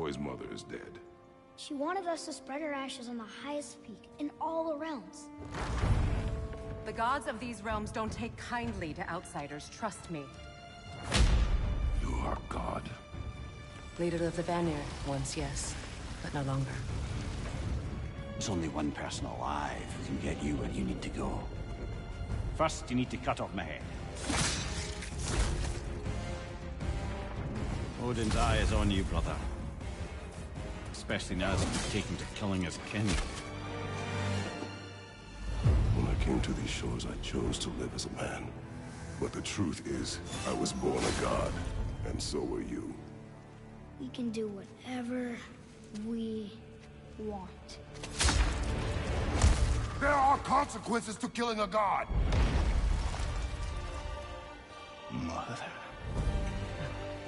boy's mother is dead. She wanted us to spread her ashes on the highest peak in all the realms. The gods of these realms don't take kindly to outsiders, trust me. You are God? Leader of the Vanir, once yes, but no longer. There's only one person alive who can get you where you need to go. First, you need to cut off my head. Odin's eye is on you, brother. Especially now that you've taken to killing his kin. When I came to these shores, I chose to live as a man. But the truth is, I was born a god, and so were you. We can do whatever we want. There are consequences to killing a god! Mother.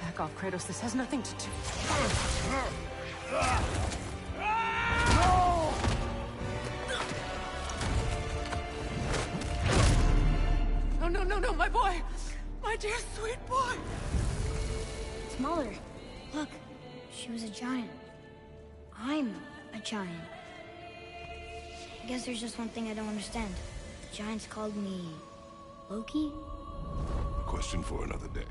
Back off, Kratos. This has nothing to do... No, my boy! My dear, sweet boy! It's Mother. Look, she was a giant. I'm a giant. I guess there's just one thing I don't understand. The giants called me... Loki? Question for another day.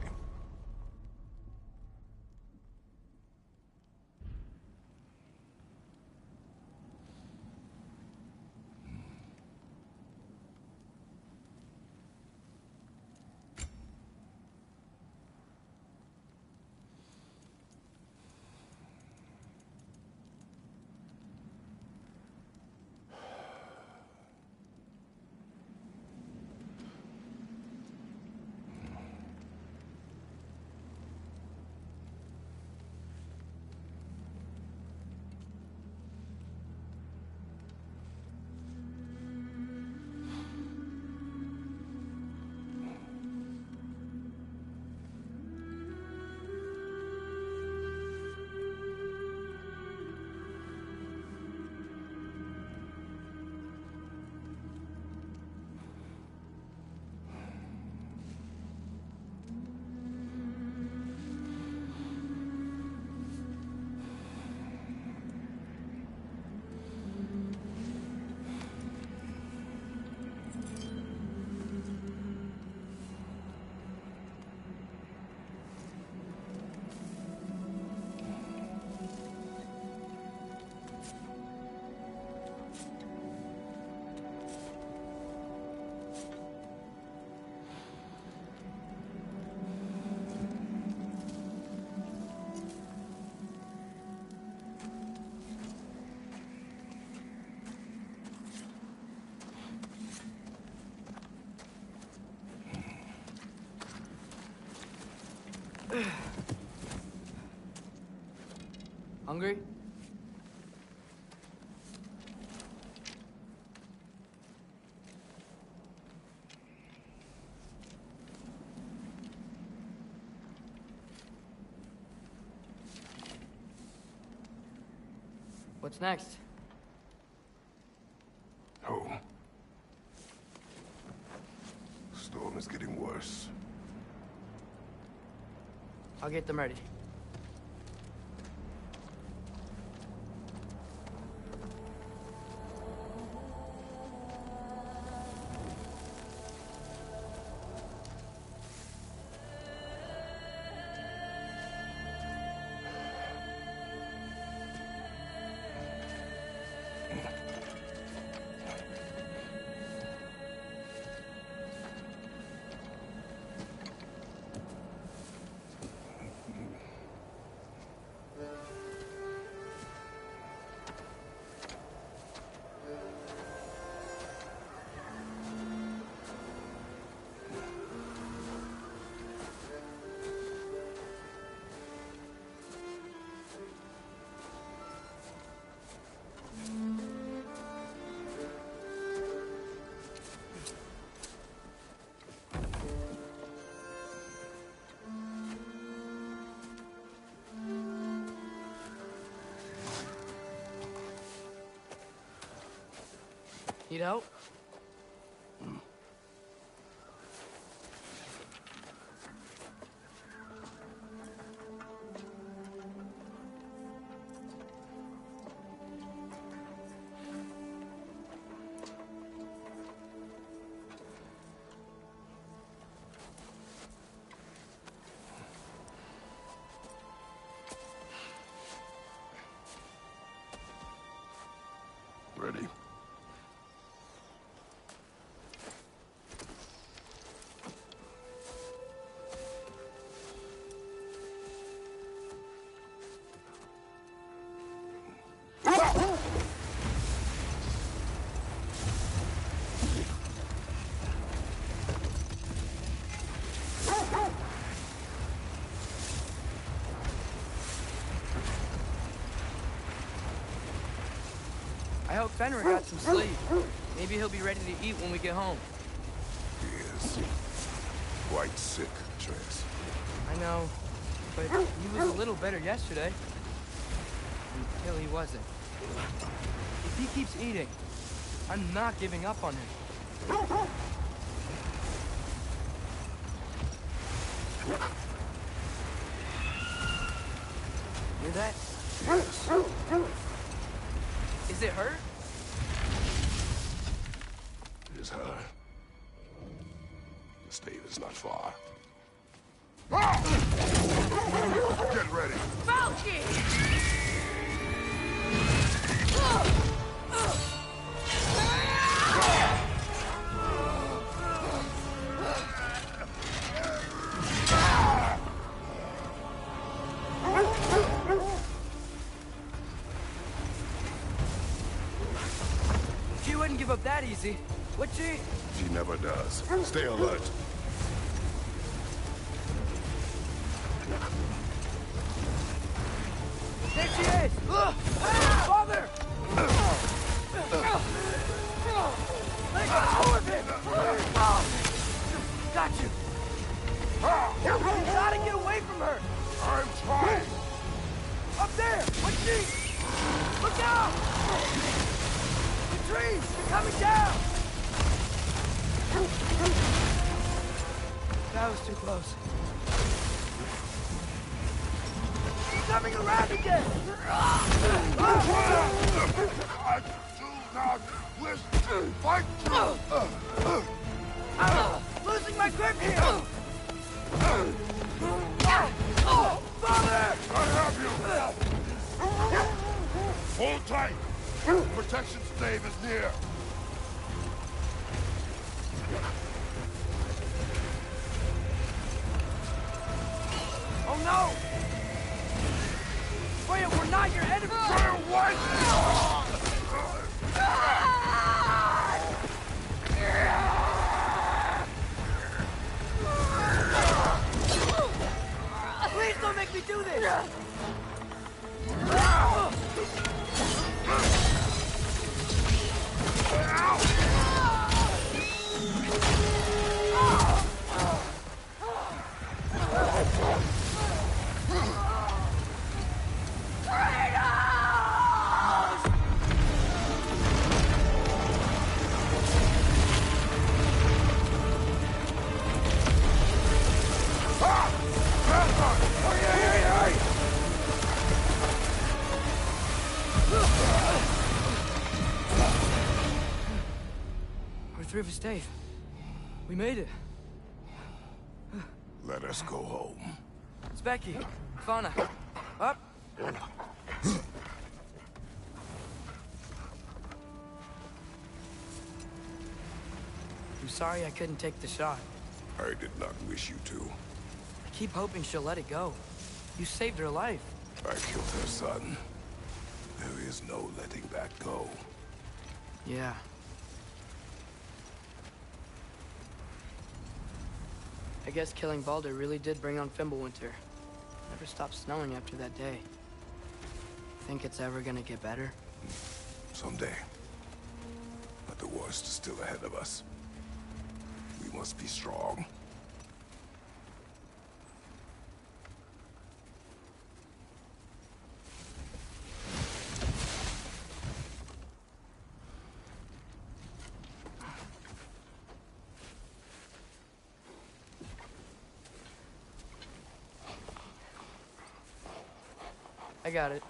Hungry? What's next? Oh. Storm is getting worse. I'll get them ready. Need help? Ready? I hope Fenrir got some sleep. Maybe he'll be ready to eat when we get home. He is quite sick, Atreus. I know, but he was a little better yesterday. Until he wasn't. If he keeps eating, I'm not giving up on him. Hear that? Yes. Is it her? It is her. The stave is not far. Get ready. She wouldn't give up that easy, would she? She never does. Stay alert. There she is! Father! Let go of him! Got you! You gotta get away from her! I'm trying. Up there! What's she? Look out! The trees! They're coming down! That was too close. She's coming around again! I do not wish to fight you. I'm losing my grip here! Father! I have you. Hold tight. Protection stave is near. Oh no! Wait, we're not your enemy! Please don't make me do this! We're through for Stave. We made it. Let us go home. It's Becky. Fauna. Up. I'm sorry I couldn't take the shot. I did not wish you to. I keep hoping she'll let it go. You saved her life. I killed her son. There is no letting that go. Yeah. I guess killing Baldur really did bring on Fimbulwinter. Never stopped snowing after that day. Think it's ever gonna get better? Someday. But the worst is still ahead of us. We must be strong. I got it.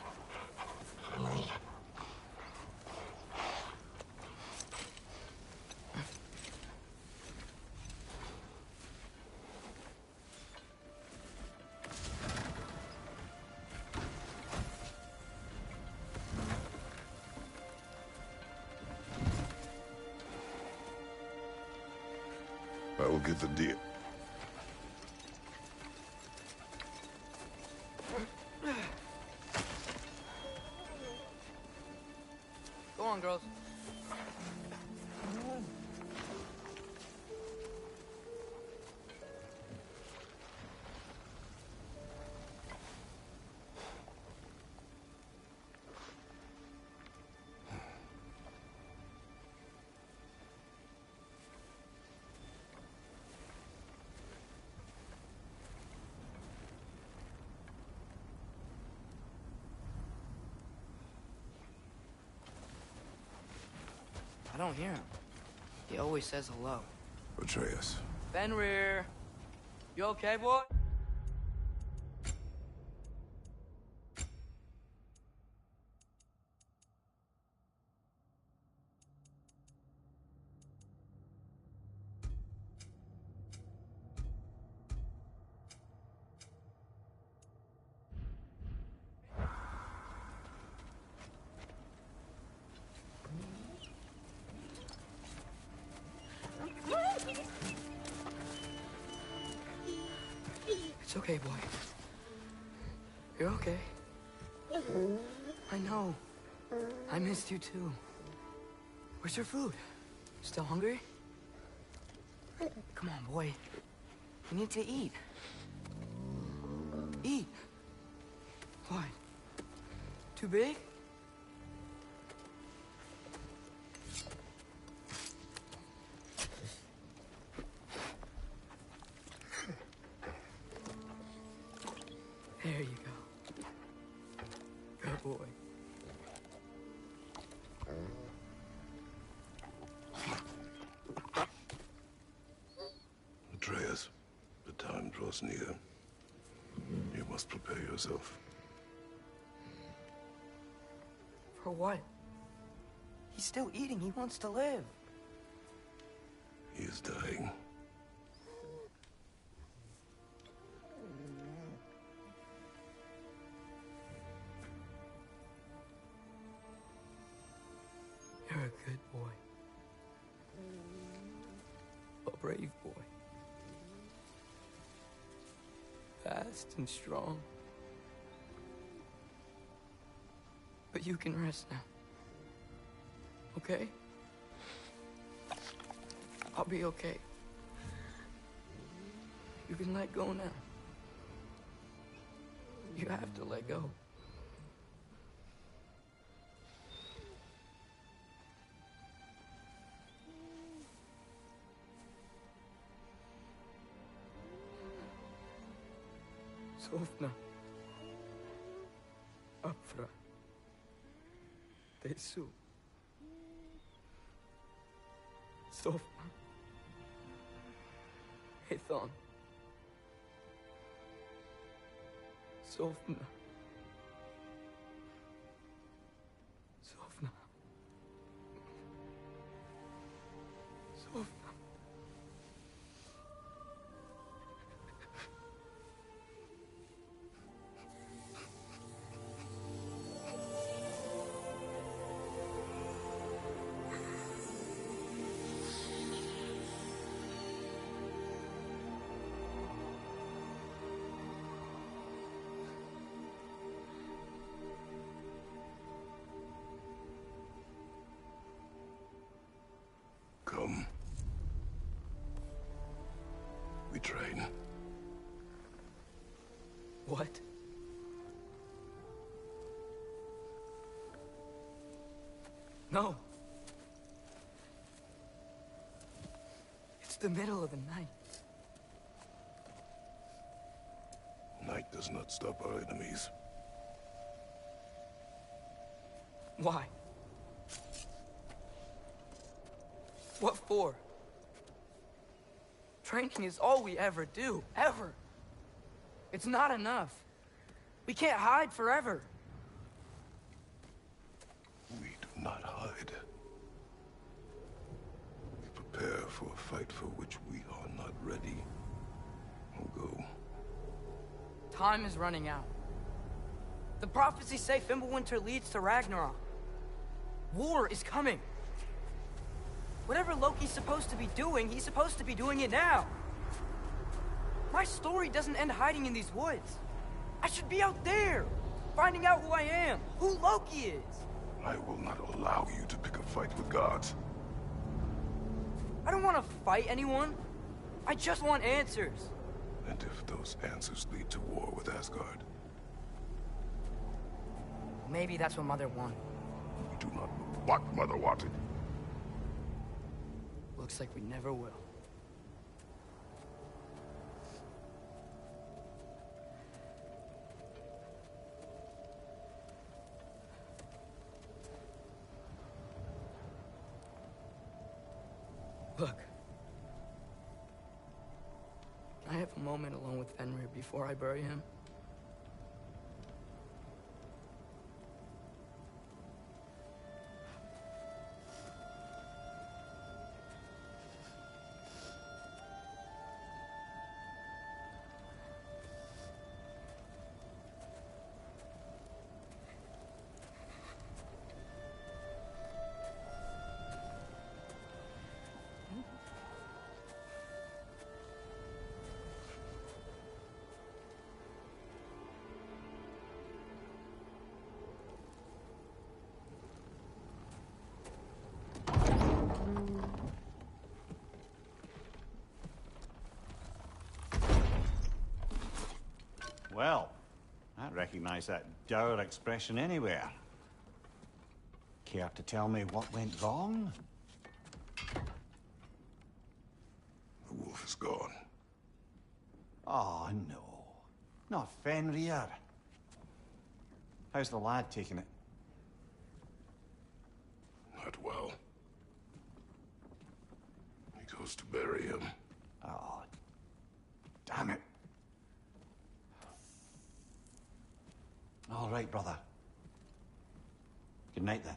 I will get the deal. Go on, girls. I don't hear him. He always says hello. Atreus. Fenrir! You okay, boy? It's okay, boy. You're okay. I know. I missed you too. Where's your food? Still hungry? Come on, boy. You need to eat. Eat. What? Too big? There you go. Good boy. Atreus, the time draws near. You must prepare yourself. For what? He's still eating. He wants to live. He is dying. You're a good boy. A brave boy. Fast and strong. But you can rest now. Okay? I'll be okay. You can let go now. You have to let go. Sofna. Afra. Tesu. Sofna. Ethon. Sofna. Sofna. Sofna. Come. We train. What? No. It's the middle of the night. Night does not stop our enemies. Why? What for? Training is all we ever do, ever. It's not enough. We can't hide forever. We do not hide. We prepare for a fight for which we are not ready. We'll go. Time is running out. The prophecies say Fimbulwinter leads to Ragnarok. War is coming. Whatever Loki's supposed to be doing, he's supposed to be doing it now. My story doesn't end hiding in these woods. I should be out there, finding out who I am, who Loki is. I will not allow you to pick a fight with gods. I don't want to fight anyone. I just want answers. And if those answers lead to war with Asgard? Maybe that's what Mother wanted. We do not know what Mother wanted. Looks like we never will. Look. Can I have a moment alone with Fenrir before I bury him? Well, I recognize that dour expression anywhere. Care to tell me what went wrong? The wolf is gone. Oh, no. Not Fenrir. How's the lad taking it? Not well. He goes to bury him. Oh, damn it. All right, brother. Good night, then.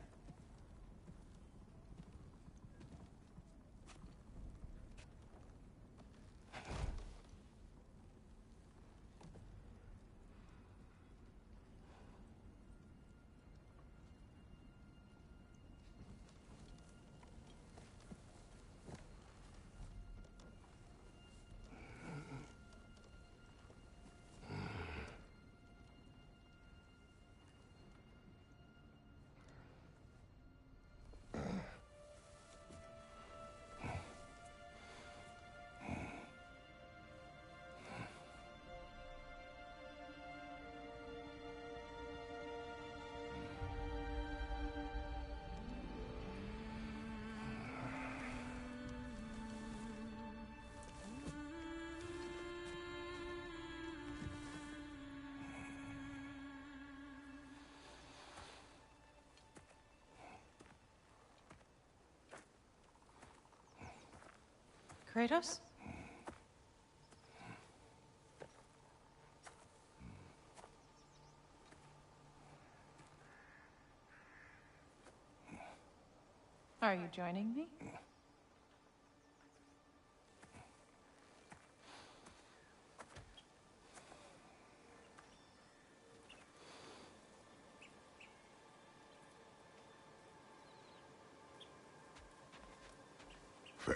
Kratos? Are you joining me? Faye.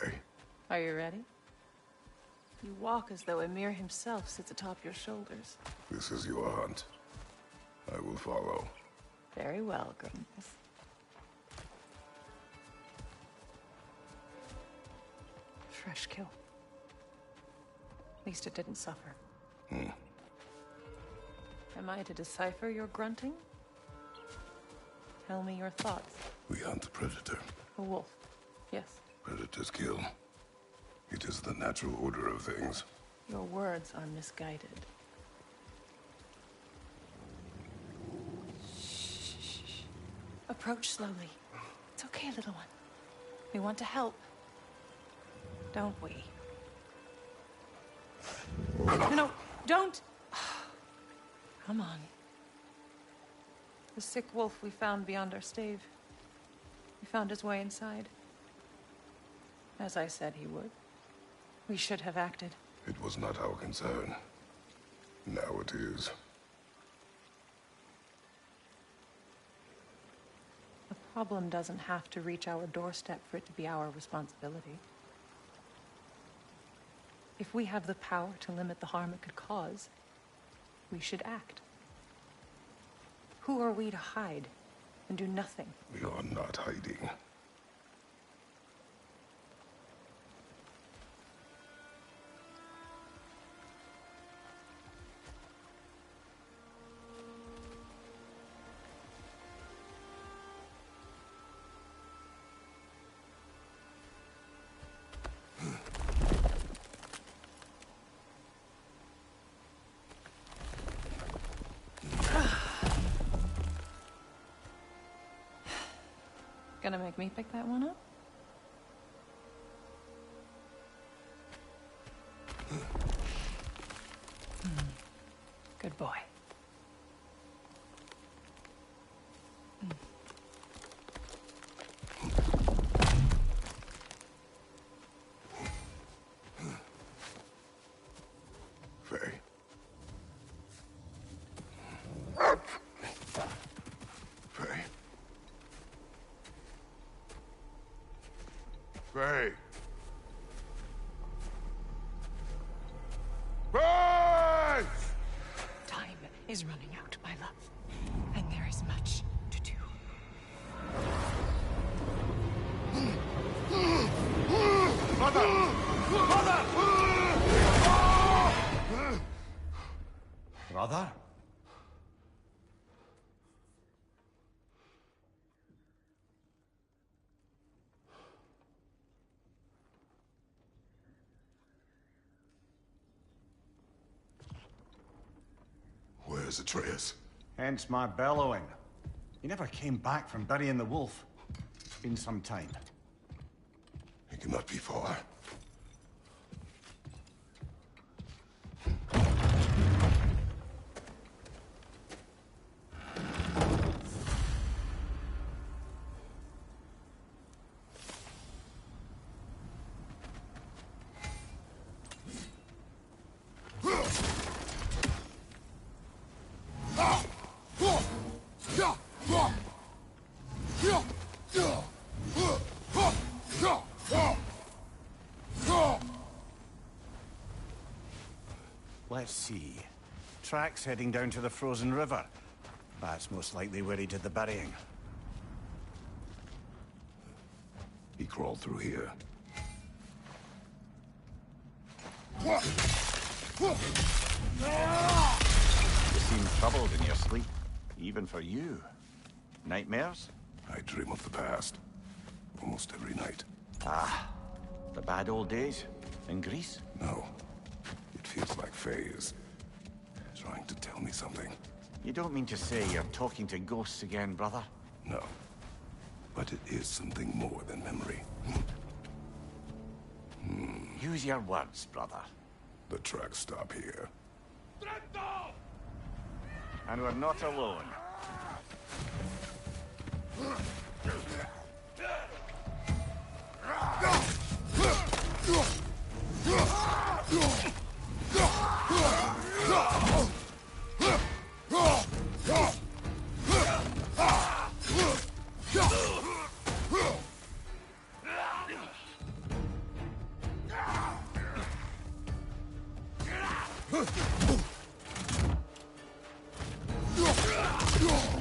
Are you ready? You walk as though Ymir himself sits atop your shoulders. This is your hunt. I will follow. Very well, Grimness. Fresh kill. At least it didn't suffer. Am I to decipher your grunting? Tell me your thoughts. We hunt a predator. A wolf. Yes. Predators kill. It is the natural order of things. Your words are misguided. Shh. Approach slowly. It's okay, little one. We want to help. Don't we? No, don't! Come on. The sick wolf we found beyond our stave. He found his way inside. As I said he would. We should have acted. It was not our concern. Now it is. problem doesn't have to reach our doorstep for it to be our responsibility. If we have the power to limit the harm it could cause, we should act. Who are we to hide and do nothing? We are not hiding. Gonna make me pick that one up? Good boy. Faye. Faye. Faye. Faye! Time is running out, my love. And there is much to do. Mother! Mother! Brother? Where's Atreus? Hence my bellowing. He never came back from burying the wolf. It's been some time. He cannot be far. Let's see. Tracks heading down to the frozen river. That's most likely where he did the burying. He crawled through here. You seem troubled in your sleep. Even for you. Nightmares? I dream of the past. Almost every night. Ah, the bad old days? In Greece? No. It feels like Faye is trying to tell me something. You don't mean to say you're talking to ghosts again, brother? No. But it is something more than memory. Use your words, brother. The tracks stop here. And we're not alone.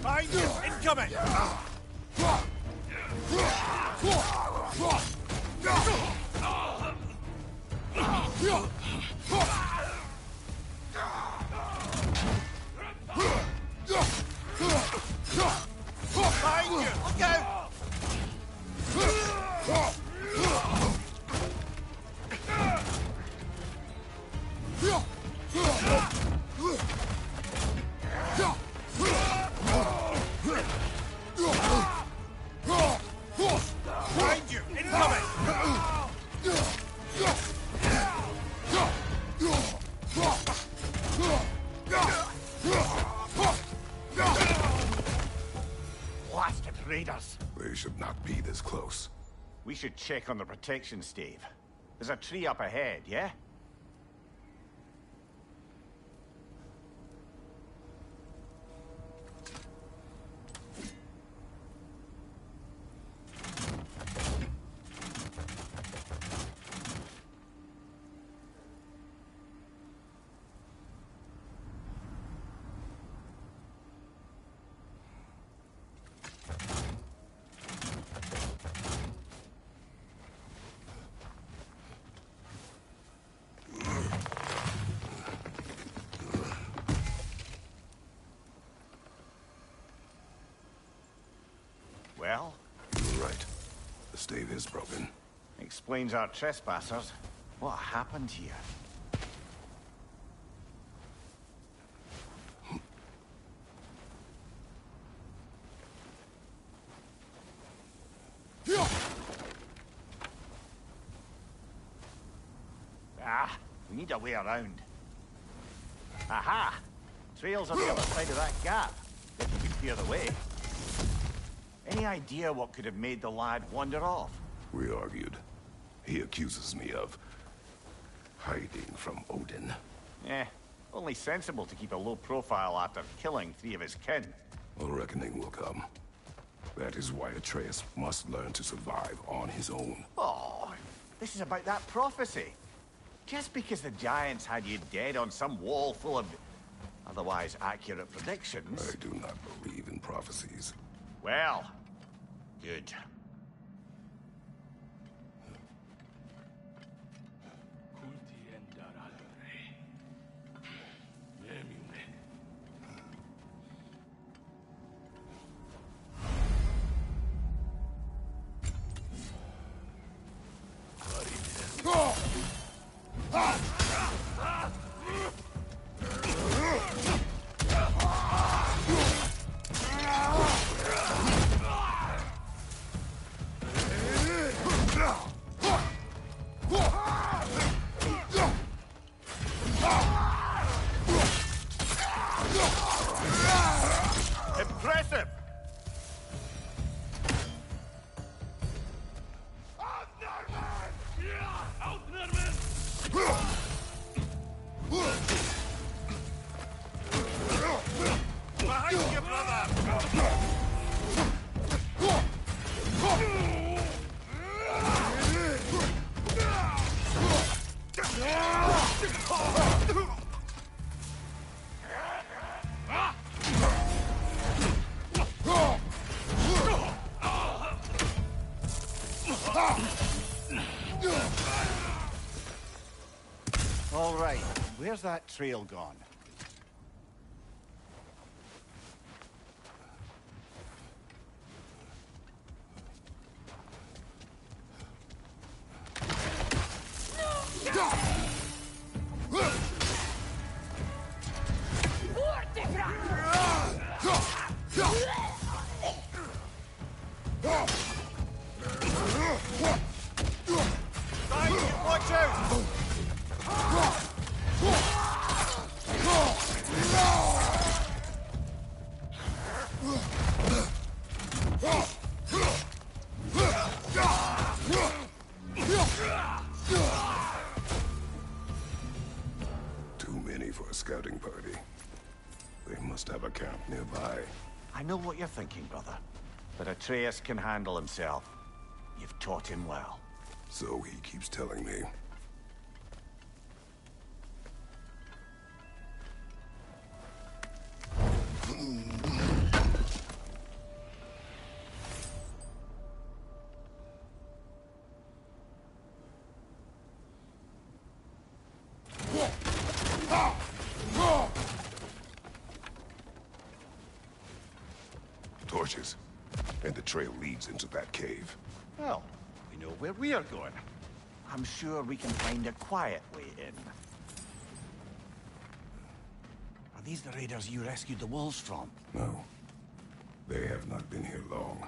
Behind you! Incoming! Behind you! Look out! Behind you! Incoming! Blasted raiders! They should not be this close. We should check on the protection stave. There's a tree up ahead, yeah? Well, You're right. The stave is broken. explains our trespassers. What happened here? Ah, we need a way around. Aha! Trails on the other side of that gap. If you can clear the way. Any idea what could have made the lad wander off? We argued. He accuses me of hiding from Odin. Eh, only sensible to keep a low profile after killing 3 of his kin. A reckoning will come. That is why Atreus must learn to survive on his own. Oh, this is about that prophecy. Just because the Giants had you dead on some wall full of otherwise accurate predictions. I do not believe in prophecies. Well, good. Impressive! Behind you, brother! All right, where's that trail gone? Watch out! Too many for a scouting party. They must have a camp nearby. I know what you're thinking, brother. But Atreus can handle himself. You've taught him well. So he keeps telling me. Torches. And the trail leads into that cave. Well, we know where we are going. I'm sure we can find a quiet way in. Are these the raiders you rescued the wolves from? No. They have not been here long.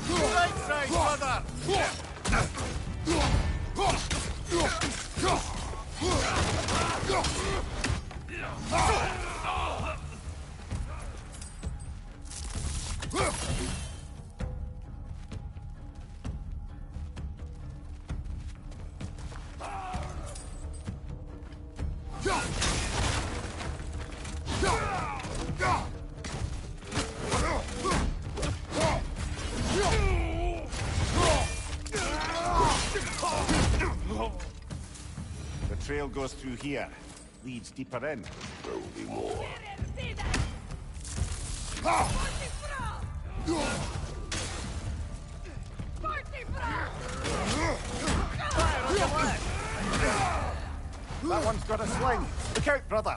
Right side, brother! The trail goes through here. Leads deeper in. There will be more. That one's got a sling. Look out, brother.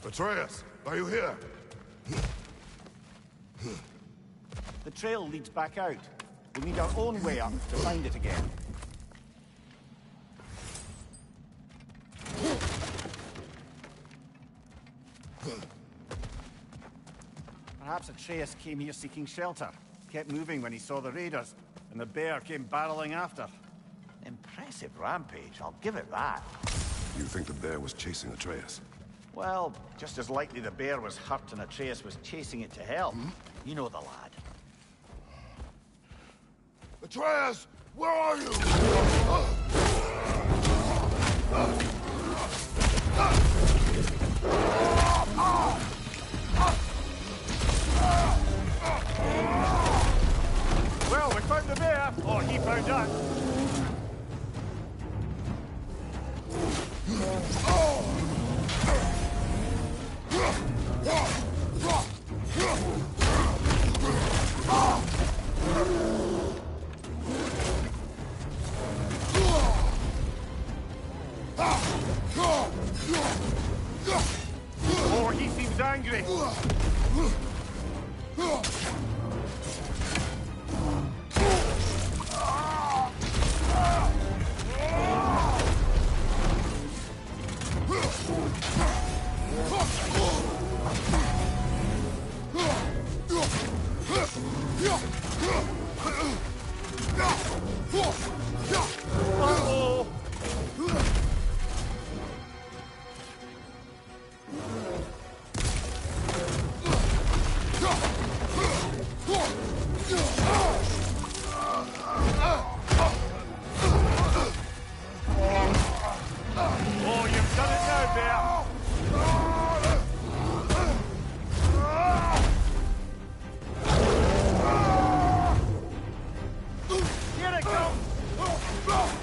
Atreus, are you here? The trail leads back out. We'll need our own way up to find it again. Perhaps Atreus came here seeking shelter. Kept moving when he saw the raiders, and the bear came barreling after. Impressive rampage, I'll give it that. You think the bear was chasing Atreus? Well, just as likely the bear was hurt and Atreus was chasing it to hell. You know the lad. Atreus, where are you? Well, we found the bear, or he found us. Oh, he seems angry. Oh, you've done it now, bear. Here it comes!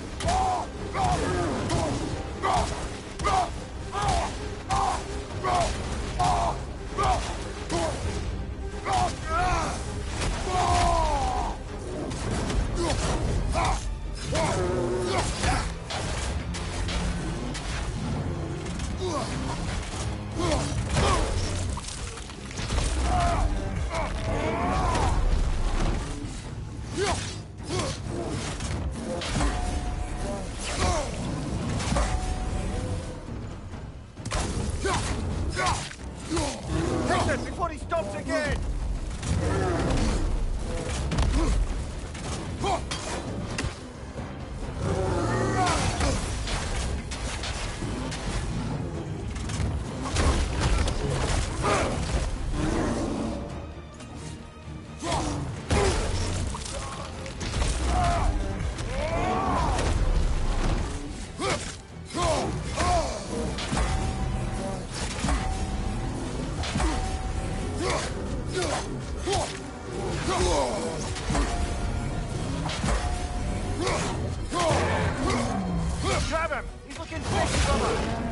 fucking fish from us!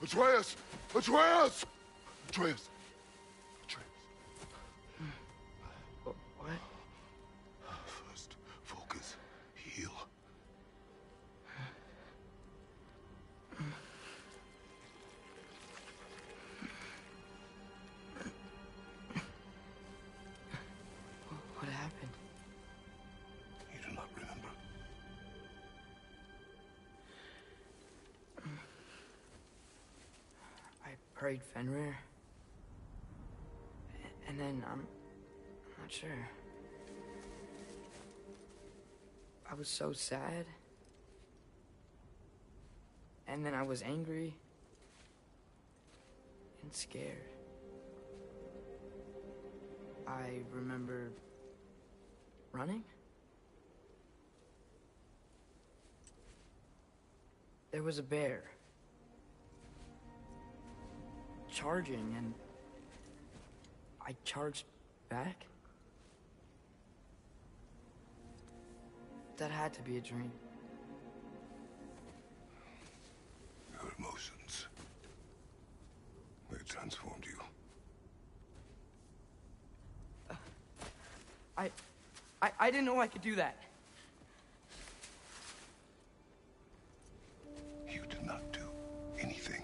Atreus! Atreus! Atreus! Atreus! What? First, focus. Heal. What happened? You do not remember. I prayed Fenrir. And then, I'm not sure. I was so sad. And then I was angry. And scared. I remember running. There was a bear. Charging, and I charged back. That had to be a dream. Your emotions. They transformed you. I didn't know I could do that. You did not do anything.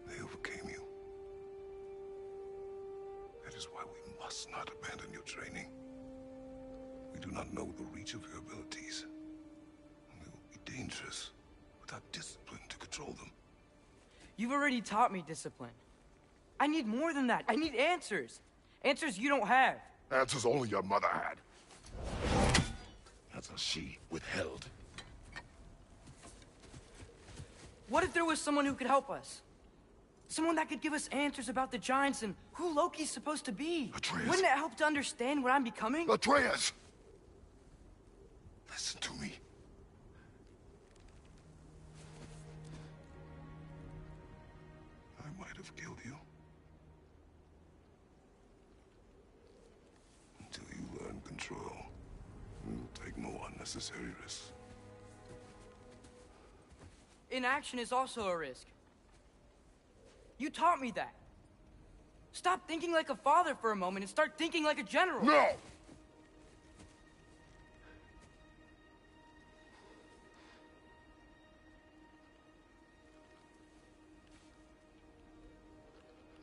They overcame you. That is why we must not abandon your training. We do not know the reach of your abilities. They will be dangerous without discipline to control them. You've already taught me discipline. I need more than that. I need answers. Answers you don't have. Answers only your mother had. Answers she withheld. What if there was someone who could help us? Someone that could give us answers about the giants and who Loki's supposed to be. Atreus. Wouldn't it help to understand what I'm becoming? Atreus! Listen to me. I might have killed you. Until you learn control, you will take no unnecessary risks. Inaction is also a risk. You taught me that. Stop thinking like a father for a moment and start thinking like a general. No!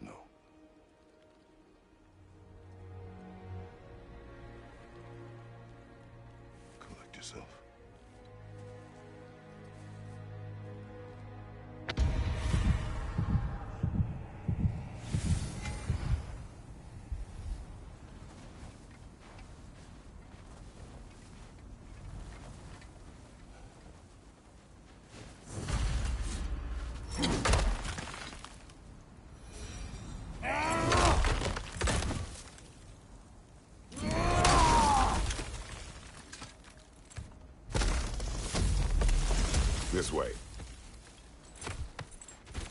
No. Collect yourself. This way.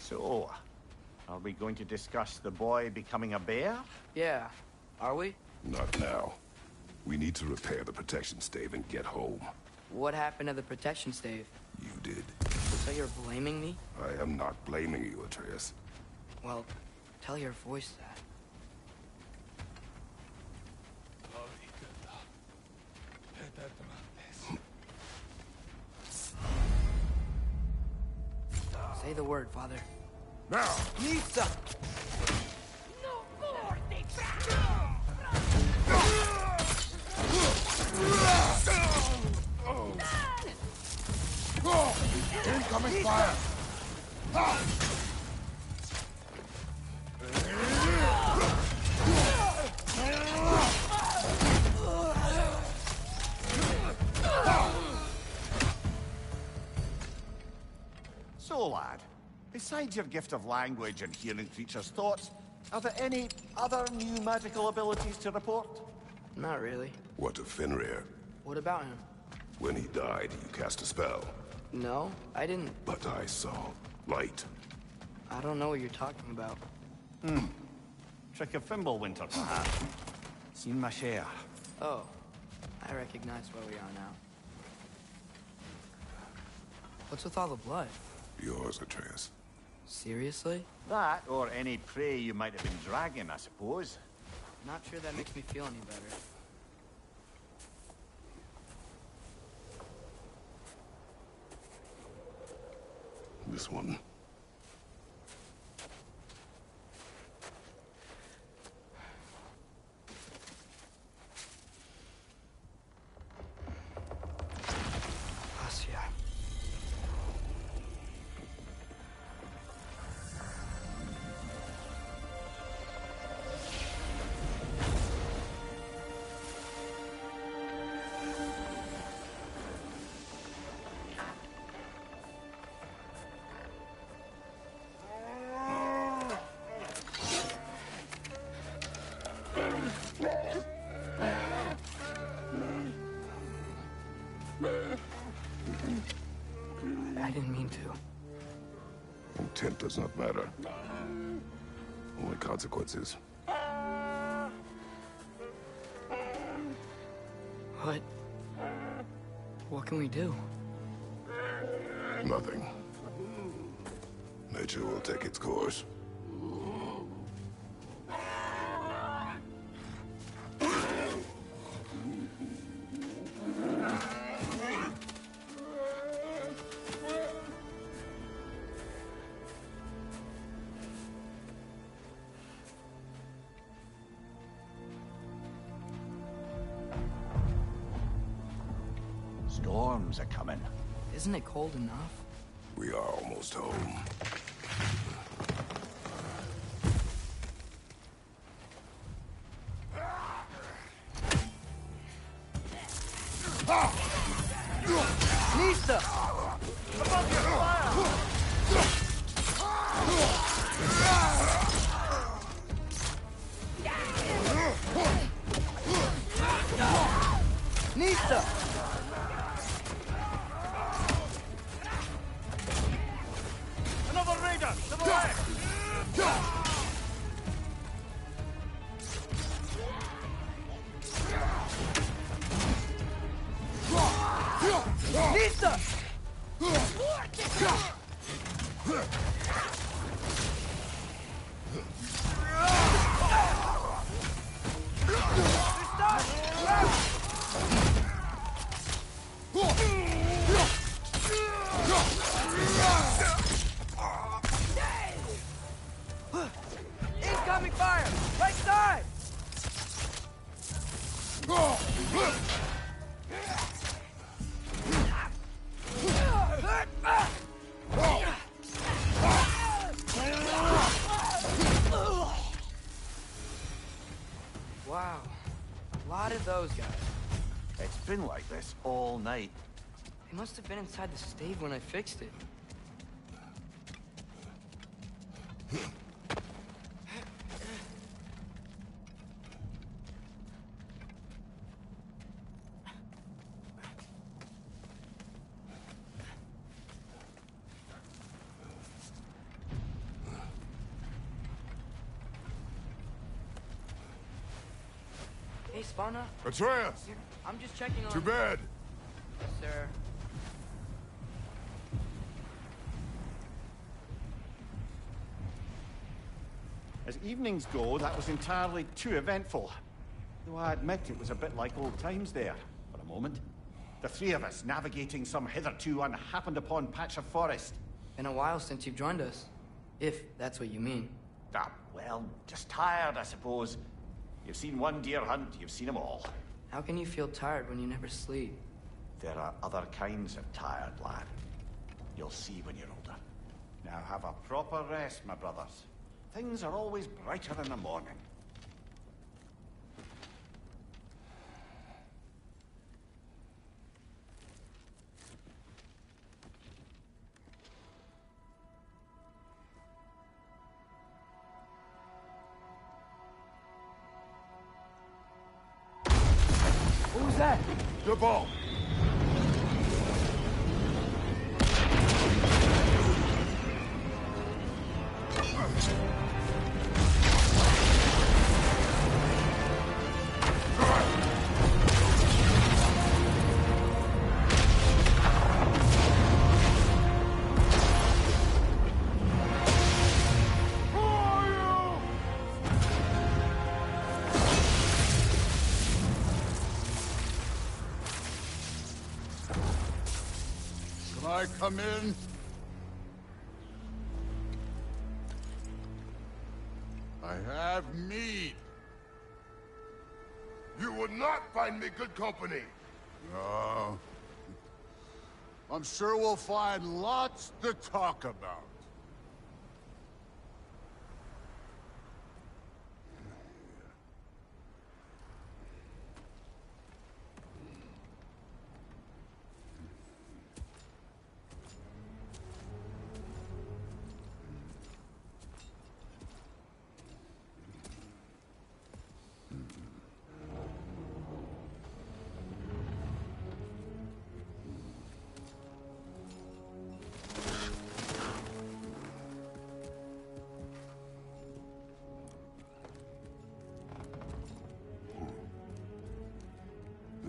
So, are we going to discuss the boy becoming a bear? Yeah, are we? Not now. We need to repair the protection stave and get home. What happened to the protection stave? You did. So you're blaming me? I am not blaming you, Atreus. Well, tell your voice that. Say the word, Father. Now! Nisa! Incoming fire! besides your gift of language and hearing creatures' thoughts, are there any other new magical abilities to report? Not really. What of Fenrir? What about him? When he died, you cast a spell. No, I didn't. But I saw light. I don't know what you're talking about. Trick of Fimbulwinter, perhaps? Seen my share. Oh, I recognize where we are now. What's with all the blood? Yours, Atreus. Seriously? That, or any prey you might have been dragging, I suppose. Not sure that makes me feel any better. This one. Asya. I didn't mean to. Intent does not matter. Only consequences. What? What can we do? Nothing. Nature will take its course. Storms are coming. Isn't it cold enough? We are almost home. Nista! Above your fire! Nista! Another raider! To the left! Nista! Incoming fire! Right side! Wow. A lot of those guys. It's been like this all night. They must have been inside the stave when I fixed it. Hey, Spana. Atreus! I'm just checking on... To bed! Sir. As evenings go, that was entirely too eventful. Though I admit it was a bit like old times there, for a moment. The three of us navigating some hitherto unhappened-upon patch of forest. Been a while since you've joined us. If that's what you mean. Ah, well, just tired, I suppose. You've seen one deer hunt, you've seen them all. How can you feel tired when you never sleep? There are other kinds of tired, lad. You'll see when you're older. Now have a proper rest, my brothers. Things are always brighter in the morning. that? The ball! Can I come in? I have meat. You would not find me good company. No. I'm sure we'll find lots to talk about.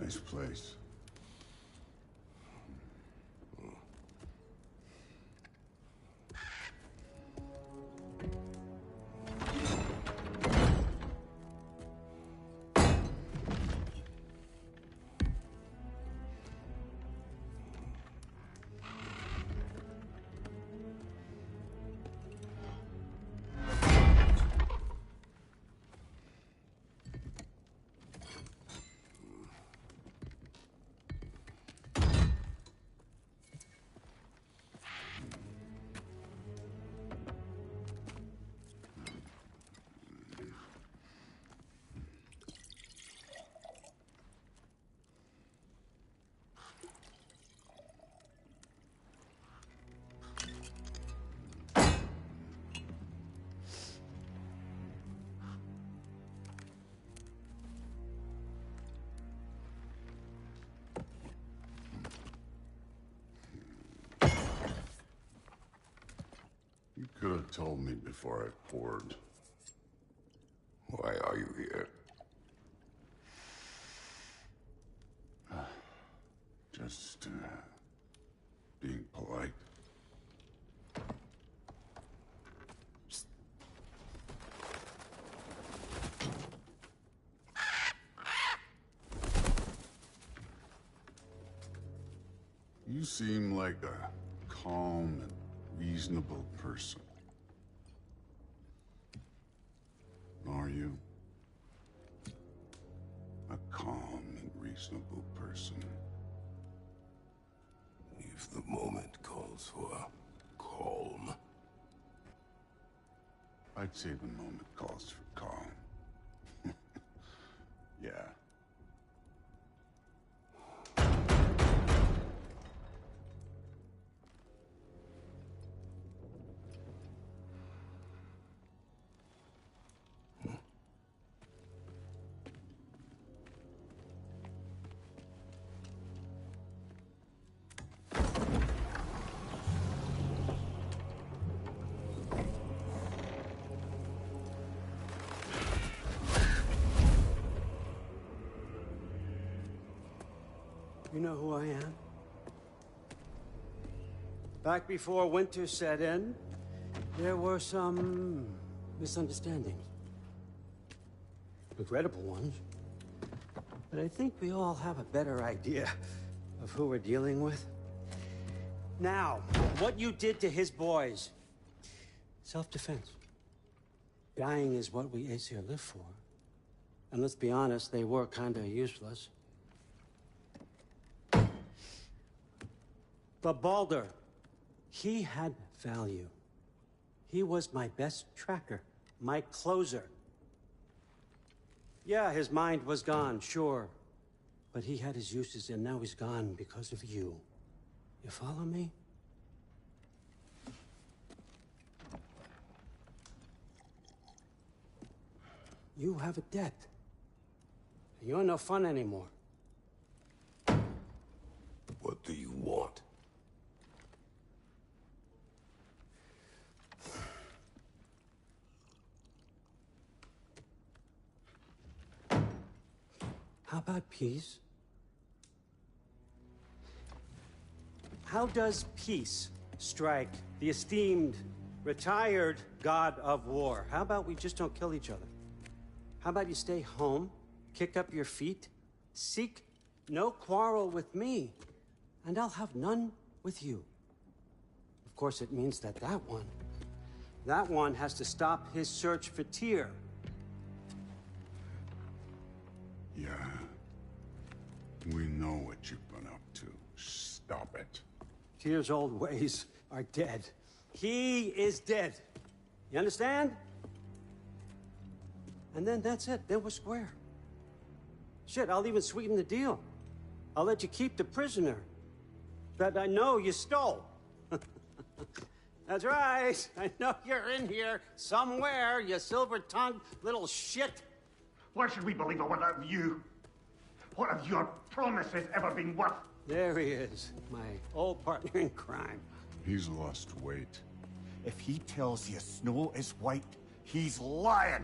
Nice place. You could have told me before I poured. Why are you here? Just, being polite. You seem like a calm and reasonable person. Are you? A calm and reasonable person. If the moment calls for calm. I'd say the moment calls for calm. Yeah. You know who I am? Back before winter set in, there were some misunderstandings. Regrettable ones. But I think we all have a better idea of who we're dealing with. Now, what you did to his boys. Self-defense. Dying is what we Aesir live for. And let's be honest, they were kinda useless. But Baldur, he had value. He was my best tracker, my closer. Yeah, his mind was gone, sure. But he had his uses, and now he's gone because of you. You follow me? You have a debt. You're no fun anymore. about peace? How does peace strike the esteemed, retired god of war? How about we just don't kill each other? How about you stay home, kick up your feet, seek no quarrel with me, and I'll have none with you. Of course, it means that that one has to stop his search for Tyr. Yeah. We know what you've been up to. Stop it. Tyr's old ways are dead. He is dead. You understand? And then that's it. Then we're square. Shit, I'll even sweeten the deal. I'll let you keep the prisoner that I know you stole. That's right. I know you're in here somewhere, you silver-tongued little shit. Why should we believe a word out of you? What have your promises ever been worth? There he is, my old partner in crime. He's lost weight. If he tells you snow is white, he's lying.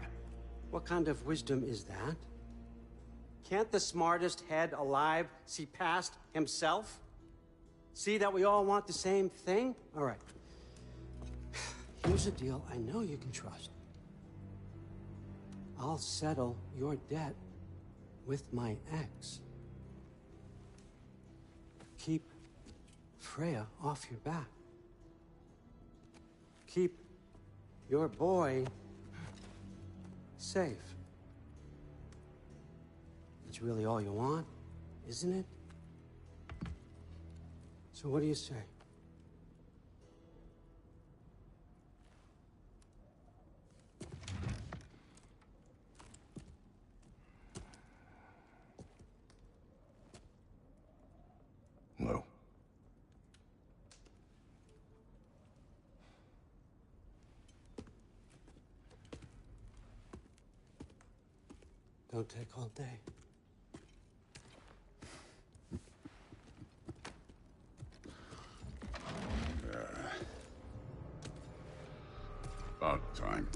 What kind of wisdom is that? Can't the smartest head alive see past himself? See that we all want the same thing? All right. Here's a deal I know you can trust. I'll settle your debt with my ex. Keep Freya off your back. Keep your boy safe. That's really all you want, isn't it? So what do you say? No. Don't take all day. About time.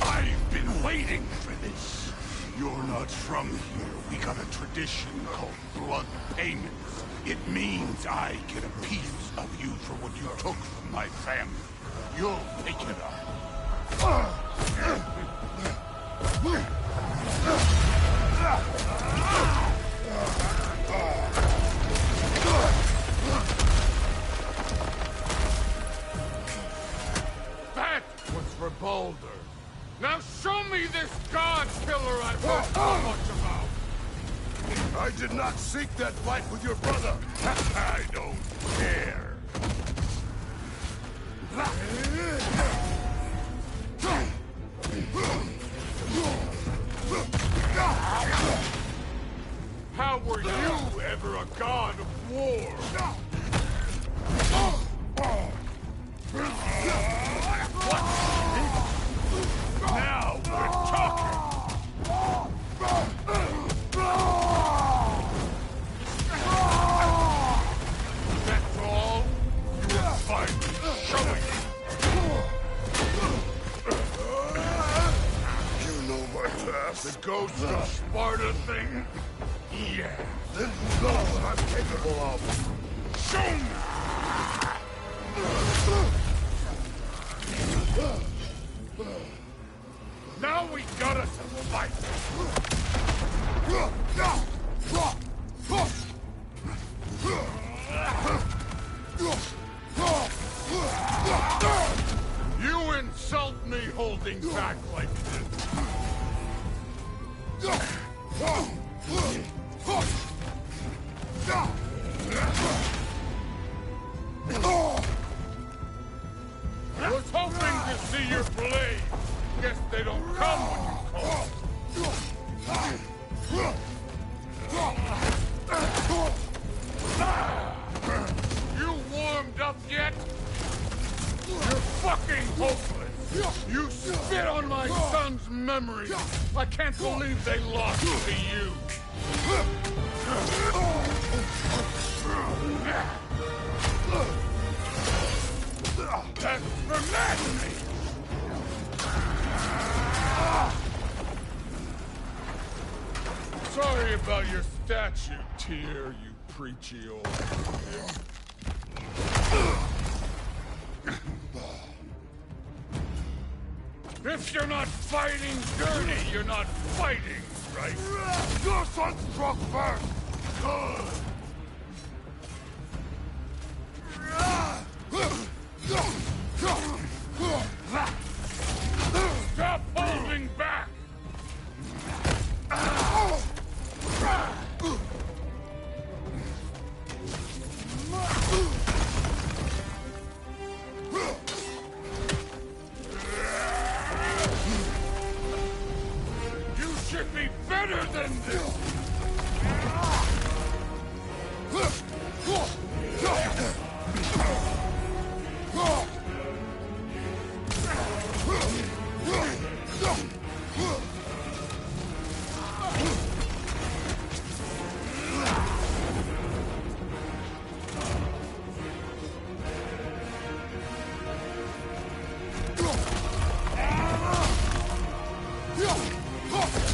I've been waiting for this. You're not from here. We got a tradition called blood payments. It means I get a piece of you for what you took from my family. You'll pick it up. That was for Baldur. Now show me this god killer I've heard so much about. I did not seek that fight with your brother. I don't care. How were you ever a god of war? Now we're talking. That's all? You will find me showing you. You know my past. The ghost of Sparta thing? Yeah. Then you know what I'm capable of. Show me! Now we got us a fight! You insult me holding back like this! I was hoping to see your blade. Guess they don't come when you call. You warmed up yet? You're fucking hopeless. You spit on my son's memory. I can't believe they lost to you. That's for me! statue, Tyr, you preachy old pig. If you're not fighting dirty, you're not fighting, right? Your son struck first! Good! Stop holding back! You should be better than this!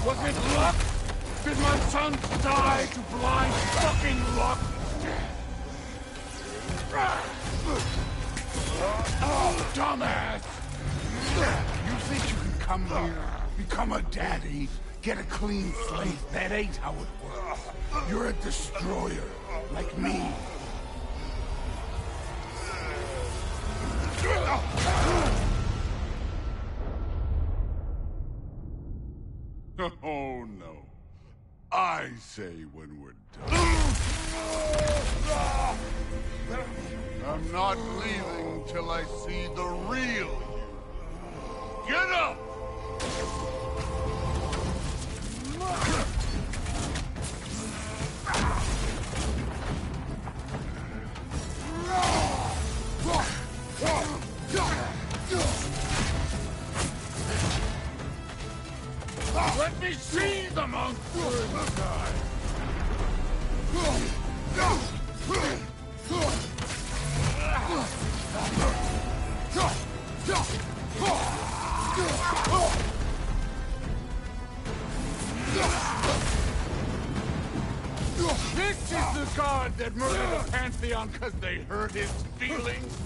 Was it luck? Did my son die to blind fucking luck? Oh, dumbass! You think you can come here, become a daddy, get a clean slate? That ain't how it works. You're a destroyer, like me. Oh, no. I say when we're done. I'm not leaving till I see the real you. Get up! Let me see the monster inside! This is the god that murdered a pantheon because they hurt his feelings?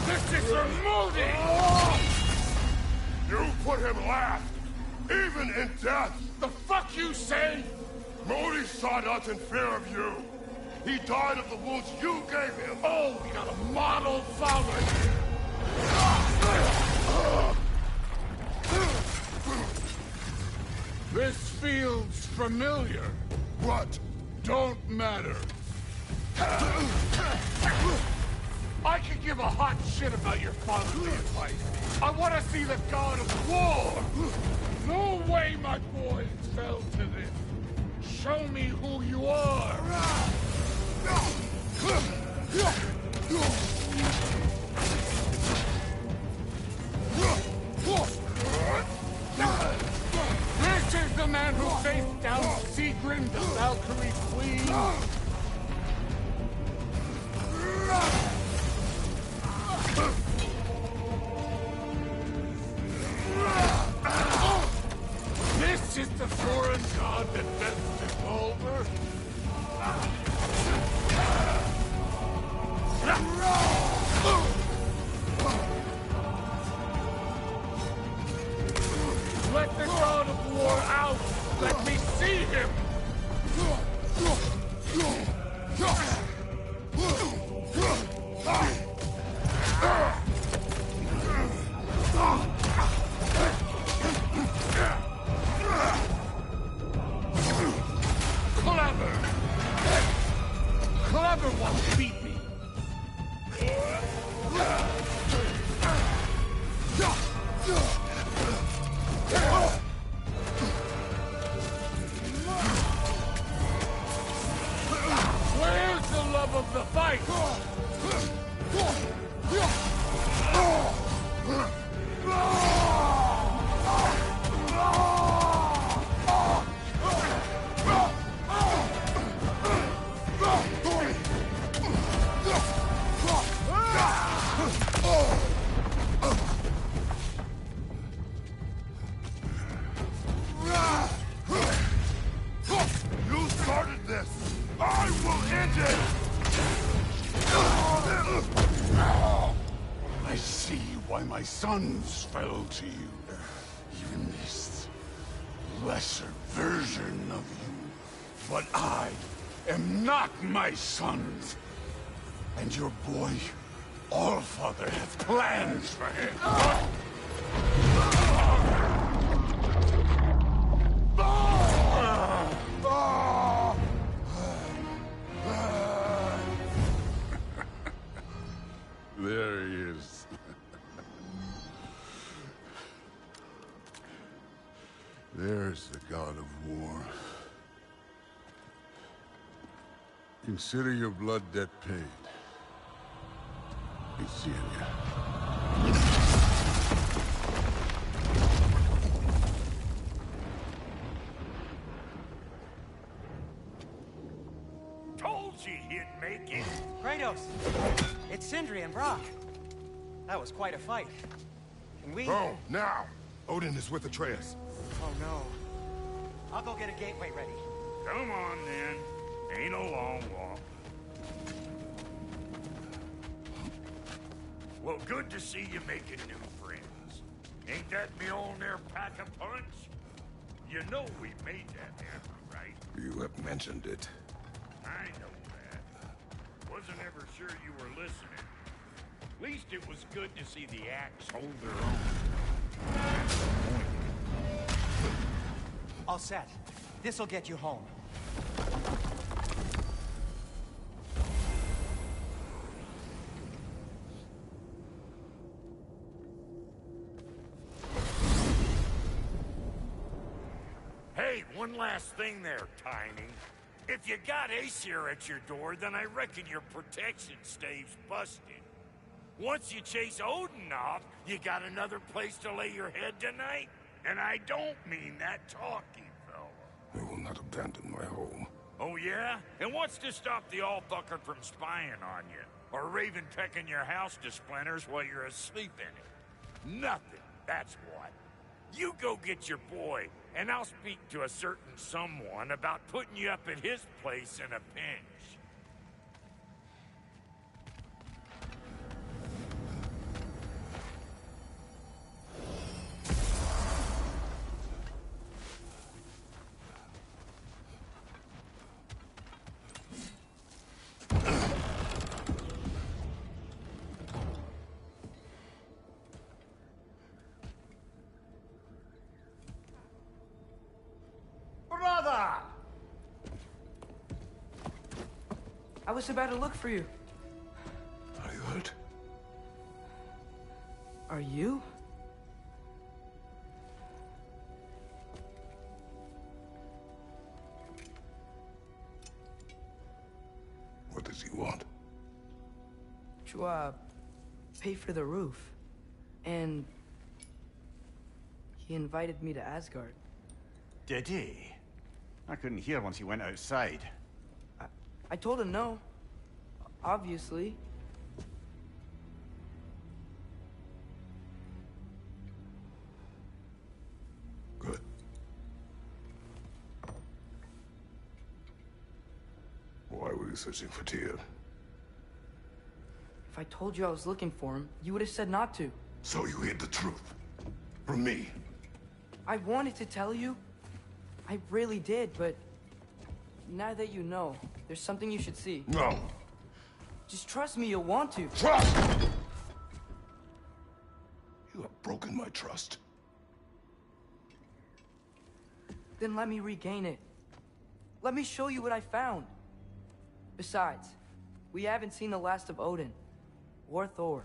This is for Modi! You put him last, even in death. The fuck you say? Modi sought us in fear of you. He died of the wounds you gave him. Oh, we got a model father here. This feels familiar. What? Don't matter. I could give a hot shit about your fatherly advice. I want to see the god of war. No way my boys fell to this. Show me who you are. This is the man who faced down Sigrun, the Valkyrie Queen. This is the foreign god that bends his over. Let the god of war out! Let me see him! Clever won't beat me! my sons fell to you. Even this lesser version of you. But I am not my sons. And your boy, Allfather, has plans for him. There he is. There's the god of war. Consider your blood debt paid. Be seeing ya. Told you he'd make it. Kratos! It's Sindri and Brock. That was quite a fight. Can we... Oh, now! Odin is with Atreus. Oh, no. I'll go get a gateway ready. Come on, then. Ain't a long walk. Well, good to see you making new friends. Ain't that Mjolnir pack a punch? You know we made that hammer, right? You have mentioned it. I know that. Wasn't ever sure you were listening. At least it was good to see the axe hold their own. All set. This'll get you home. Hey, one last thing there, Tiny. If you got Aesir at your door, then I reckon your protection stave's busted. Once you chase Odin off, you got another place to lay your head tonight? And I don't mean that talky fella. I will not abandon my home. Oh yeah? And what's to stop the all-fucker from spying on you? Or Raven pecking your house to splinters while you're asleep in it? Nothing, that's what. You go get your boy, and I'll speak to a certain someone about putting you up at his place in a pinch. Brother! I was about to look for you. Are you hurt? Are you? What does he want? To, pay for the roof. And... he invited me to Asgard. Did he? I couldn't hear once he went outside. I told him no. Obviously. Good. Why were you searching for Tyr? If I told you I was looking for him, you would have said not to. So you hid the truth. From me. I wanted to tell you. I really did, but... now that you know, there's something you should see. No. Just trust me, you'll want to. Trust! You have broken my trust. Then let me regain it. Let me show you what I found. Besides, we haven't seen the last of Odin. Or Thor.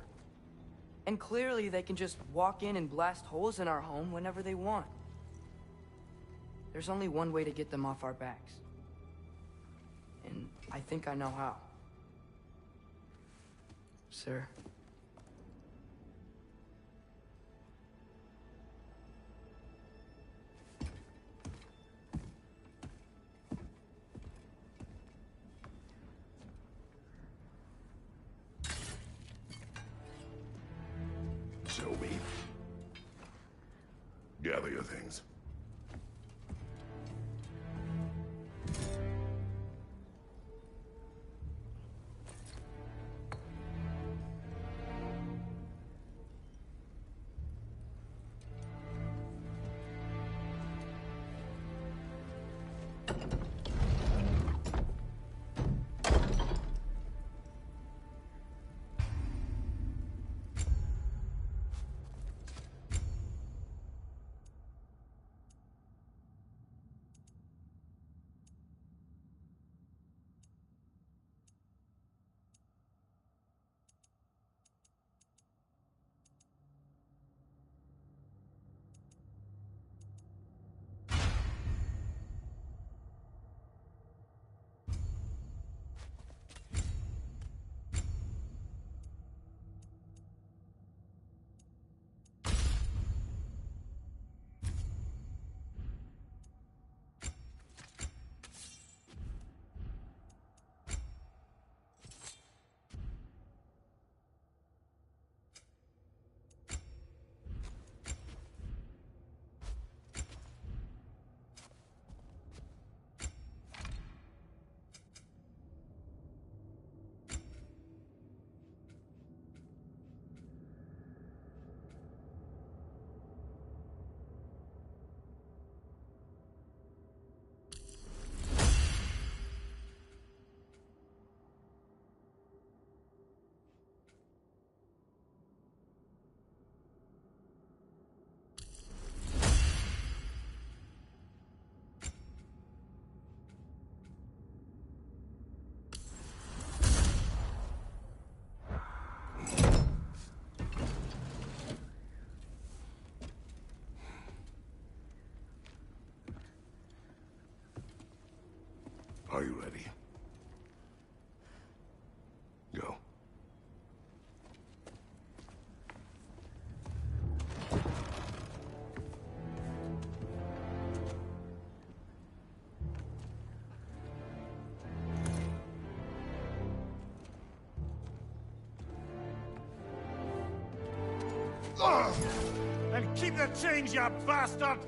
And clearly they can just walk in and blast holes in our home whenever they want. There's only one way to get them off our backs. And I think I know how. Sir. Show me. Gather your things. Are you ready? Go. And keep the change, you bastard!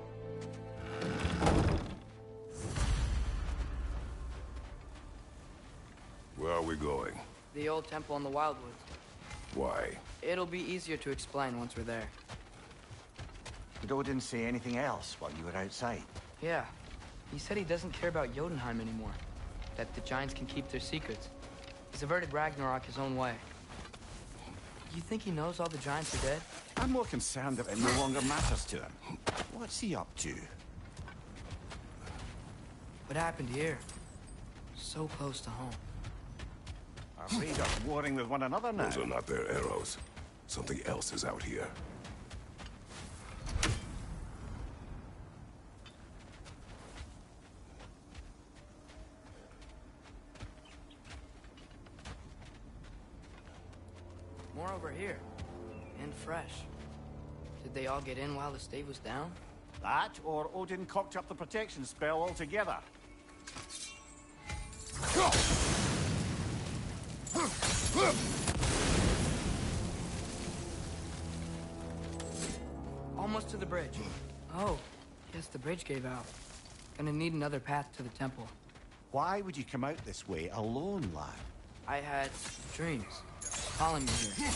Where are we going? The old temple in the Wildwoods. Why? It'll be easier to explain once we're there. Did Odin say anything else while you were outside? Yeah. He said he doesn't care about Jotunheim anymore. That the Giants can keep their secrets. He's averted Ragnarok his own way. You think he knows all the Giants are dead? I'm more concerned that it no longer matters to him. What's he up to? What happened here? So close to home. Are raiders warring with one another now? Those are not their arrows. Something else is out here. More over here. And fresh. Did they all get in while the stave was down? That, or Odin cocked up the protection spell altogether. Almost to the bridge. Oh, guess the bridge gave out. Gonna need another path to the temple. Why would you come out this way alone, lad? I had dreams calling me here.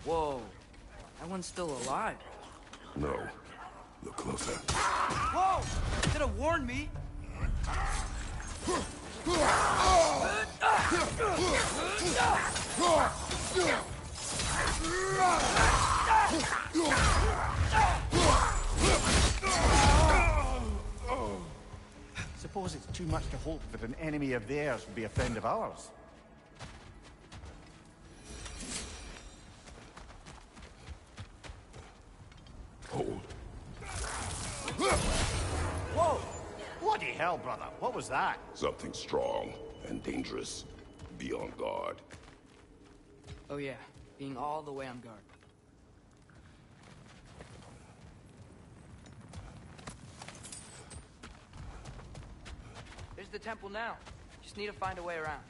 Whoa, that one's still alive. No. Look closer. Whoa! Could have warned me. Suppose it's too much to hope that an enemy of theirs would be a friend of ours. Hold. Whoa! Bloody hell, brother. What was that? Something strong and dangerous. Be on guard. Oh yeah, being all the way on guard. There's the temple now. Just need to find a way around.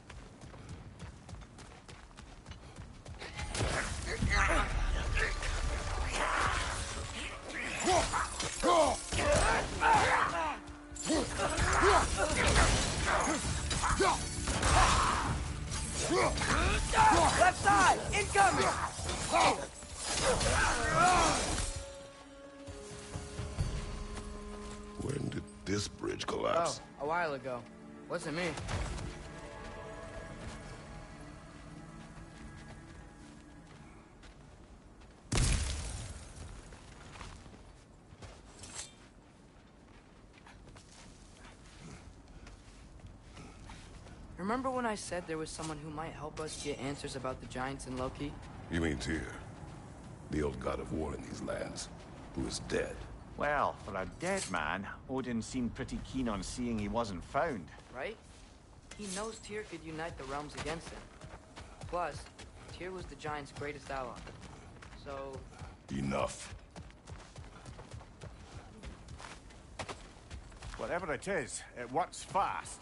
Left side! Incoming! When did this bridge collapse? Oh, a while ago. Wasn't me. Remember when I said there was someone who might help us get answers about the Giants and Loki? You mean Tyr? The old god of war in these lands, who is dead. Well, for a dead man, Odin seemed pretty keen on seeing he wasn't found. Right? He knows Tyr could unite the realms against him. Plus, Tyr was the Giants' greatest ally. So... Enough. Whatever it is, it works fast.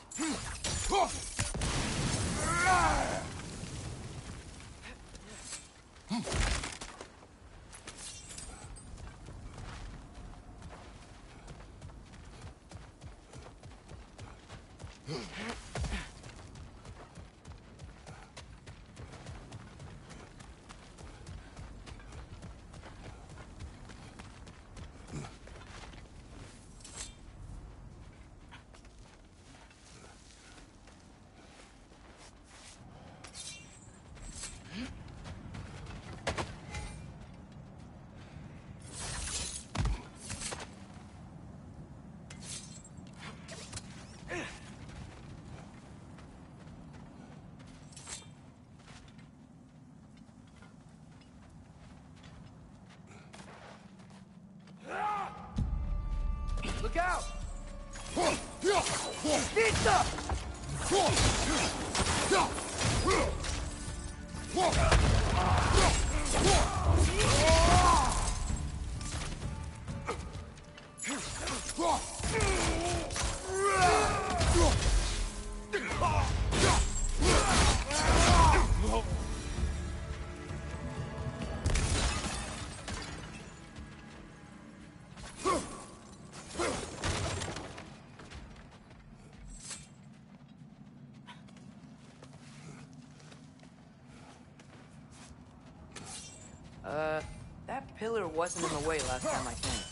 That pillar wasn't in the way last time I came.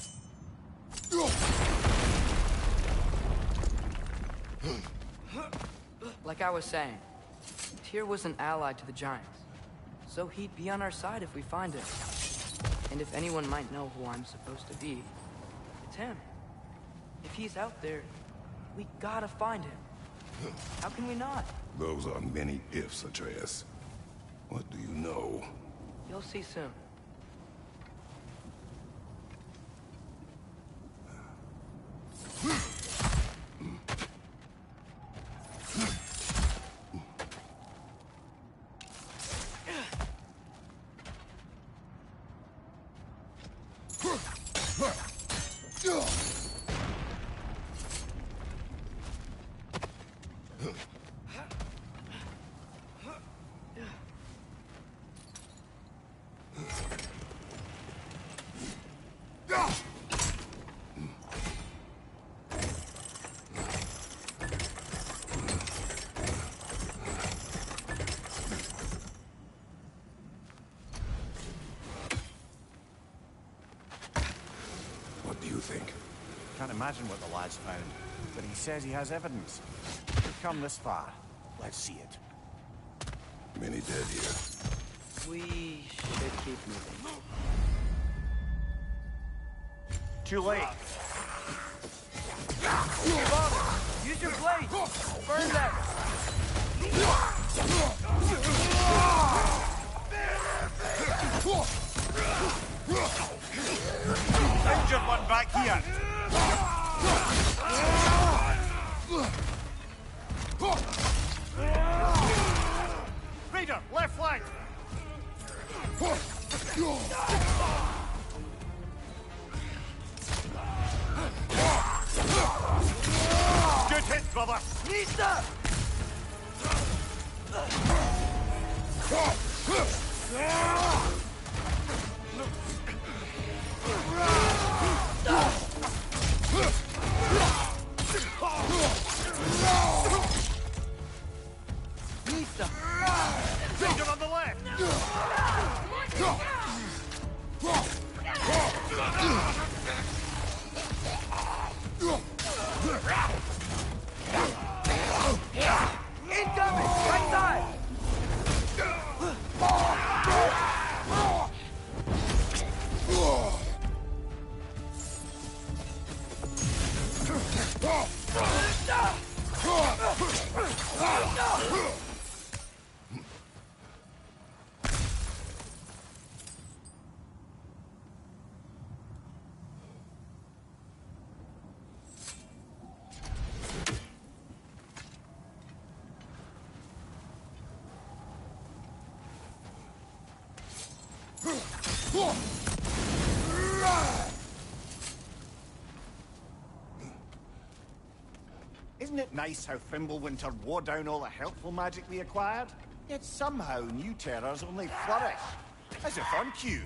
Like I was saying, Tyr was an ally to the Giants, so he'd be on our side if we find him. And if anyone might know who I'm supposed to be, it's him. If he's out there, we gotta find him. How can we not? Those are many ifs, Atreus. What do you know? You'll see soon. What do you think? Can't imagine what the lad's found, but he says he has evidence. We've come this far. Let's see it. Many dead here. We should keep moving. Too late. Use your blade! Burn them! Injured one back here! Raider, left flank! Good hit, brother! Nista! Nista! Raider on the left! Incoming! Right side! Isn't it nice how Fimbulwinter wore down all the helpful magic we acquired? Yet somehow new terrors only flourish. As if on cue.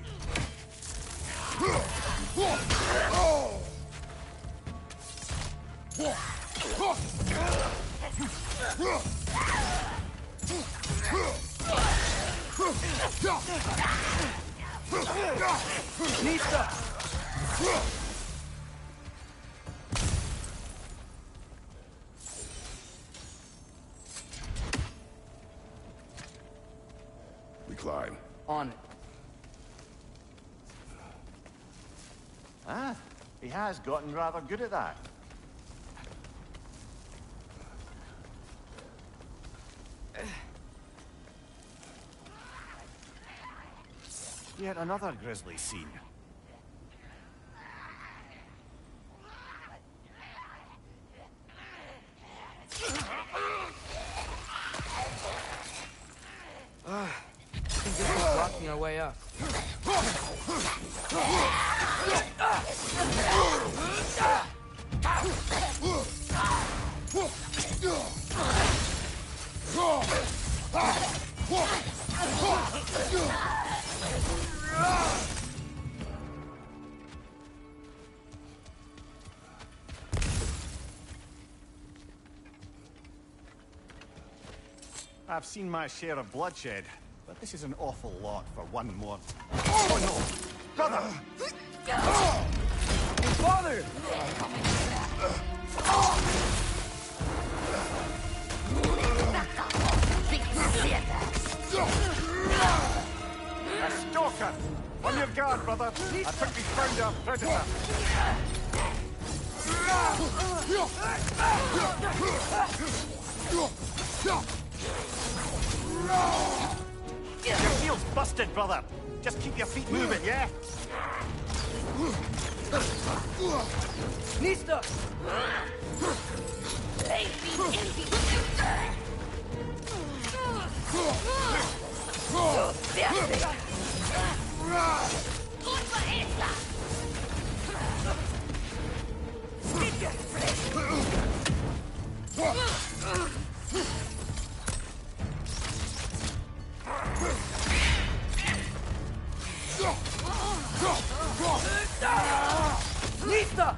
Nista! We climb. On it. Ah, he has gotten rather good at that. Yet another grisly scene. way up. I've seen my share of bloodshed, but this is an awful lot for one more. Oh no! Brother! Father! A stalker! On your guard, brother! I think we found our predator! Your heel's busted, brother! Just keep your feet moving, yeah? Nista! Nista!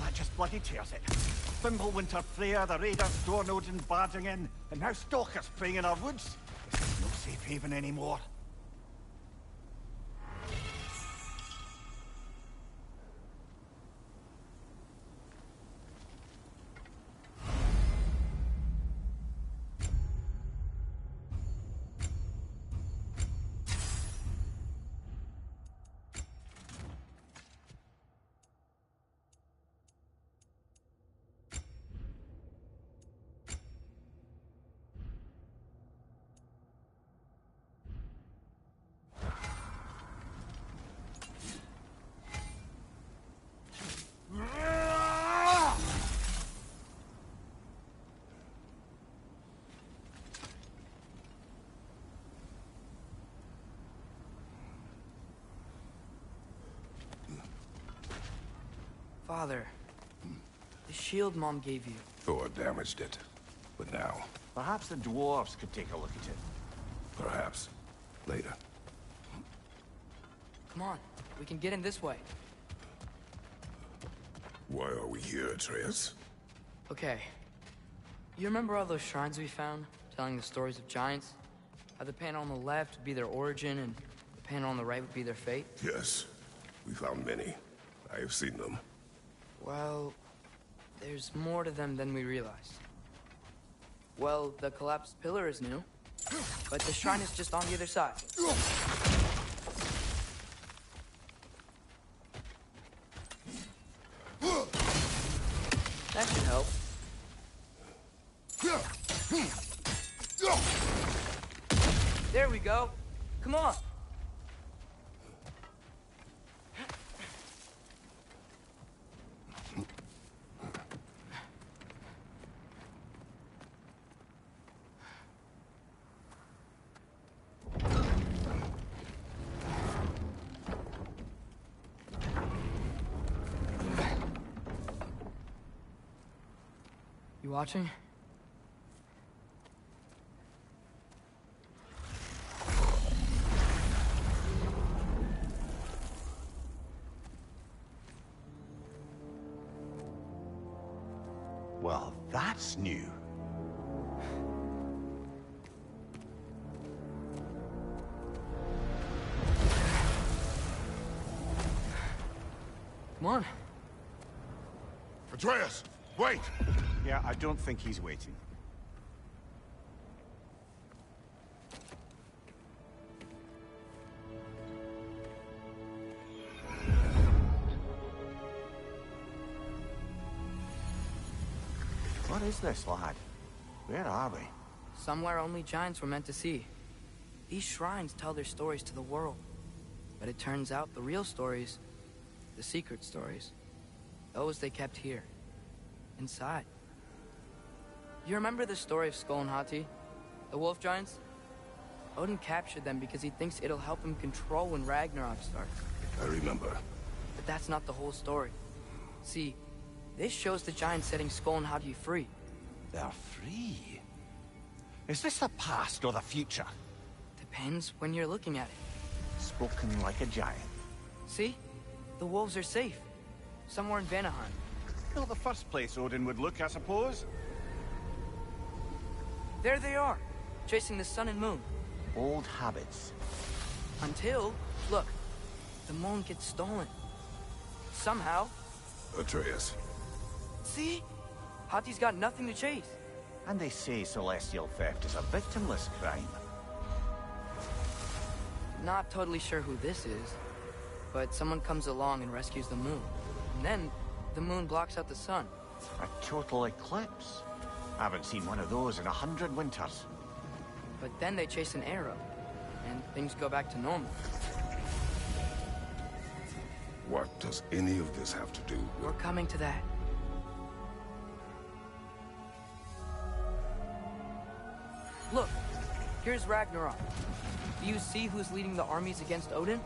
That just bloody tears it. Fimbulwinter Freya, the raiders, Stornodin barging in, and now stalkers preying in our woods. This is no safe haven anymore. Father, the shield Mom gave you. Thor damaged it. But now, Perhaps the dwarves could take a look at it. perhaps, later. Come on, we can get in this way. Why are we here, Atreus? Okay. You remember all those shrines we found, telling the stories of giants? How the panel on the left would be their origin, and the panel on the right would be their fate? Yes, we found many. I have seen them. Well, there's more to them than we realized. Well, the collapsed pillar is new, but the shrine is just on the other side. That should help. There we go. Come on. You watching? Well, that's new. Come on. Atreus, wait! Yeah, I don't think he's waiting. What is this, lad? Where are we? Somewhere only giants were meant to see. These shrines tell their stories to the world. But it turns out the real stories, the secret stories, those they kept here, inside. You remember the story of Skull and Hati, the wolf giants? Odin captured them because he thinks it'll help him control when Ragnarok starts. I remember. But that's not the whole story. See, this shows the giants setting Skull and Hati free. They're free? Is this the past or the future? Depends when you're looking at it. Spoken like a giant. See? The wolves are safe. Somewhere in Vanaheim. Not the first place Odin would look, I suppose. There they are, chasing the sun and moon. Old habits. Until, look, the moon gets stolen. Somehow. Atreus. See? Hati's got nothing to chase. And they say celestial theft is a victimless crime. Not totally sure who this is, but someone comes along and rescues the moon. And then, the moon blocks out the sun. A total eclipse. Haven't seen one of those in 100 winters. But then they chase an arrow, and things go back to normal. What does any of this have to do with... We're coming to that. Look, here's Ragnarok. Do you see who's leading the armies against Odin?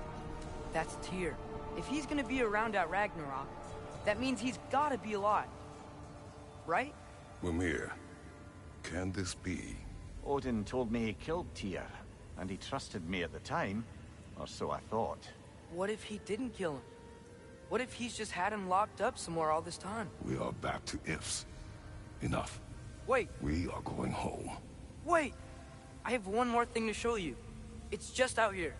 That's Tyr. If he's gonna be around at Ragnarok, that means he's gotta be alive. Right? Mimir, can this be? Odin told me he killed Tyr, and he trusted me at the time, or so I thought. What if he didn't kill him? What if he's just had him locked up somewhere all this time? We are back to ifs. Enough. Wait. We are going home. Wait! I have one more thing to show you. It's just out here.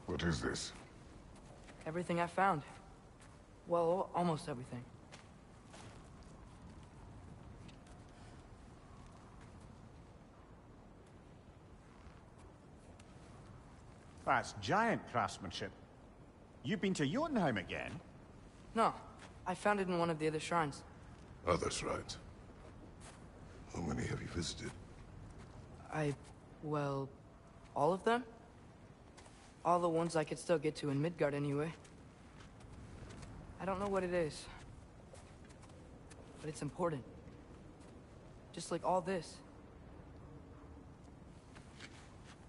What is this? Everything I found. Well, almost everything. That's giant craftsmanship. You've been to Jotunheim again? No, I found it in one of the other shrines. Other shrines? How many have you visited? Well, all of them? All the ones I could still get to in Midgard anyway. I don't know what it is. But it's important. Just like all this.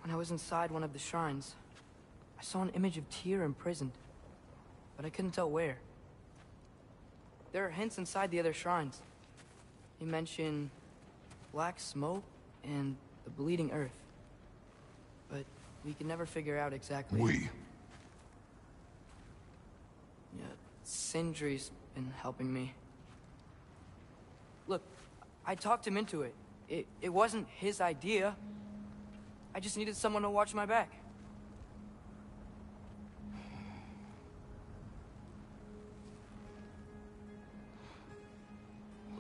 When I was inside one of the shrines, I saw an image of Tyr imprisoned. But I couldn't tell where. There are hints inside the other shrines. They mention black smoke and the bleeding earth. But we can never figure out exactly. We? Yeah, Sindri's been helping me. Look, I talked him into it. It wasn't his idea. I just needed someone to watch my back.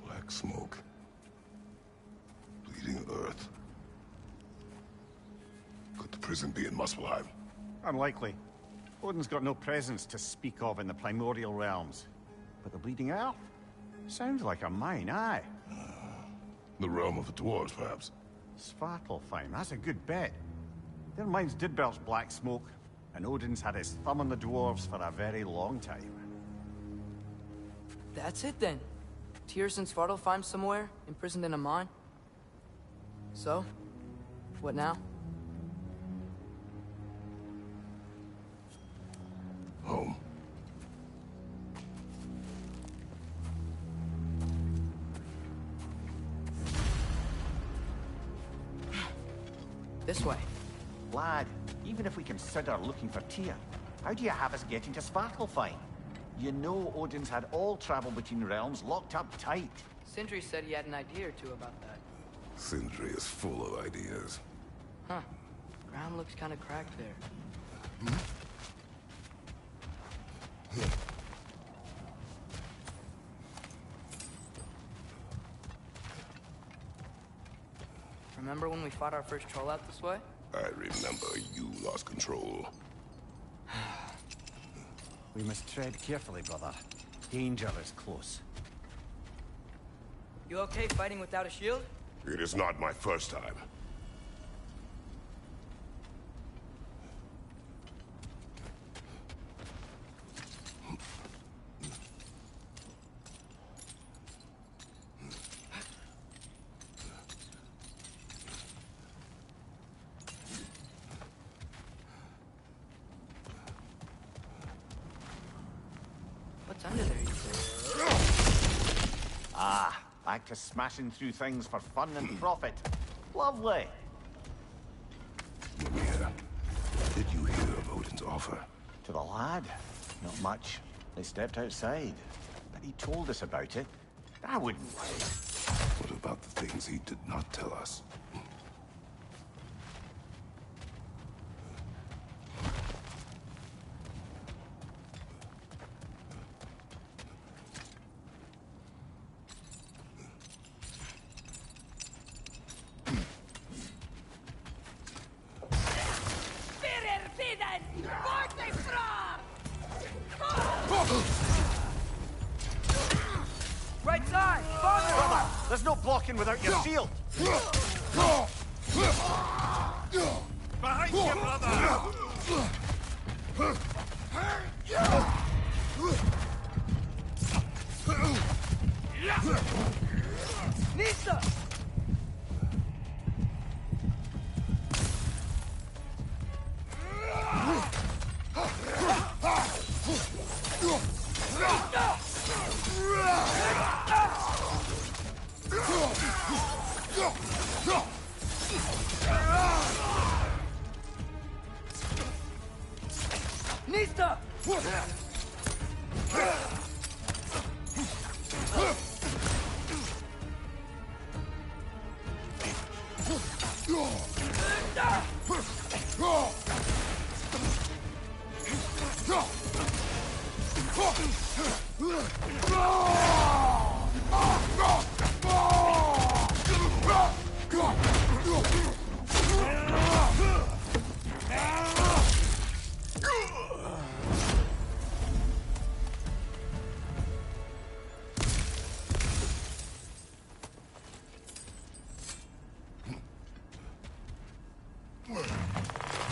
Black smoke. Bleeding earth. Could the prison be in Muspelheim? Unlikely. Odin's got no presence to speak of in the primordial realms. But the Bleeding Earth? Sounds like a mine, aye. The realm of the dwarves, perhaps? Svartalfheim, that's a good bet. Their mines did belch black smoke, and Odin's had his thumb on the dwarves for a very long time. That's it then. Tyr's in Svartalfheim somewhere, imprisoned in a mine. So, what now? Home. This way. Lad, even if we consider looking for Tyr, how do you have us getting to Svartalfheim? You know Odin's had all travel between realms locked up tight. Sindri said he had an idea or two about that. Sindri is full of ideas. Huh. Ground looks kind of cracked there. Remember when we fought our first troll out this way? I remember you lost control. We must tread carefully, brother. Danger is close. You okay fighting without a shield? It is not my first time. What's under there, you say? Ah, back to smashing through things for fun and profit. Lovely. Mimir, did you hear of Odin's offer? To the lad? Not much. They stepped outside. But he told us about it. I wouldn't worry. What about the things he did not tell us? Right side! Father! Brother, there's no blocking without your shield! Behind you, brother! Nista! Nista!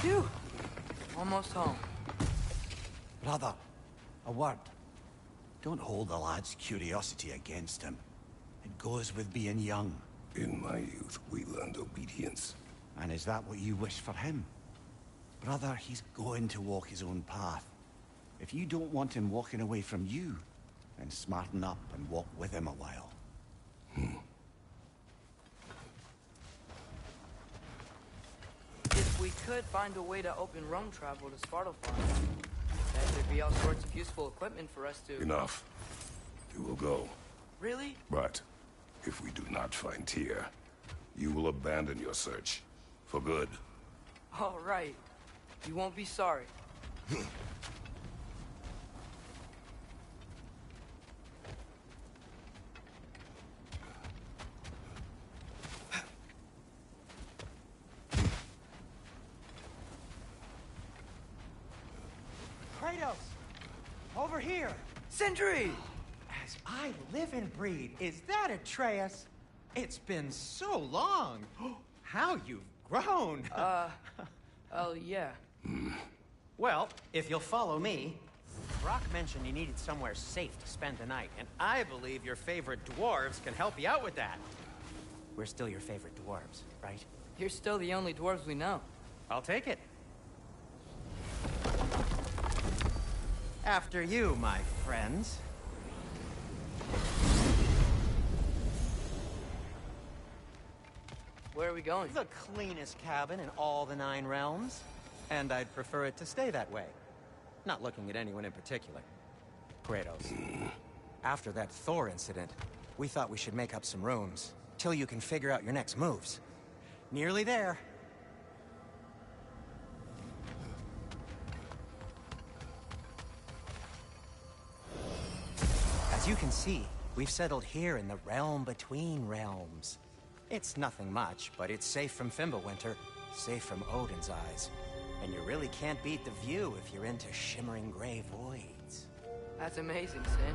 Phew. Almost home. Brother, a word. Don't hold the lad's curiosity against him. It goes with being young. In my youth, we learned obedience. And is that what you wish for him? Brother, he's going to walk his own path. If you don't want him walking away from you, then smarten up and walk with him a while. If we could find a way to open roam travel to Svartalfheim, then there'd be all sorts of useful equipment for us to... Enough. You will go. Really? But if we do not find Tyr, you will abandon your search. For good. All right. You won't be sorry. Kratos! Over here! Sindri! As I live and breathe, is that Atreus? It's been so long. How you've grown. Oh, yeah. Well, if you'll follow me, Brock mentioned you needed somewhere safe to spend the night, and I believe your favorite dwarves can help you out with that. We're still your favorite dwarves, right? You're still the only dwarves we know. I'll take it. After you, my friends. Where are we going? The cleanest cabin in all the 9 realms. And I'd prefer it to stay that way. Not looking at anyone in particular. Kratos. After that Thor incident, we thought we should make up some rooms. till you can figure out your next moves. Nearly there. As you can see, we've settled here in the realm between realms. It's nothing much, but it's safe from Fimbulwinter, safe from Odin's eyes. And you really can't beat the view if you're into shimmering gray voids. That's amazing, Sin.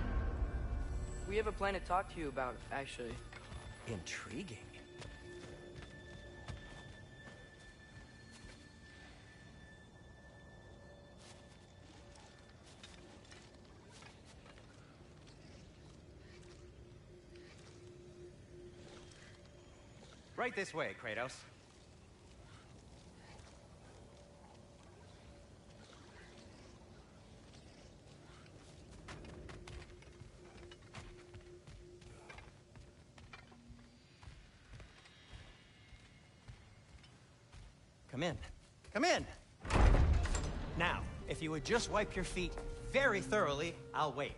We have a plan to talk to you about, actually. Intriguing. Right this way, Kratos. Come in. Come in! Now, if you would just wipe your feet very thoroughly, I'll wait.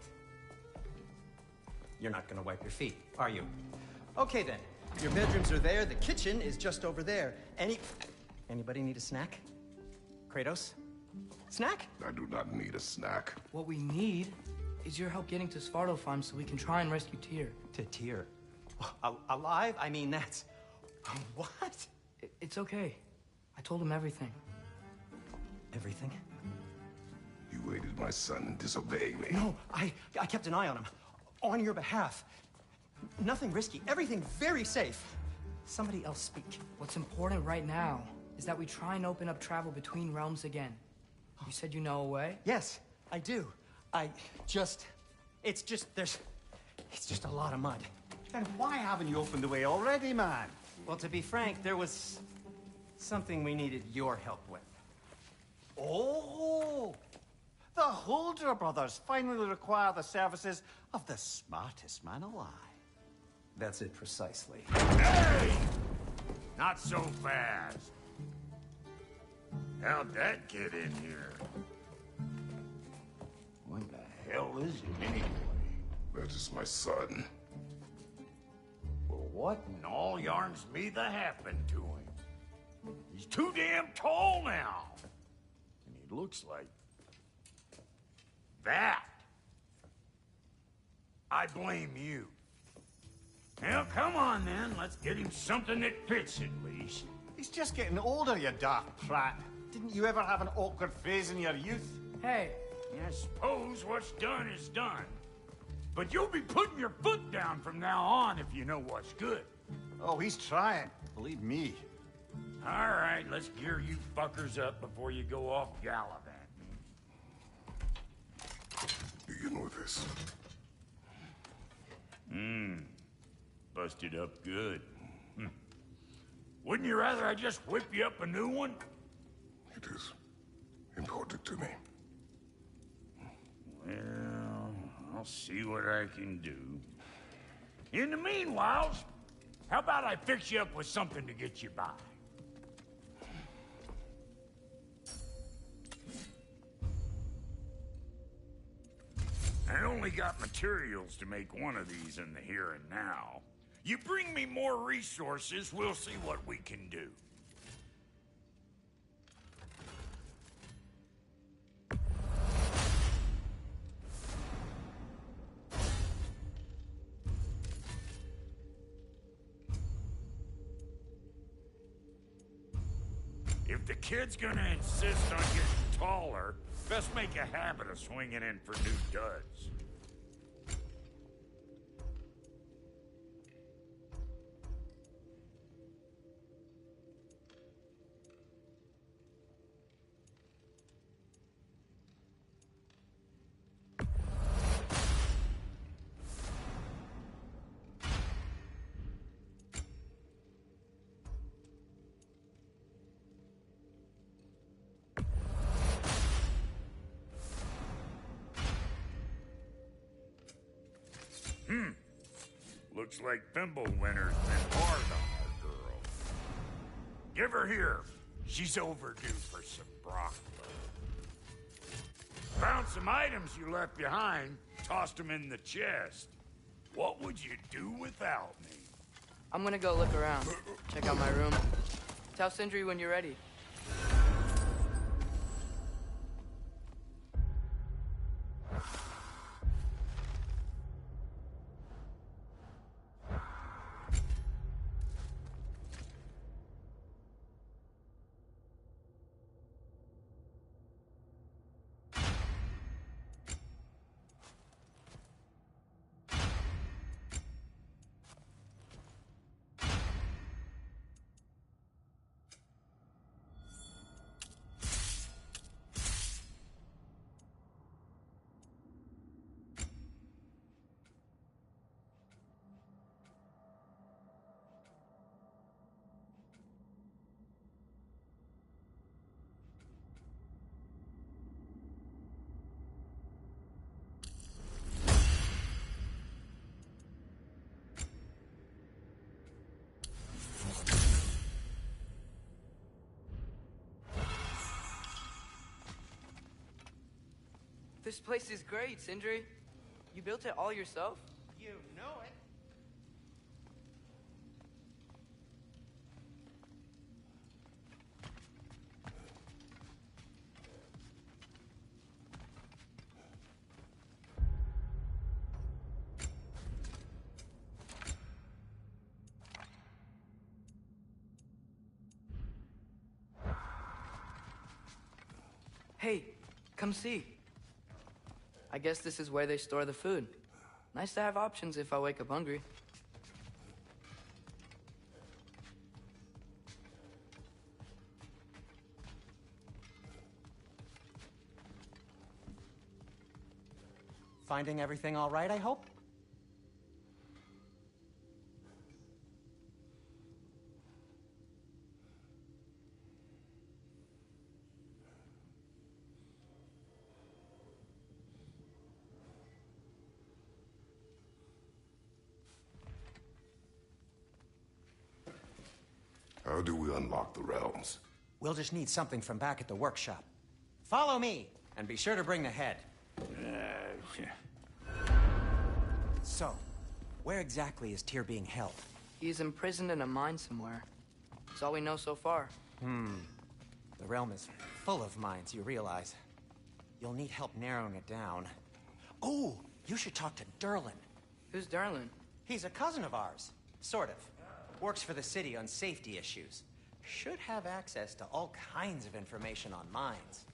You're not gonna wipe your feet, are you? Okay then. Your bedrooms are there, the kitchen is just over there. Anybody need a snack? Kratos? Snack? I do not need a snack. What we need is your help getting to Svartalfheim so we can try and rescue Tyr. To Tyr? Alive? I mean, that's... What? It's okay. I told him everything. Everything? You aided my son in disobeying me. No, I kept an eye on him. On your behalf. Nothing risky. Everything very safe. Somebody else speak. What's important right now is that we try and open up travel between realms again. You said you know a way? Yes, I do. It's just a lot of mud. Then why haven't you opened the way already, man? Well, to be frank, there was something we needed your help with. Oh! The Huldra brothers finally require the services of the smartest man alive. That's it precisely. Hey! Not so fast. How'd that get in here? What the hell is it anyway? That is my son. Well, what in all yarns me that happened to him? He's too damn tall now. And he looks like... that. I blame you. Well, come on then. Let's get him something that fits at least. He's just getting older, you dark prat. Didn't you ever have an awkward phase in your youth? Hey. I suppose what's done is done. But you'll be putting your foot down from now on if you know what's good. Oh, he's trying. Believe me. All right, let's gear you fuckers up before you go off gallivanting. Begin with this. Busted up good. Wouldn't you rather I just whip you up a new one? It is important to me. Well, I'll see what I can do. In the meanwhile, how about I fix you up with something to get you by? I only got materials to make one of these in the here and now. You bring me more resources, we'll see what we can do. If the kid's gonna insist on getting taller, best make a habit of swinging in for new duds. Looks like Fimbulwinter's been hard on our girl. Give her here. She's overdue for some broccoli. Found some items you left behind, tossed them in the chest. What would you do without me? I'm gonna go look around. Check out my room. Tell Sindri when you're ready. This place is great, Sindri. You built it all yourself? You know it. Hey, come see. I guess this is where they store the food. Nice to have options if I wake up hungry. Finding everything all right, I hope? How do we unlock the realms? We'll just need something from back at the workshop. Follow me, and be sure to bring the head. So, where exactly is Tyr being held? He's imprisoned in a mine somewhere. That's all we know so far. The realm is full of mines, you realize. You'll need help narrowing it down. Oh, you should talk to Durlin. Who's Durlin? He's a cousin of ours. Sort of. Works for the city on safety issues. Should have access to all kinds of information on mines.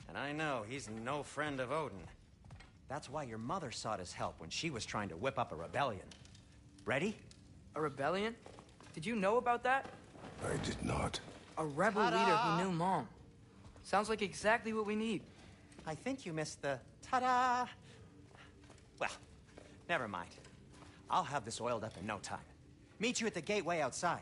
And I know he's no friend of Odin. That's why your mother sought his help when she was trying to whip up a rebellion. Ready? A rebellion? Did you know about that? I did not. A rebel leader who knew Mom. Sounds like exactly what we need. I think you missed the ta-da. Well, never mind. I'll have this oiled up in no time. Meet you at the gateway outside.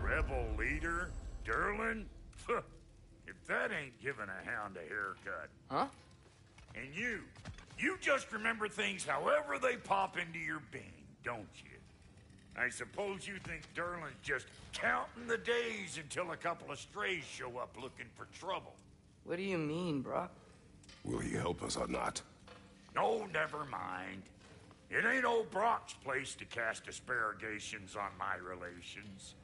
Rebel leader? Durlin? If that ain't giving a hound a haircut. Huh? And you just remember things however they pop into your being, don't you? I suppose you think Durlin's just counting the days until a couple of strays show up looking for trouble. What do you mean, Brock? Will he help us or not? No, never mind. It ain't old Brock's place to cast aspersions on my relations.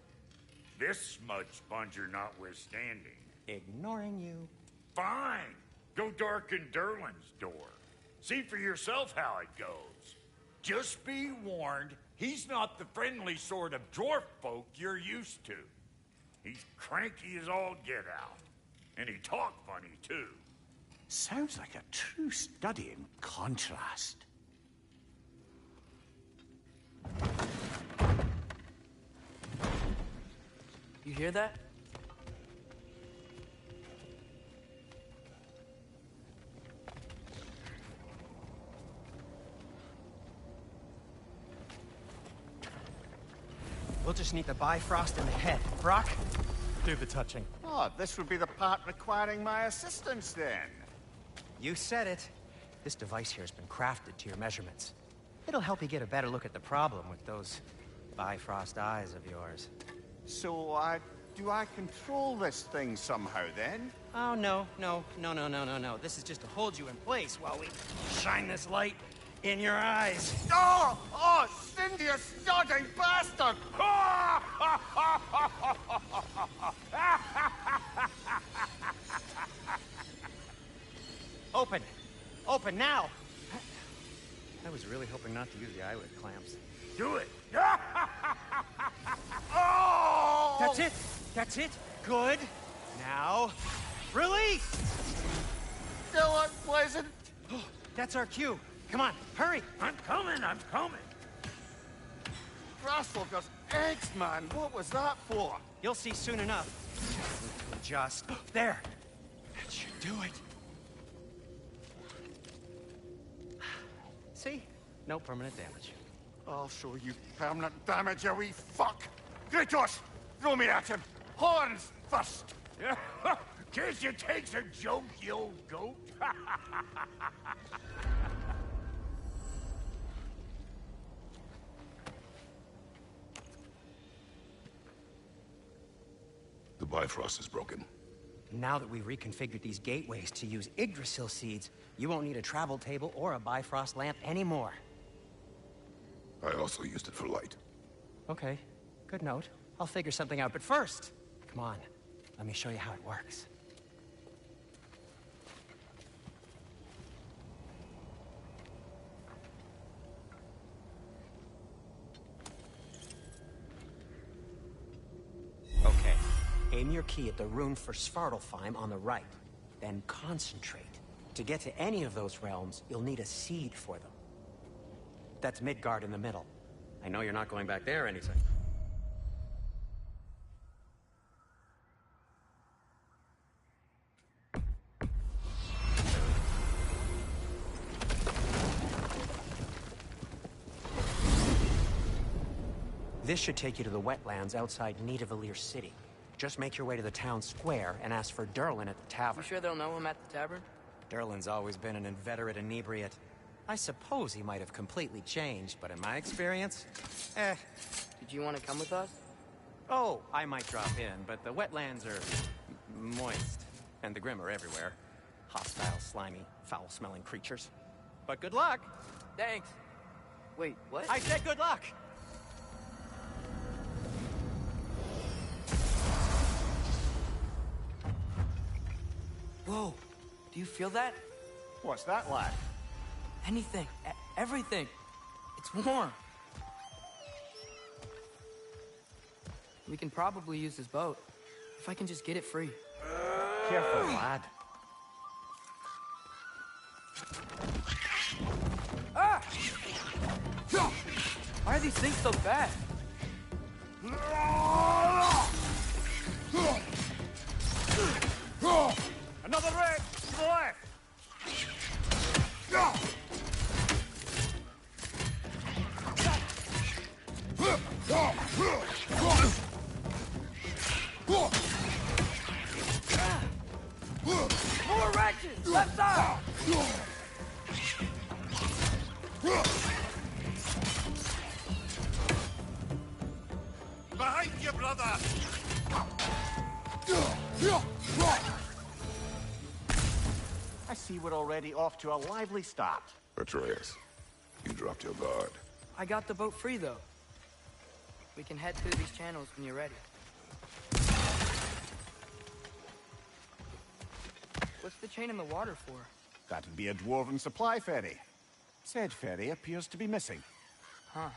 This smudge sponger notwithstanding. Ignoring you. Fine. Go darken Durlin's door. See for yourself how it goes. Just be warned, he's not the friendly sort of dwarf folk you're used to. He's cranky as all get out. And he talk funny, too. Sounds like a true study in contrast. You hear that? We'll just need the Bifrost in the head. Brock, do the touching. Oh, this would be the part requiring my assistance, then. You said it. This device here has been crafted to your measurements. It'll help you get a better look at the problem with those Bifrost eyes of yours. So, do I control this thing somehow, then? Oh, no. This is just to hold you in place while we shine this light in your eyes. Oh, Cindy! you sodding bastard! Open! Open now! I was really hoping not to use the eyelid clamps. Do it! Oh! That's it! That's it! Good! Now, release! Still unpleasant. That's our cue. Come on, hurry! I'm coming, I'm coming. Grasshopper's eggs, man. What was that for? You'll see soon enough. Just there. That should do it. See? No permanent damage. I'll show you permanent damage, you wee fuck. Kratos, throw me at him. Horns first. Guess you takes a joke, you old goat. The Bifrost is broken. Now that we've reconfigured these gateways to use Yggdrasil seeds, you won't need a travel table or a Bifrost lamp anymore. I also used it for light. Okay, good note. I'll figure something out, but first, come on, let me show you how it works. Okay, aim your key at the rune for Svartalfheim on the right, then concentrate. To get to any of those realms, you'll need a seed for them. That's Midgard in the middle. I know you're not going back there anytime. This should take you to the wetlands outside Nidavellir City. Just make your way to the town square and ask for Durlin at the tavern. You sure they'll know him at the tavern? Durlin's always been an inveterate inebriate. I suppose he might have completely changed, but in my experience, Did you want to come with us? Oh, I might drop in, but the wetlands are moist, and the Grim are everywhere. Hostile, slimy, foul-smelling creatures. But good luck! Thanks. Wait, what? I said good luck! Whoa, do you feel that? What's that, lad? Anything, everything. It's warm. We can probably use this boat. If I can just get it free. Careful, lad. Ah! Why are these things so fast? Another wreck to the left. More wretches! Left side! Behind you, brother! I see we're already off to a lively start. Atreus, you dropped your guard. I got the boat free, though. We can head through these channels when you're ready. What's the chain in the water for? That'd be a dwarven supply ferry. Said ferry appears to be missing. Huh.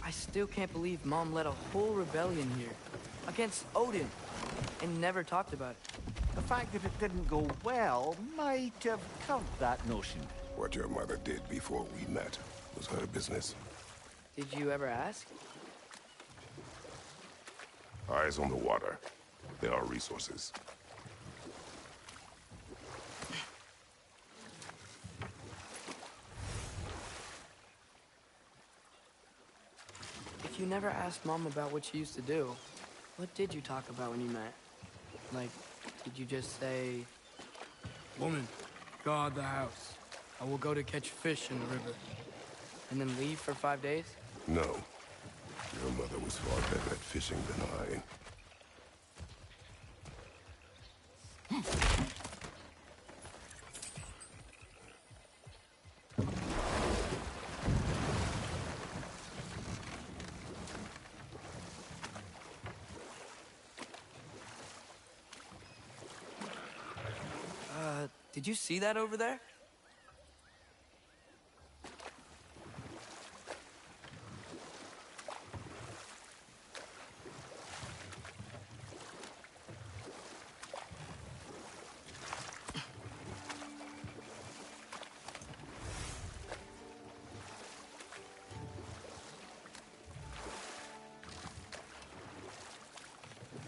I still can't believe Mom led a whole rebellion here. Against Odin. And never talked about it. The fact that it didn't go well might have curved that notion. What your mother did before we met was her business. Did you ever ask? Eyes on the water. There are resources. If you never asked Mom about what she used to do, what did you talk about when you met? Like, did you just say, Woman, guard the house. I will go to catch fish in the river. And then leave for 5 days? No. Your mother was far better at fishing than I. Did you see that over there?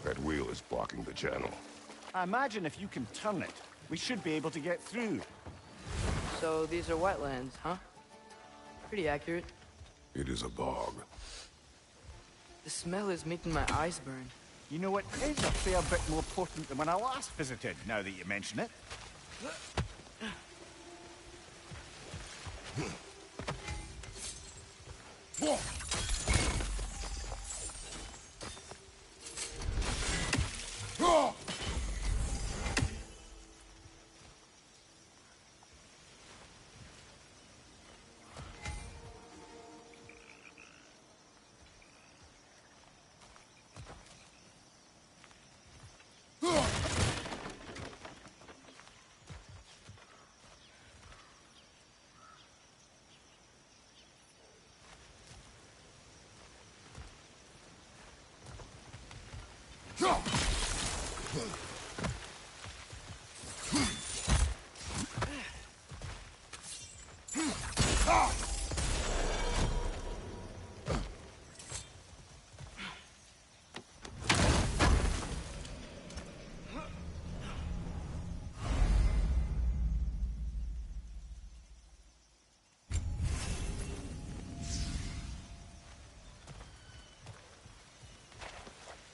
That wheel is blocking the channel. I imagine if you can turn it, we should be able to get through. So these are wetlands, huh? Pretty accurate. It is a bog. The smell is making my eyes burn. You know, it is a fair bit more potent than when I last visited, now that you mention it.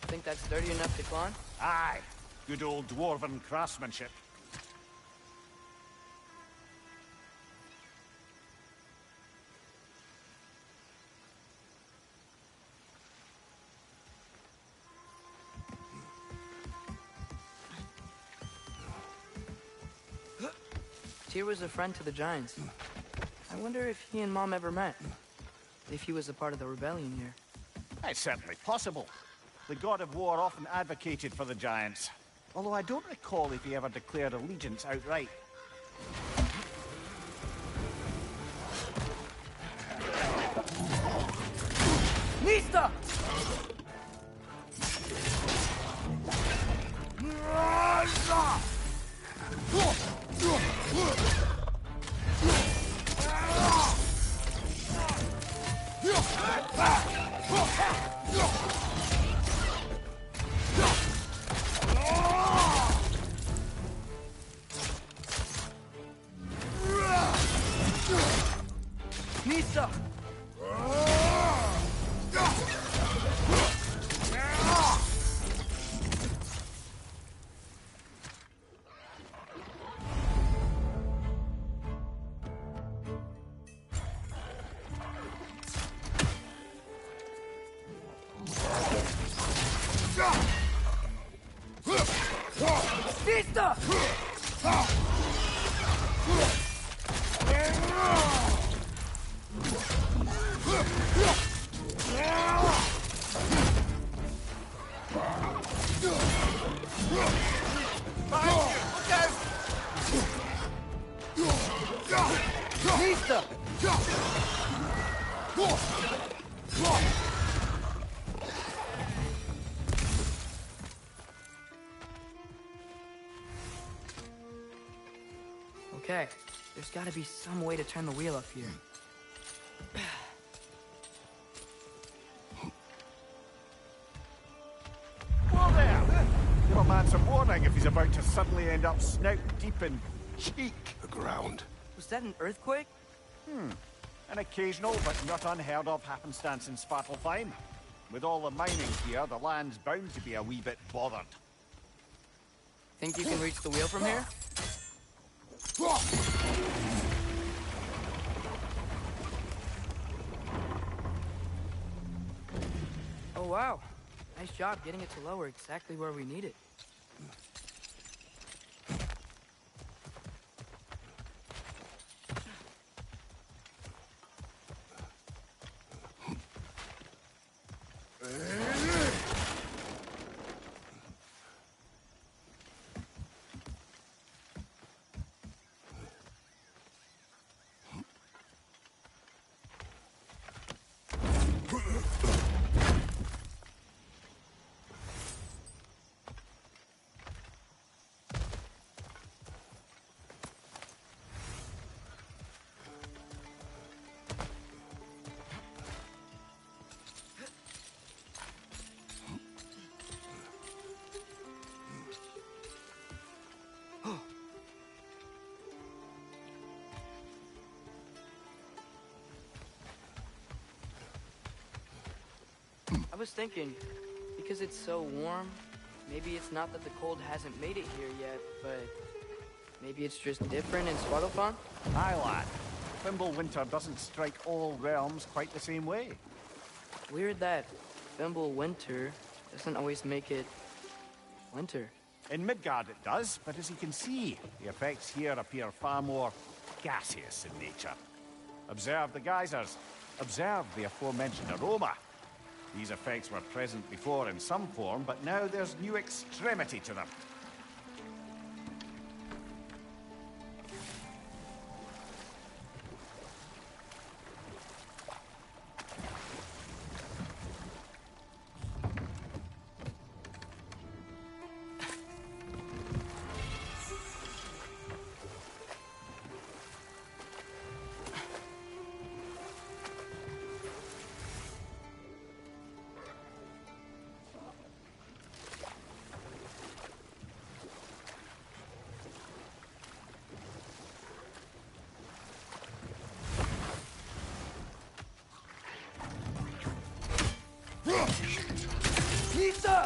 Think that's dirty enough to climb? Aye. Good old dwarven craftsmanship. Tyr was a friend to the Giants. I wonder if he and Mom ever met. If he was a part of the rebellion here. It's certainly possible. The god of war often advocated for the Giants. Although I don't recall if he ever declared allegiance outright. Mista! Mista! Mista! Mista! Okay, there's gotta be some way to turn the wheel up here. Whoa there! Give a man some warning if he's about to suddenly end up snout deep in cheek. The ground. Was that an earthquake? An occasional but not unheard of happenstance in Svartalfheim. With all the mining here, the land's bound to be a wee bit bothered. Think you can reach the wheel from here? Oh, wow. Nice job getting it to lower exactly where we need it. I was thinking, because it's so warm, maybe it's not that the cold hasn't made it here yet, but maybe it's just different in Svartalfheim? Aye, lad. Fimbulwinter doesn't strike all realms quite the same way. Weird that Fimbulwinter doesn't always make it winter. In Midgard it does, but as you can see, the effects here appear far more gaseous in nature. Observe the geysers. Observe the aforementioned aroma. These effects were present before in some form, but now there's new extremity to them. Pizza!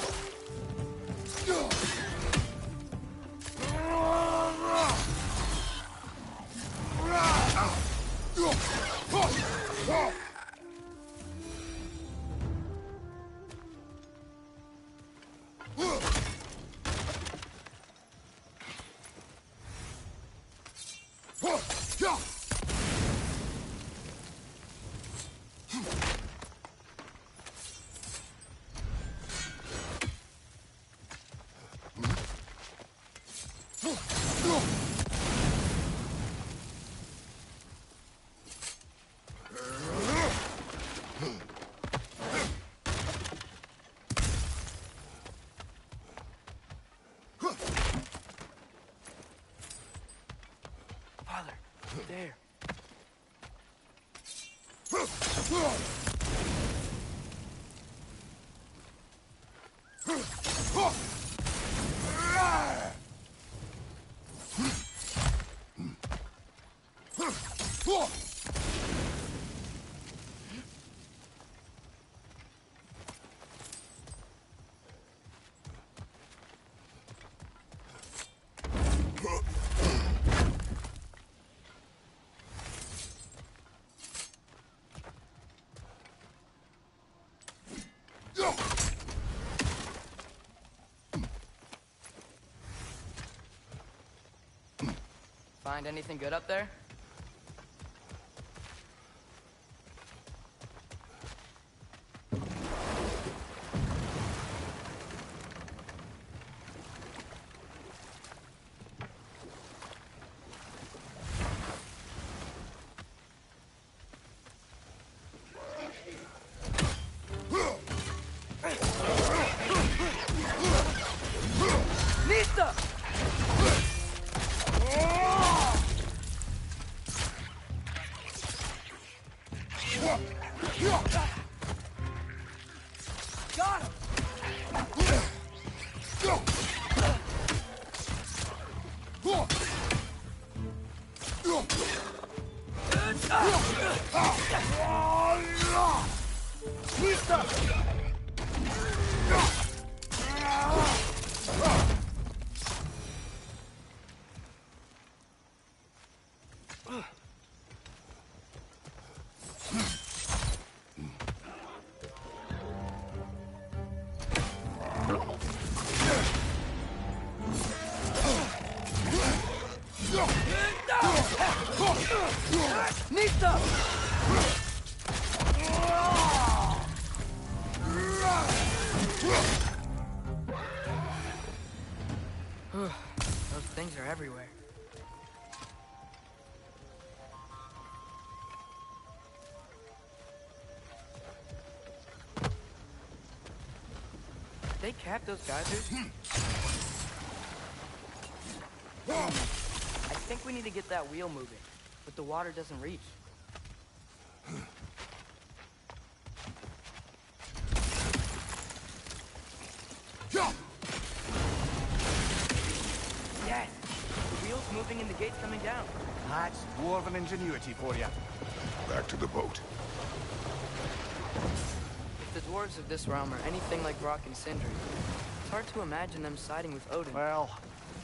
Father, there. Find anything good up there? Nista! Got him! Nista! Those things are everywhere. Did they cap those geysers? I think we need to get that wheel moving, but the water doesn't reach. Yes! The wheel's moving and the gate's coming down. That's dwarven ingenuity for you. Back to the boat. If the dwarves of this realm are anything like Rock and Sindri, it's hard to imagine them siding with Odin. Well,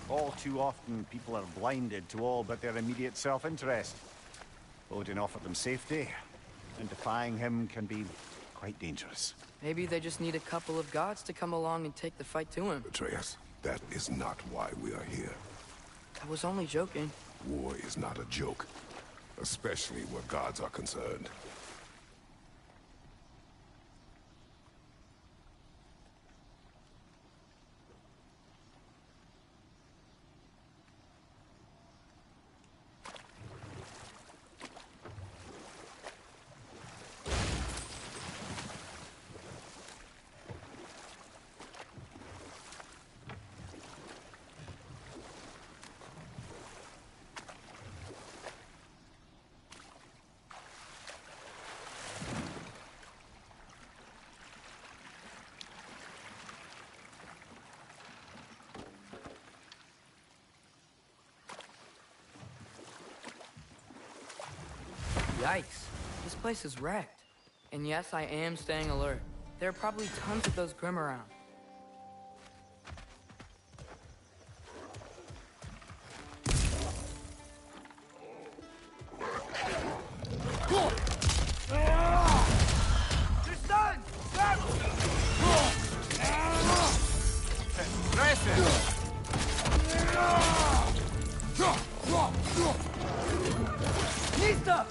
all too often people are blinded to all but their immediate self-interest. Odin offered them safety, and defying him can be quite dangerous. Maybe they just need a couple of gods to come along and take the fight to him. Atreus, that is not why we are here. I was only joking. War is not a joke, especially where gods are concerned. Yikes. This place is wrecked. And yes, I am staying alert. There are probably tons of those Grim around. Nista!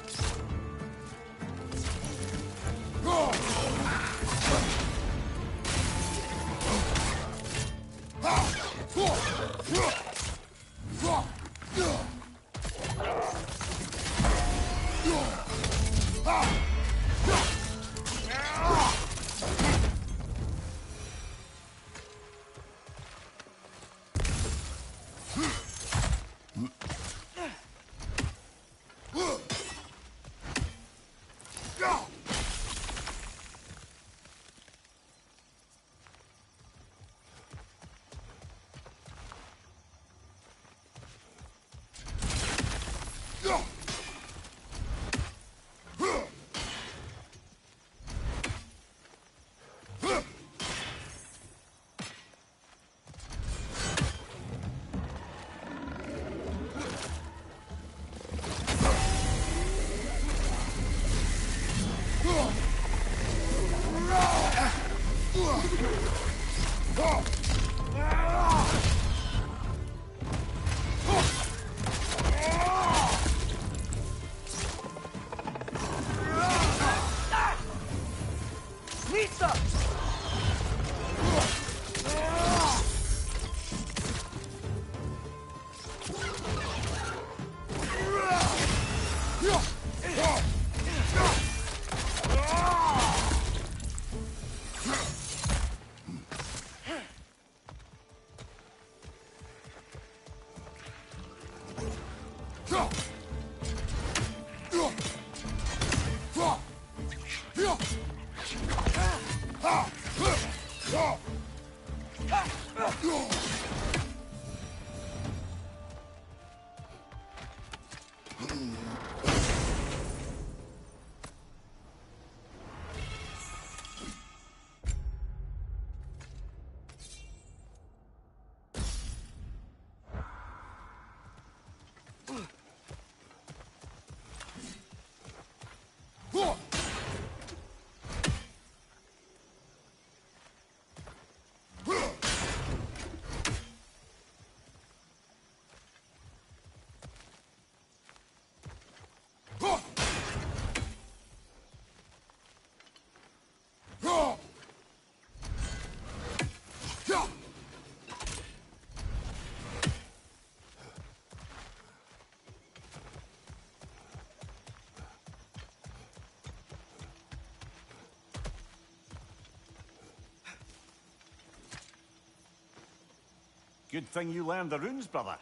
Good thing you learned the runes, brother.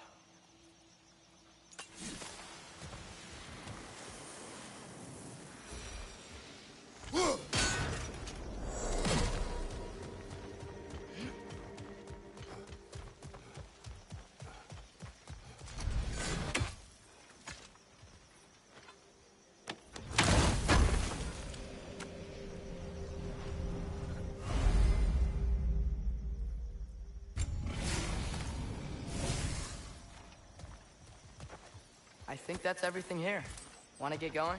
I think that's everything here. Want to get going?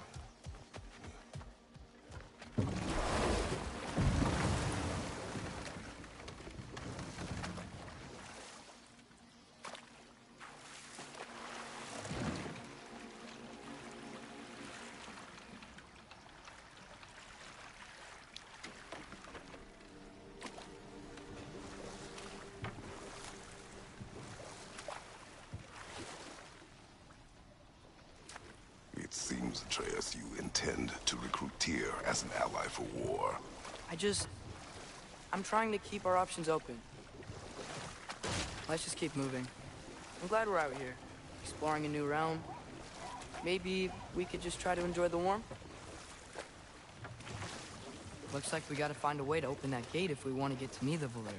It seems, Atreus, you intend to recruit Tyr as an ally for war. I'm trying to keep our options open. Let's just keep moving. I'm glad we're out here, exploring a new realm. Maybe we could just try to enjoy the warmth? Looks like we gotta find a way to open that gate if we want to get to Nidavellir.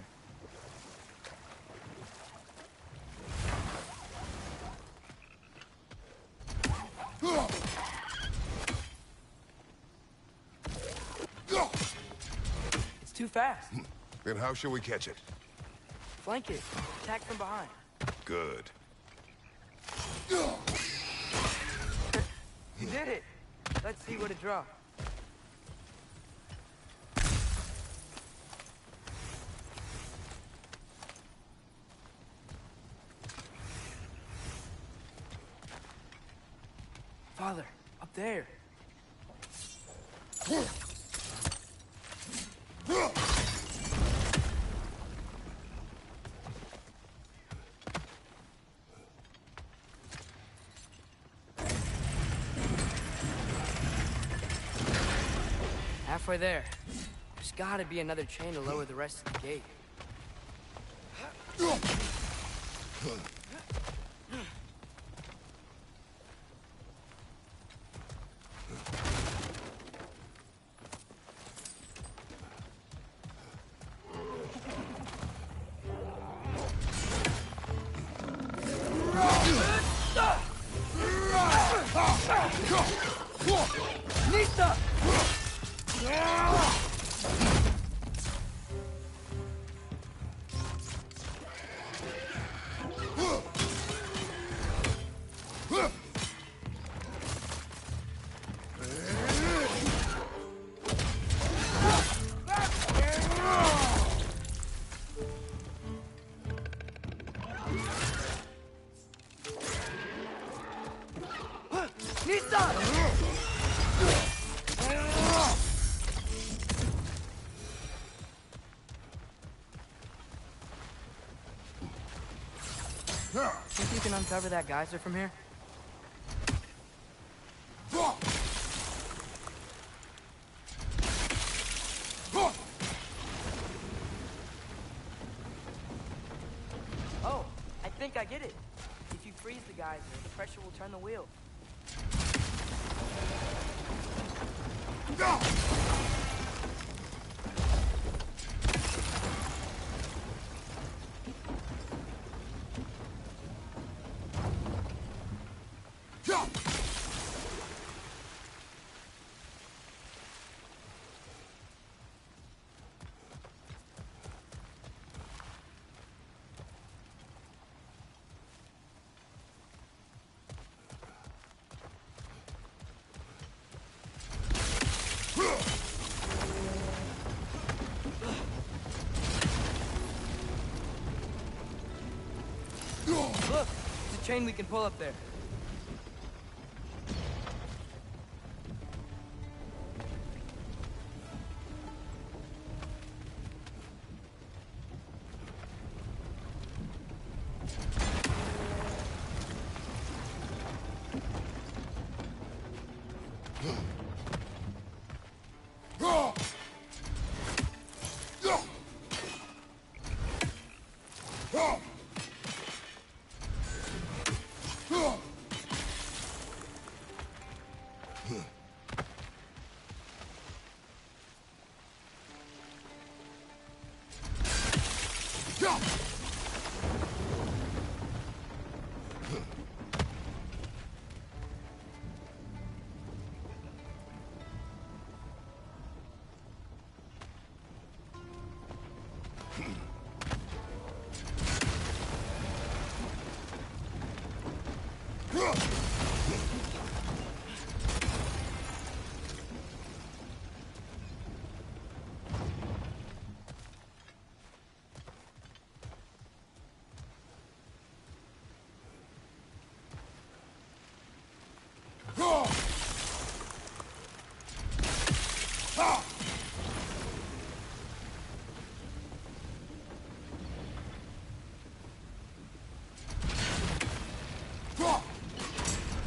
It's too fast. Then how shall we catch it? Flank it. Attack from behind. Good. You did it. Let's see what it drops. Father, up there. Halfway there. There's gotta be another chain to lower the rest of the gate. Nista! Think you can uncover that geyser from here? Oh, I think I get it. If you freeze the geyser, the pressure will turn the wheel. Look, there's a chain we can pull up there.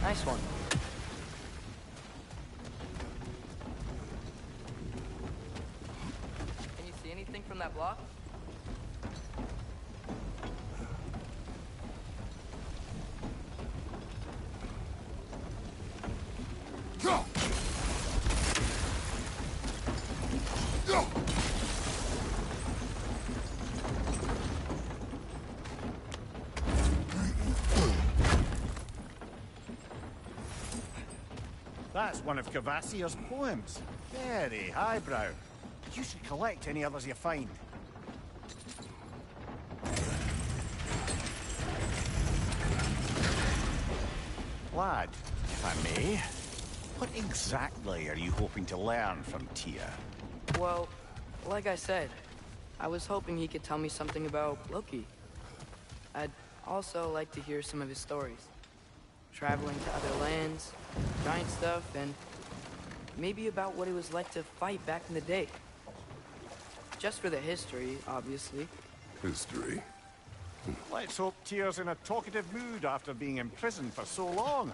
Nice one. Can you see anything from that block? That's one of Cavassier's poems. Very highbrow. You should collect any others you find. Lad, if I may, what exactly are you hoping to learn from Tyr? Well, like I said, I was hoping he could tell me something about Loki. I'd also like to hear some of his stories. Traveling to other lands, giant stuff, and maybe about what it was like to fight back in the day. Just for the history, obviously. History? Let's hope Tyr's in a talkative mood after being imprisoned for so long.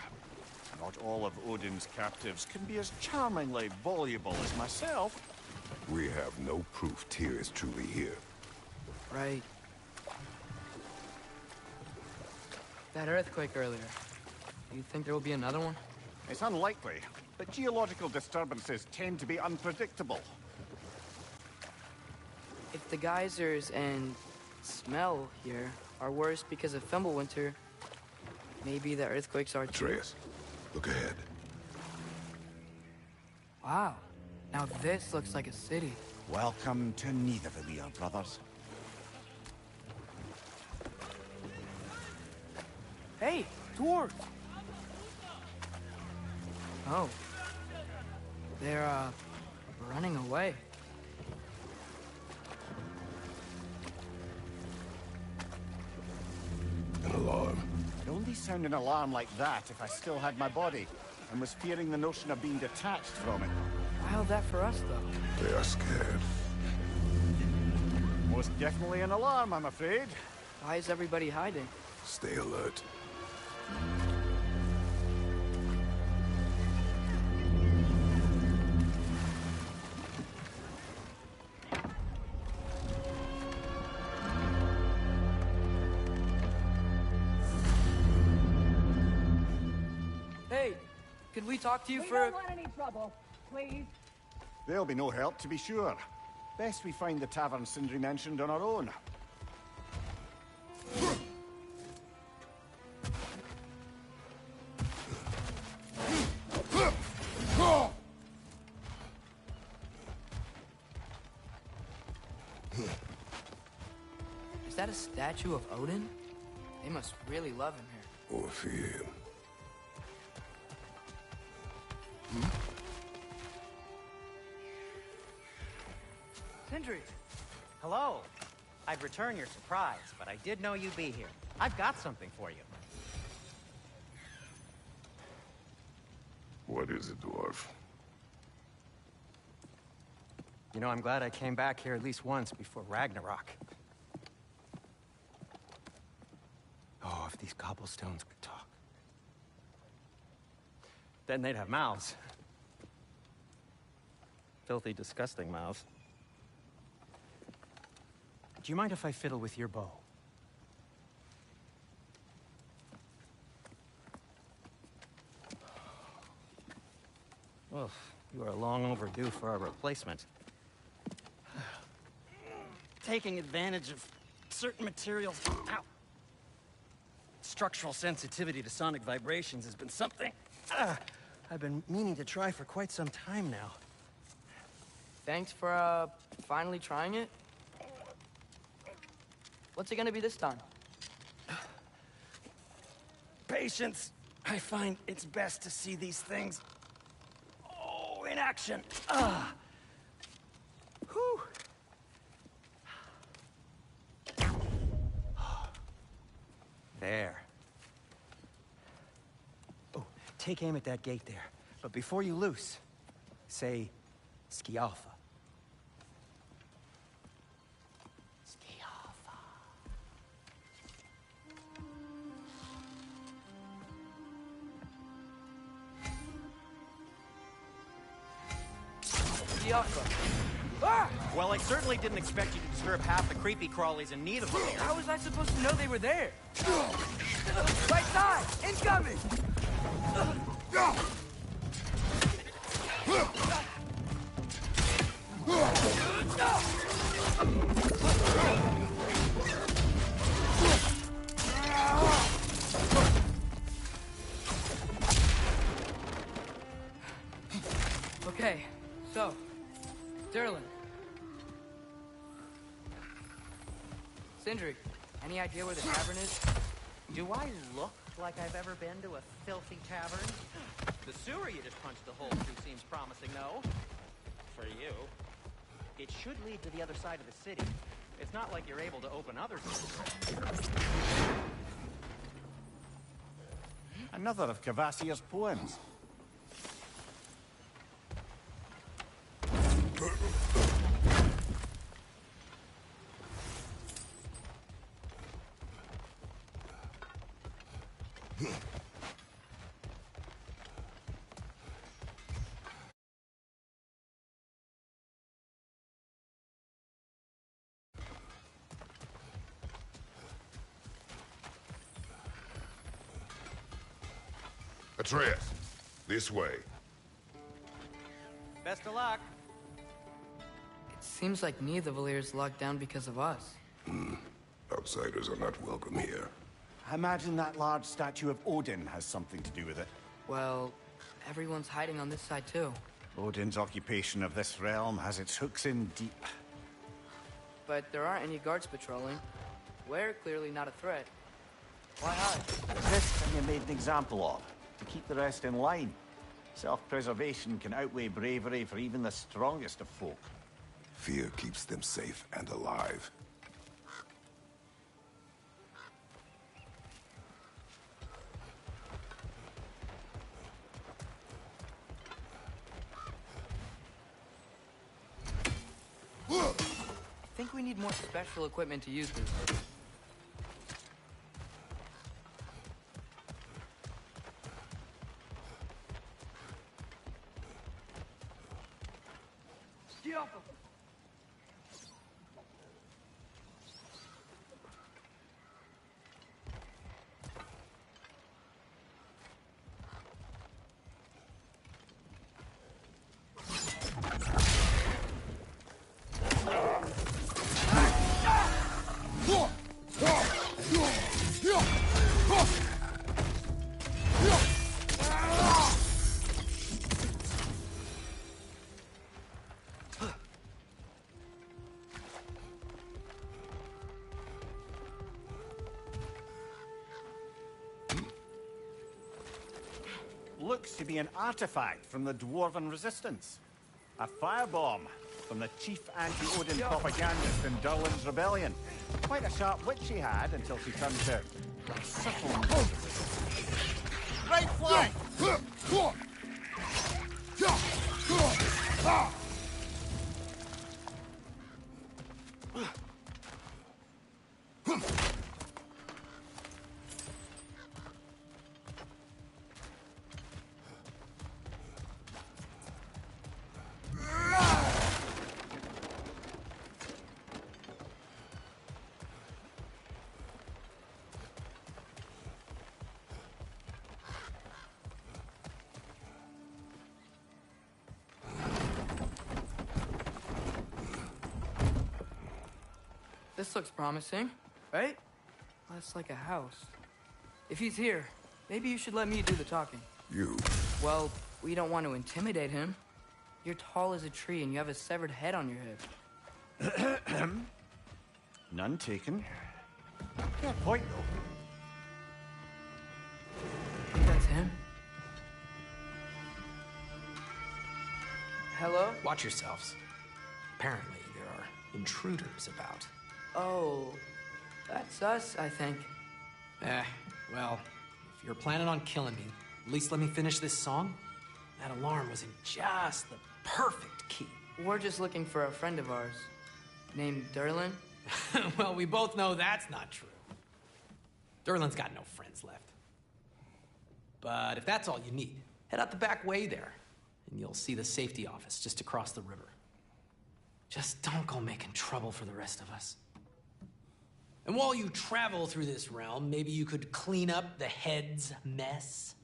Not all of Odin's captives can be as charmingly voluble as myself. We have no proof Tyr is truly here. Right. That earthquake earlier. Do you think there will be another one? It's unlikely, but geological disturbances tend to be unpredictable. If the geysers and smell here are worse because of Fimbulwinter, maybe the earthquakes are too. Atreus, look ahead. Wow. Now this looks like a city. Welcome to Nidavellir, brothers. Hey, dwarves! Oh. They're, running away. An alarm. I'd only sound an alarm like that if I still had my body, and was fearing the notion of being detached from it. Wild that for us, though. They are scared. Most definitely an alarm, I'm afraid. Why is everybody hiding? Stay alert. Hey, could we talk to you We for... don't want any trouble, please. There'll be no help, to be sure. Best we find the tavern Sindri mentioned on our own. Is that a statue of Odin? They must really love him here. Or fear him. Sindri! Hello. I'd return your surprise, but I did know you'd be here. I've got something for you. What is it, dwarf? You know, I'm glad I came back here at least once before Ragnarok. Oh, if these cobblestones could talk. Then they'd have mouths. Filthy, disgusting mouths. Do you mind if I fiddle with your bow? Well, you are long overdue for a replacement. Taking advantage of certain materials. Ow. Structural sensitivity to sonic vibrations has been something I've been meaning to try for quite some time now. Thanks for, finally trying it. What's it gonna be this time? Patience I find it's best to see these things, oh, in action. Whew. There. Oh, take aim at that gate there. But before you loose, say, Scialfa. Ah! Well, I certainly didn't expect you to disturb half the creepy crawlies in need of them. How was I supposed to know they were there? Right side! Incoming! Okay, so, Durlin. Sindri, any idea where the tavern is? Do I look like I've ever been to a filthy tavern? The sewer you just punched the hole through seems promising, though. For you. It should lead to the other side of the city. It's not like you're able to open other doors. Another of Kvasir's poems. Atreus, this way. Best of luck. It seems like Nidavelir's locked down because of us. Outsiders are not welcome here. I imagine that large statue of Odin has something to do with it. Well, everyone's hiding on this side too. Odin's occupation of this realm has its hooks in deep. But there aren't any guards patrolling. We're clearly not a threat. Why hide? This thing you made an example of, to keep the rest in line. Self-preservation can outweigh bravery for even the strongest of folk. Fear keeps them safe and alive. I think we need more special equipment to use this. Looks to be an artifact from the Dwarven Resistance. A firebomb from the chief anti-Odin propagandist in Durlin's rebellion. Quite a sharp wit she had until she turned to subtle modes of resistance. Right flank! This looks promising, right? That's like a house. If he's here, maybe you should let me do the talking. You? Well, we don't want to intimidate him. You're tall as a tree and you have a severed head on your head. None taken. Fair point, though. Think that's him? Hello? Watch yourselves. Apparently, there are intruders about. Oh, that's us, I think. Well, if you're planning on killing me, at least let me finish this song. That alarm was in just the perfect key. We're just looking for a friend of ours, named Durlin. Well, we both know that's not true. Durlin's got no friends left. But if that's all you need, head out the back way there, and you'll see the safety office just across the river. Just don't go making trouble for the rest of us. And while you travel through this realm, maybe you could clean up the head's mess?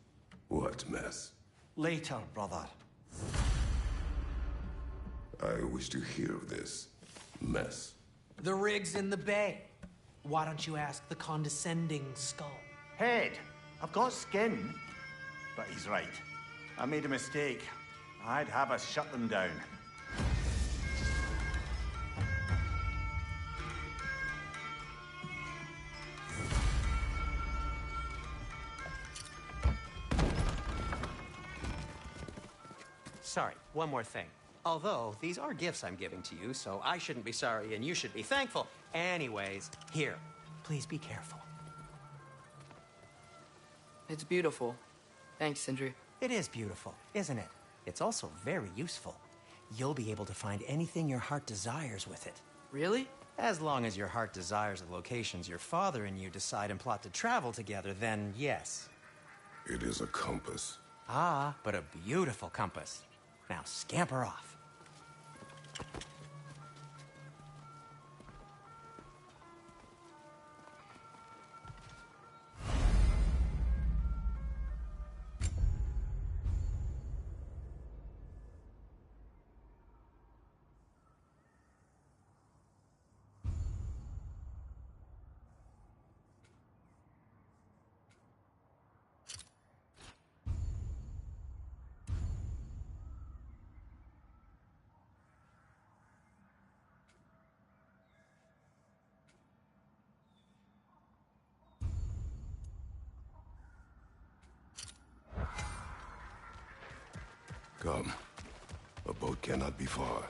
What mess? Later, brother. I wish to hear of this mess. The rig's in the bay. Why don't you ask the condescending skull? Head, I've got skin. But he's right. I made a mistake. I'd have us shut them down. Sorry, one more thing. Although, these are gifts I'm giving to you, so I shouldn't be sorry and you should be thankful. Anyways, here, please be careful. It's beautiful. Thanks, Sindri. It is beautiful, isn't it? It's also very useful. You'll be able to find anything your heart desires with it. Really? As long as your heart desires the locations your father and you decide and plot to travel together, then yes. It is a compass. Ah, but a beautiful compass. Now scamper off. Come. A boat cannot be far.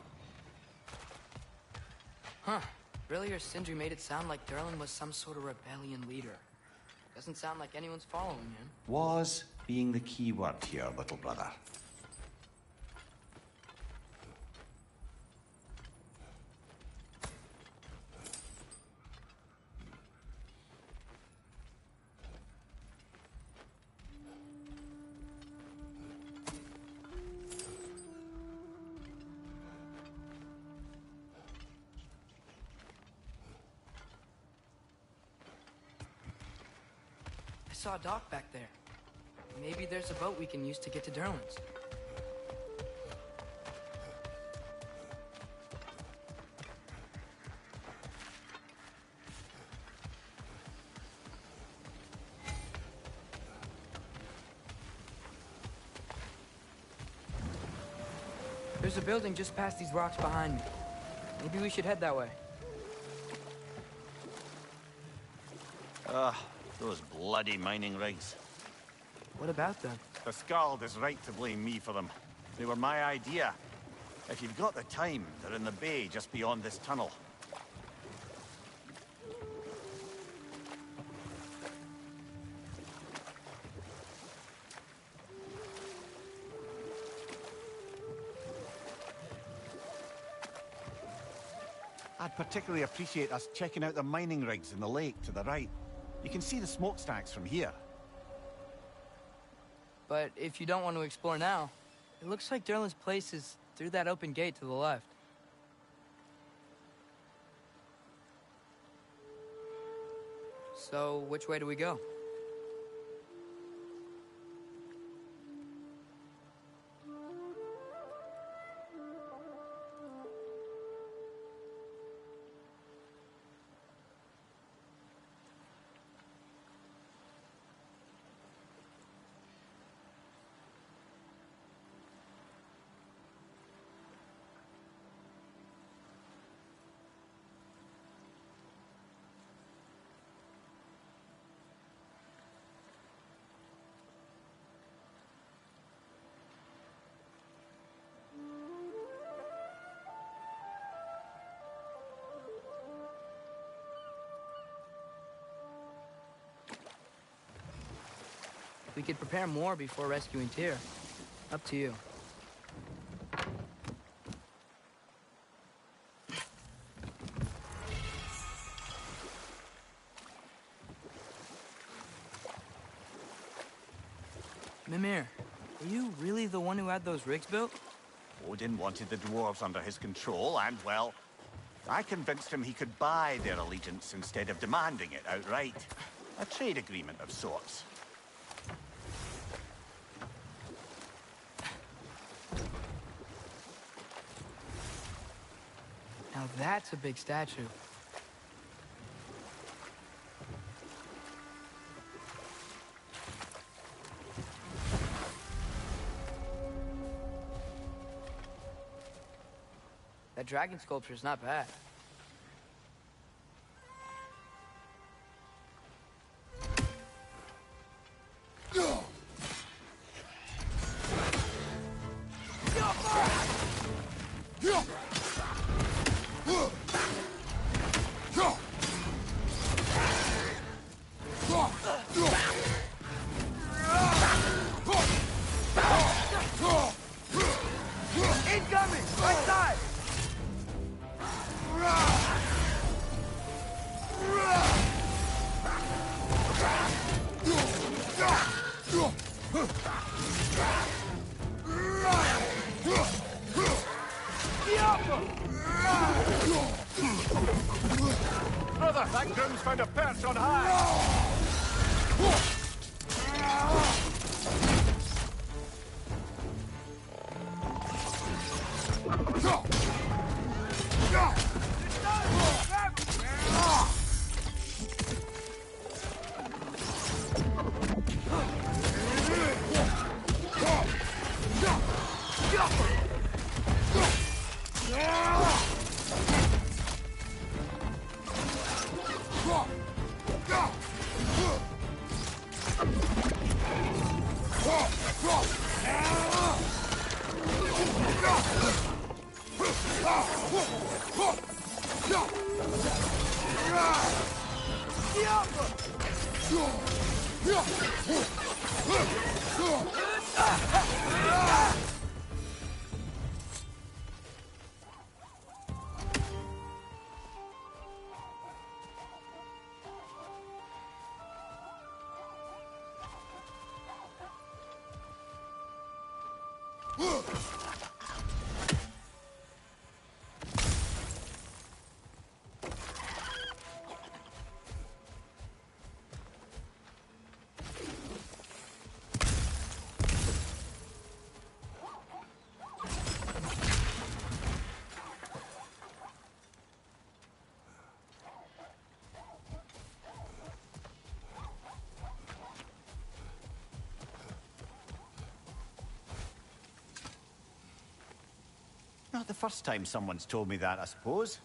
Huh. Earlier, Sindri made it sound like Durlin was some sort of rebellion leader. Doesn't sound like anyone's following him. Was being the key word here, little brother. I saw a dock back there. Maybe there's a boat we can use to get to Durlin's. There's a building just past these rocks behind me. Maybe we should head that way. Those bloody mining rigs. What about them? The Skald is right to blame me for them. They were my idea. If you've got the time, they're in the bay just beyond this tunnel. I'd particularly appreciate us checking out the mining rigs in the lake to the right. You can see the smokestacks from here. But if you don't want to explore now, it looks like Durlin's place is through that open gate to the left. So, which way do we go? We could prepare more before rescuing Tyr. Up to you. Mimir, are you really the one who had those rigs built? Odin wanted the dwarves under his control, and, well, I convinced him he could buy their allegiance instead of demanding it outright. A trade agreement of sorts. Now that's a big statue. That dragon sculpture is not bad. Incoming! Right side! Brother, that groom's found a perch on high! Not the first time someone's told me that, I suppose.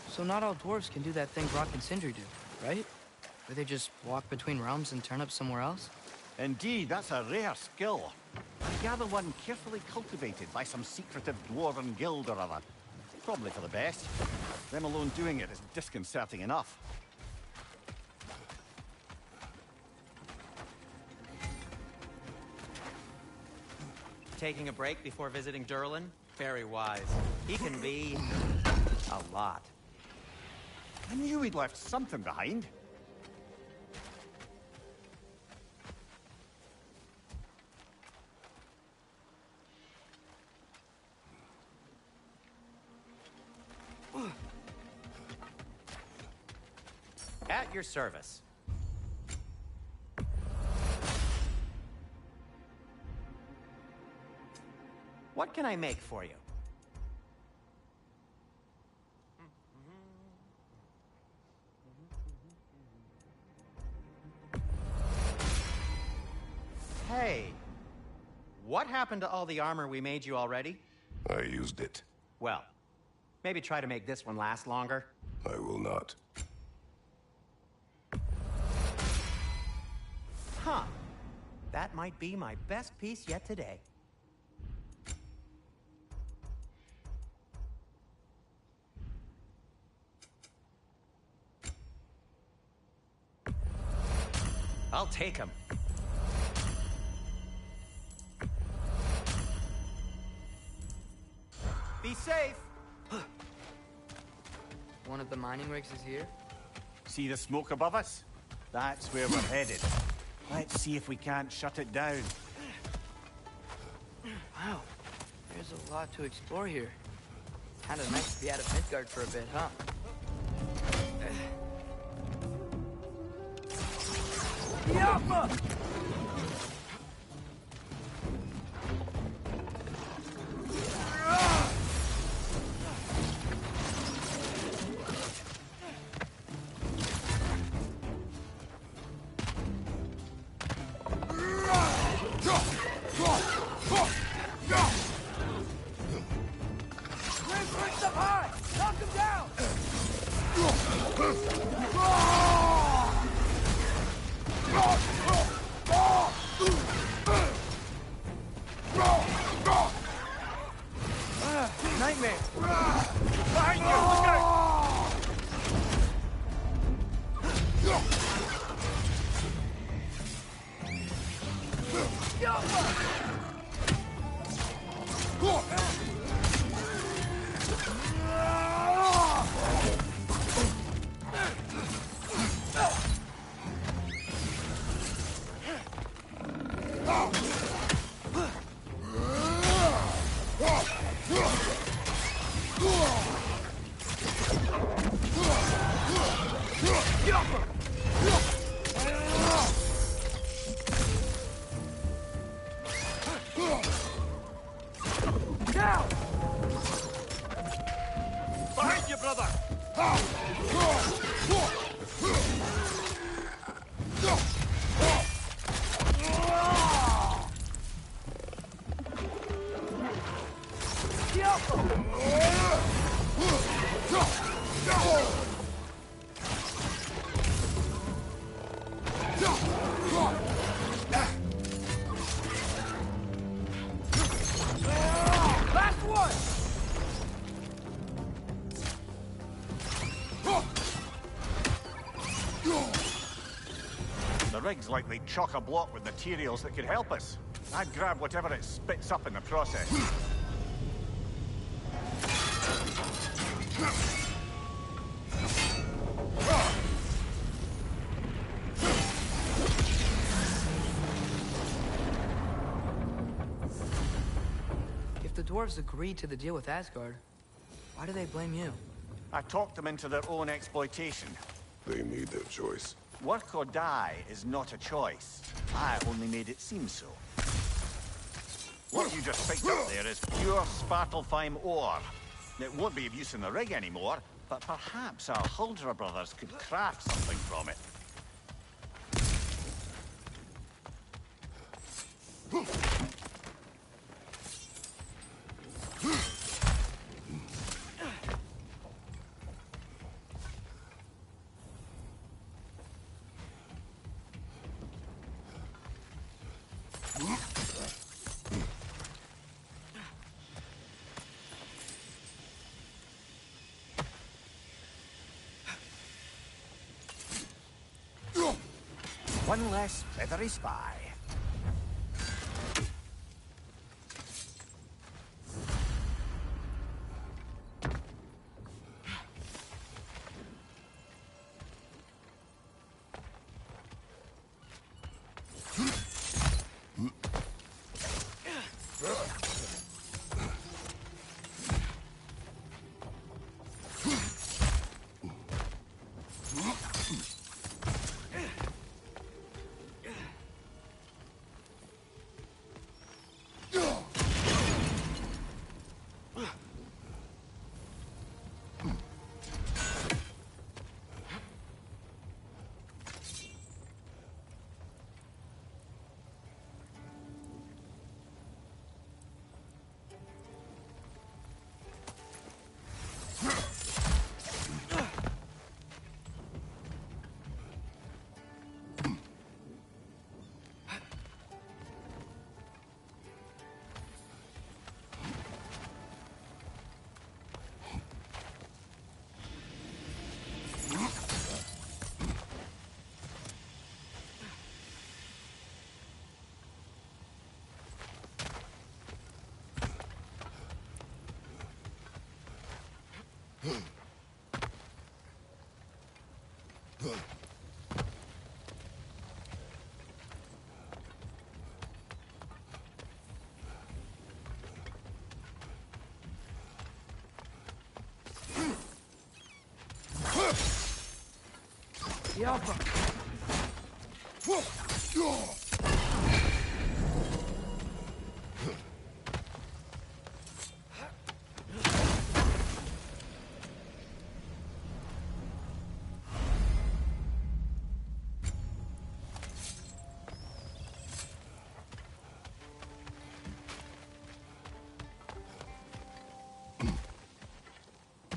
So not all dwarves can do that thing Brock and Sindri do, right? Where they just walk between realms and turn up somewhere else? Indeed, that's a rare skill. I gather one carefully cultivated by some secretive dwarven guild or other. Probably for the best. Them alone doing it is disconcerting enough. Taking a break before visiting Durlin? Very wise. He can be... a lot. I knew he'd left something behind. At your service. What can I make for you? Hey, what happened to all the armor we made you already? I used it. Well, maybe try to make this one last longer. I will not. Huh. That might be my best piece yet today. I'll take him. Be safe! One of the mining rigs is here? See the smoke above us? That's where we're headed. Let's see if we can't shut it down. Wow, there's a lot to explore here. Kinda nice to be out of Midgard for a bit, huh? Yappa! Nightmare! Behind you! Look out! Behind you, brother! rig's likely chock-a-block with materials that could help us. I'd grab whatever it spits up in the process. If the dwarves agreed to the deal with Asgard, why do they blame you? I talked them into their own exploitation. They made their choice. Work or die is not a choice. I only made it seem so. What you just picked up there is pure Svartalfheim ore. It won't be of use in the rig anymore, but perhaps our Huldra brothers could craft something from it. One less feathery spy.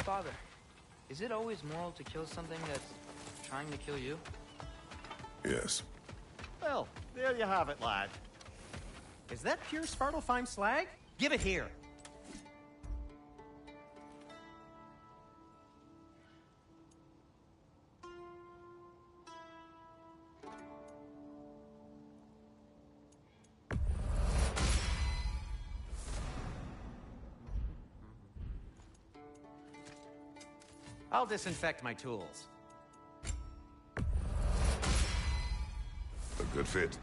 Father, is it always moral to kill something that's trying to kill you? Yes. Well, there you have it, lad. Is that pure Svartalfheim slag? Give it here. I'll disinfect my tools. A good fit.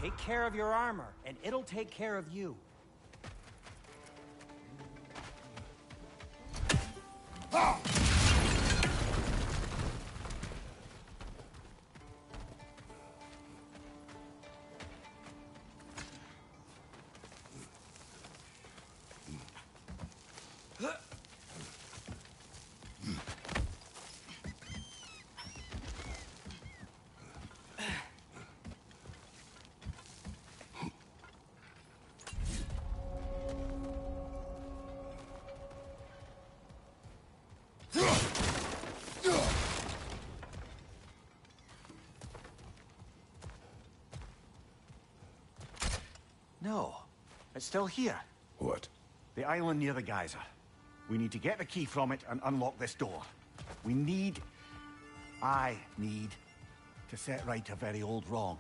Take care of your armor, and it'll take care of you. No, it's still here. What? The island near the geyser. We need to get the key from it and unlock this door. I need to set right a very old wrong.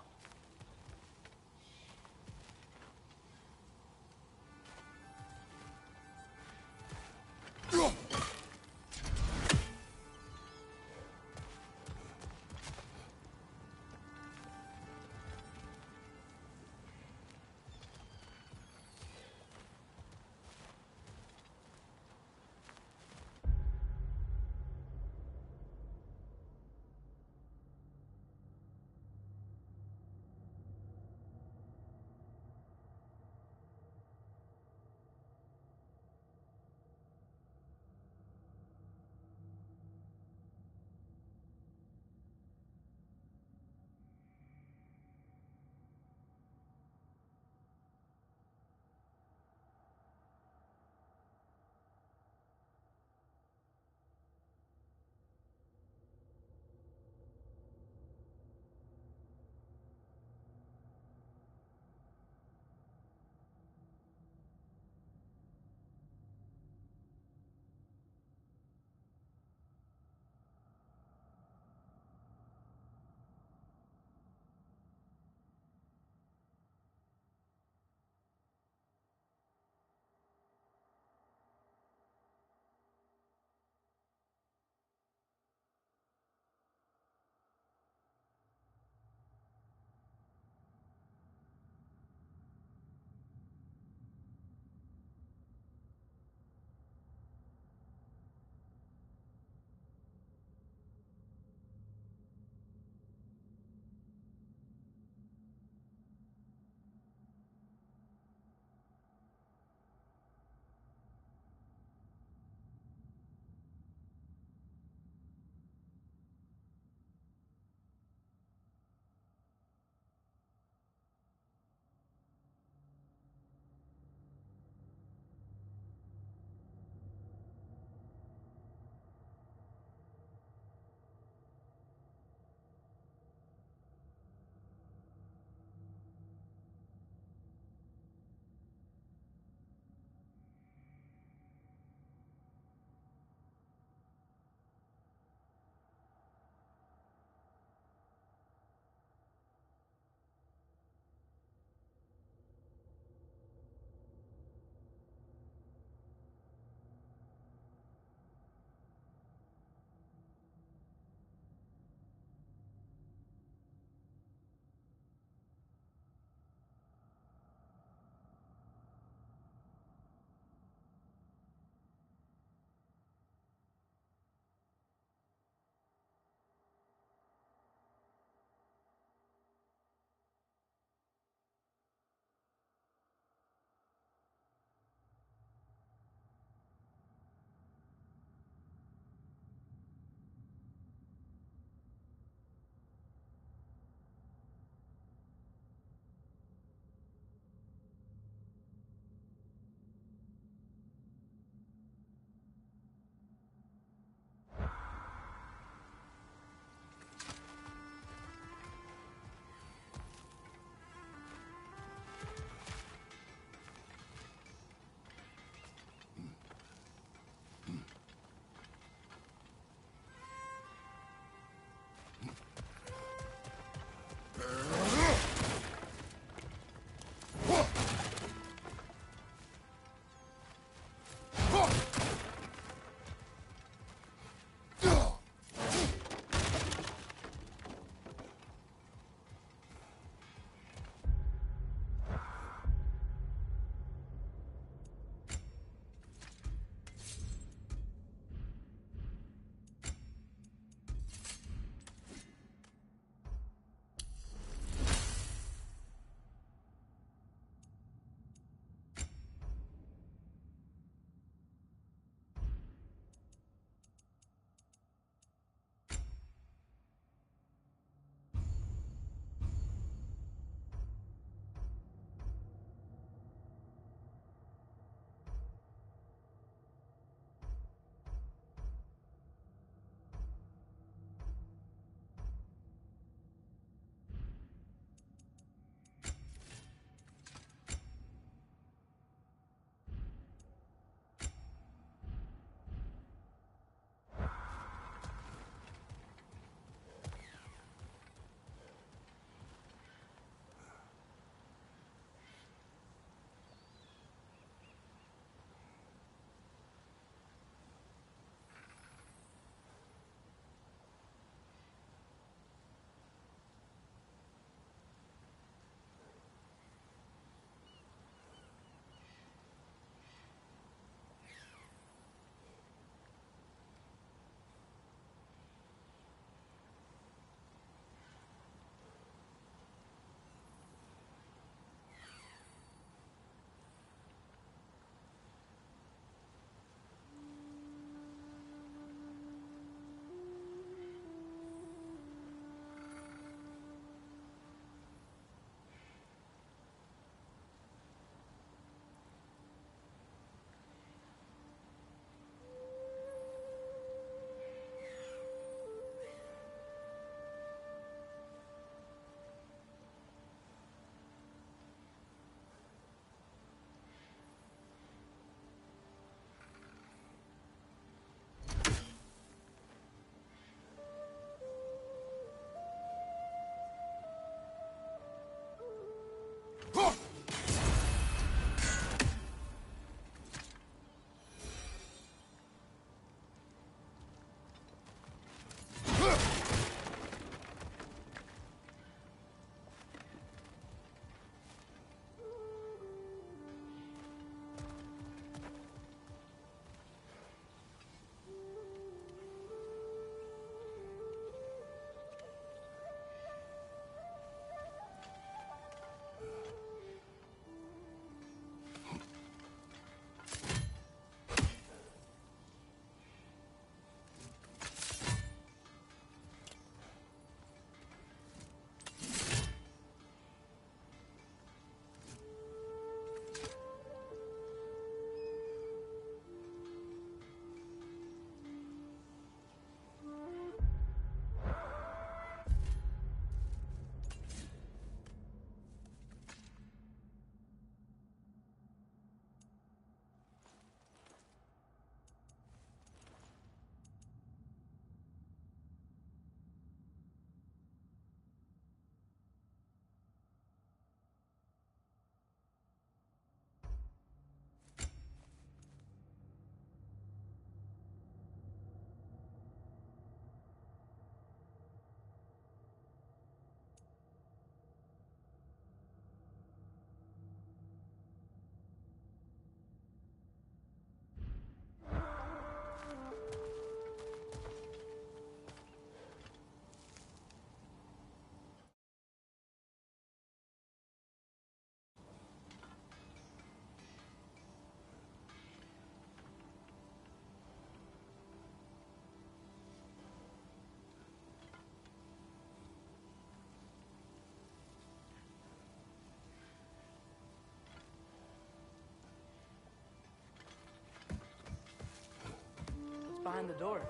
behind the door?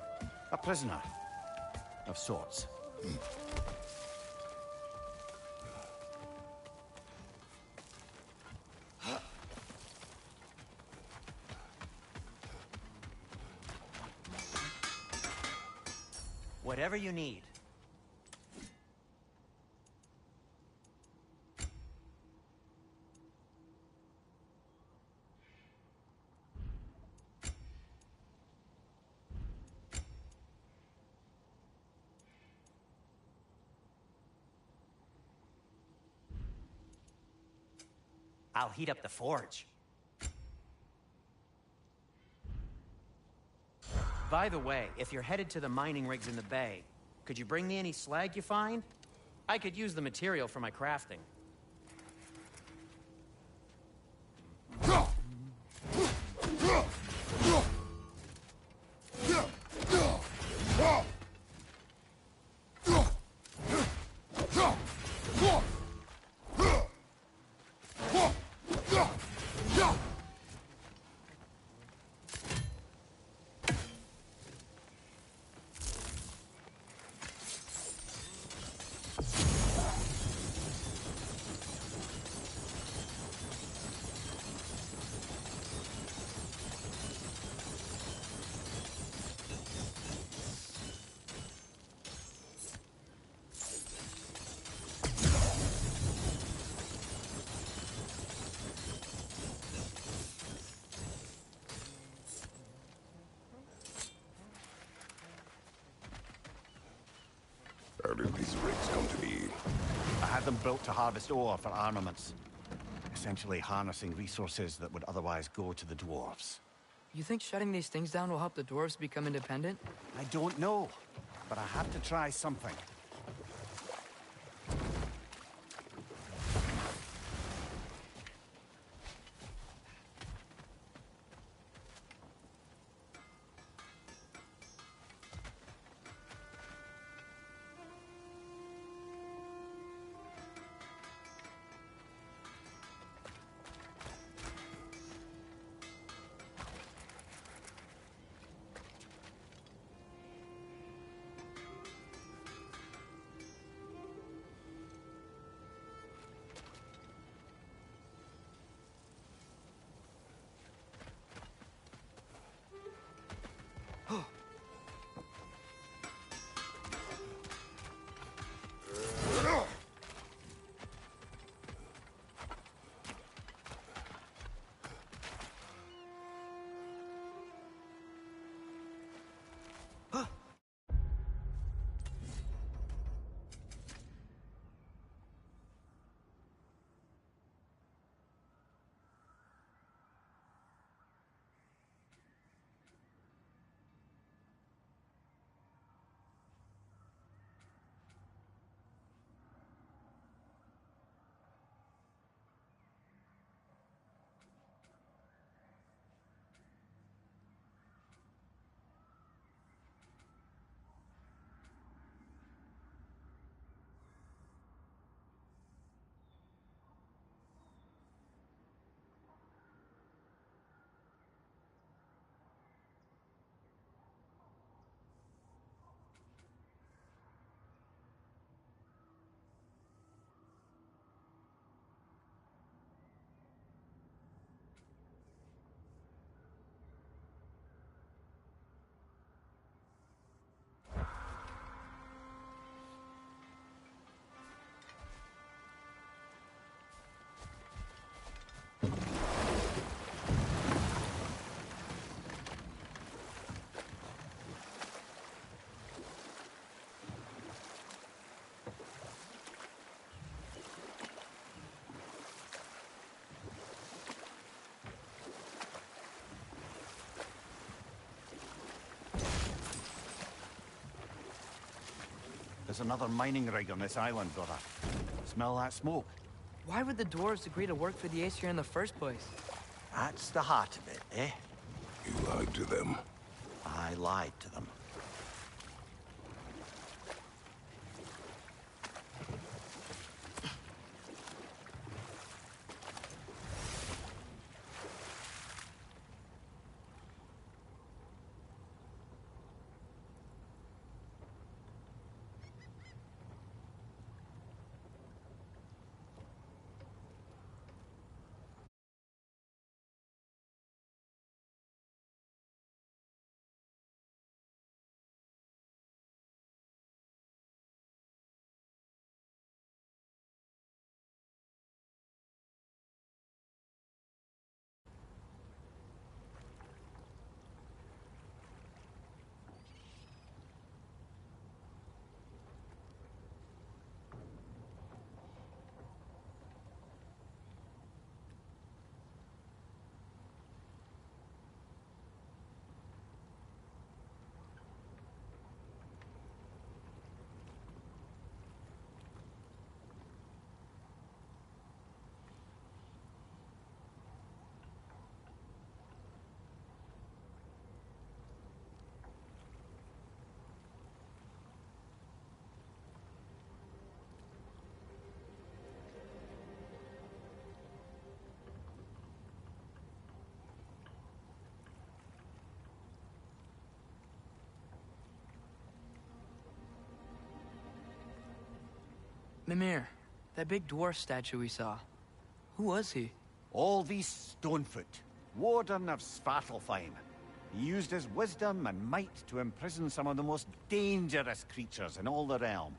A prisoner. Of sorts. Whatever you need. I'll heat up the forge. By the way, if you're headed to the mining rigs in the bay, could you bring me any slag you find? I could use the material for my crafting. How did these rigs come to be? I had them built to harvest ore for armaments. Essentially harnessing resources that would otherwise go to the dwarves. You think shutting these things down will help the dwarves become independent? I don't know, but I have to try something. There's another mining rig on this island, brother. Smell that smoke? Why would the dwarves agree to work for the Aesir in the first place? That's the heart of it, eh? You lied to them. I lied to them. Mimir, that big dwarf statue we saw. Who was he? Alvis Stonefoot, warden of Svartalfheim. He used his wisdom and might to imprison some of the most dangerous creatures in all the realm.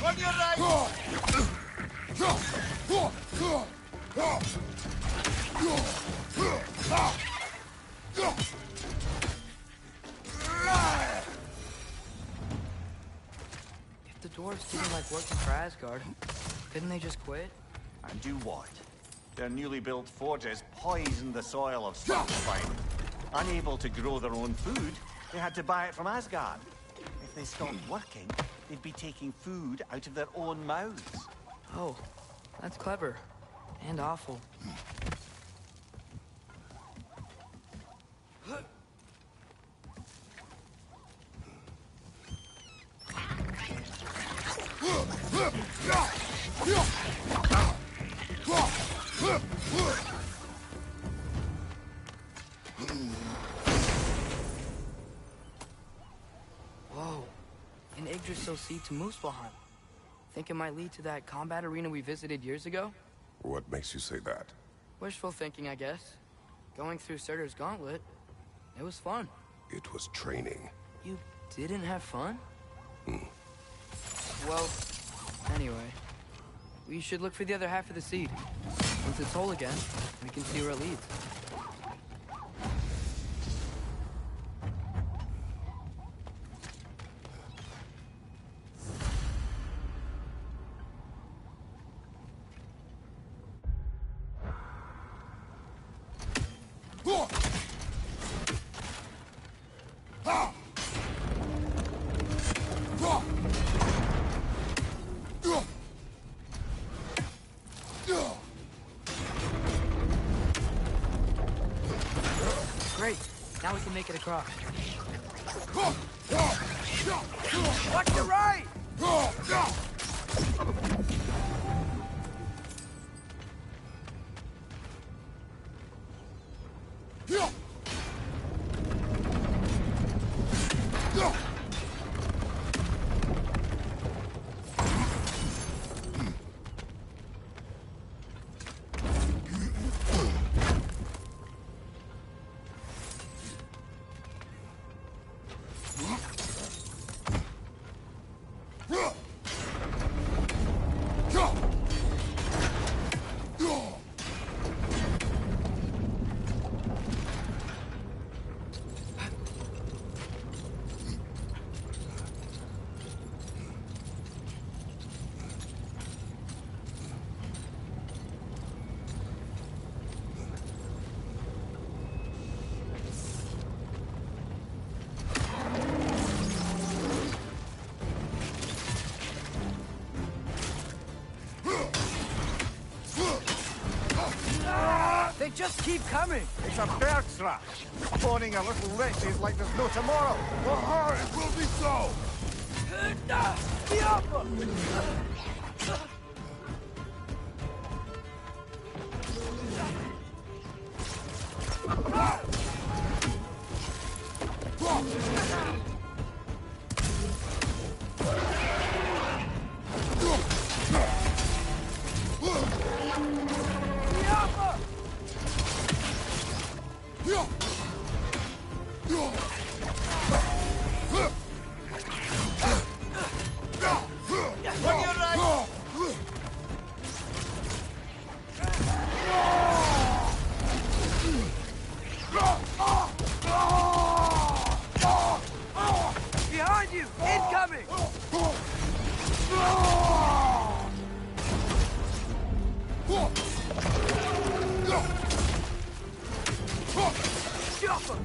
On your right! If the dwarves didn't like working for Asgard, couldn't they just quit? And do what? Their newly built forges poisoned the soil of Svartalfheim. Unable to grow their own food, they had to buy it from Asgard. If they stopped working, they'd be taking food out of their own mouths. Oh, that's clever. And awful. Whoa. An Yggdrasil seed to Muspelheim. Think it might lead to that combat arena we visited years ago? What makes you say that? Wishful thinking, I guess. Going through Surtur's gauntlet, it was fun. It was training. You didn't have fun? Well, anyway. We should look for the other half of the seed. Once it's whole again, we can see where it leads. Great. Now we can make it across. Watch the right! They just keep coming! It's a bird thrash. Spawning a little wretches like there's no tomorrow. Aha, it will be so! The upper! Behind you! Incoming! Jumper!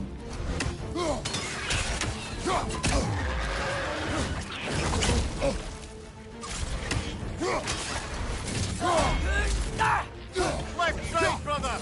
Left side, brother!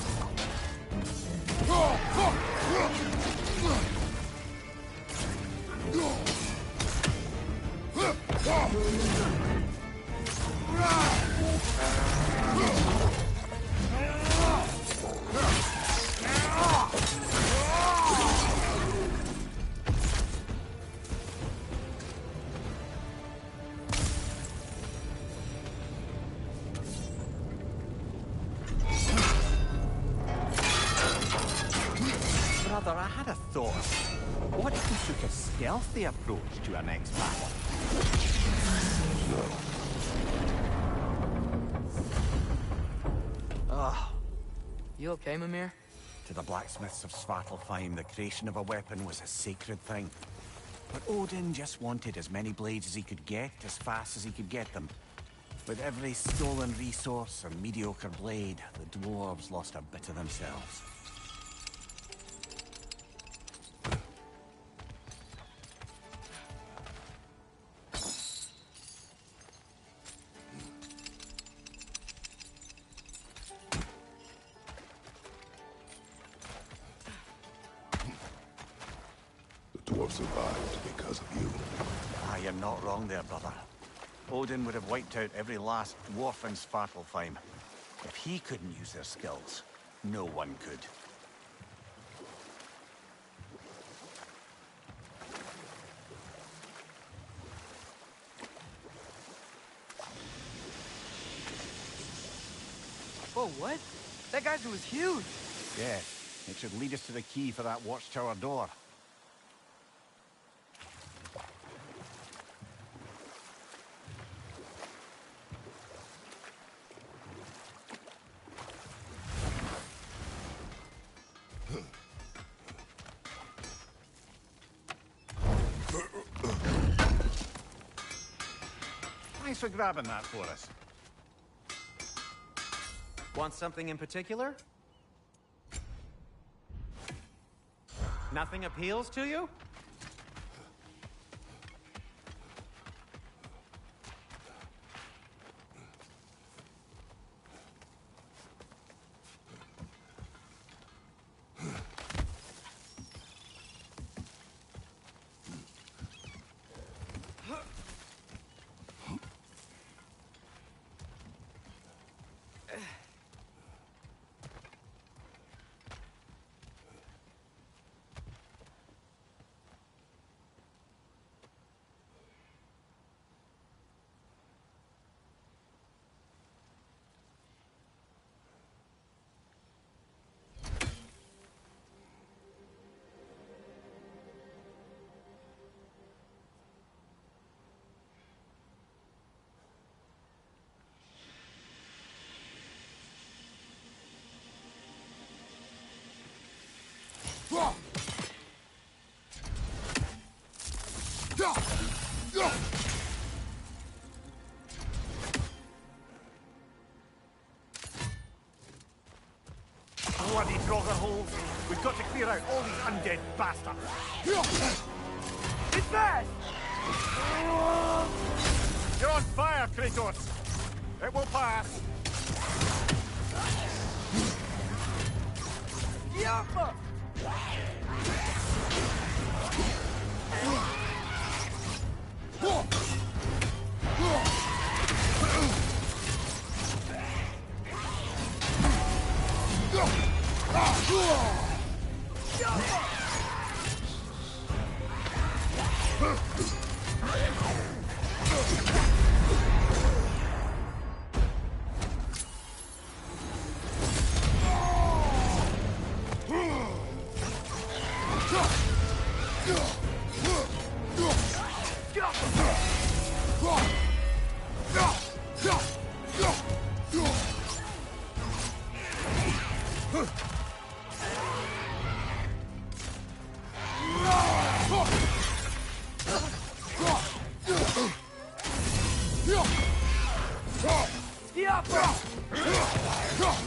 Brother, I had a thought. What if we took a stealthy approach to our next battle? Ah. You okay, Mimir? To the blacksmiths of Svartalfheim, the creation of a weapon was a sacred thing. But Odin just wanted as many blades as he could get, as fast as he could get them. With every stolen resource and mediocre blade, the dwarves lost a bit of themselves. The dwarves survived because of you. Ah, you're not wrong there, brother. Odin would have wiped out every last dwarf in Svartalfheim. If he couldn't use their skills, no one could. Whoa, what? That geyser was huge! Yeah, it should lead us to the key for that watchtower door. Thanks for grabbing that for us. Want something in particular? Nothing appeals to you? Bloody Draugr holes! We've got to clear out all these undead bastards! It's fast! You're on fire, Kratos! It will pass! Yappa!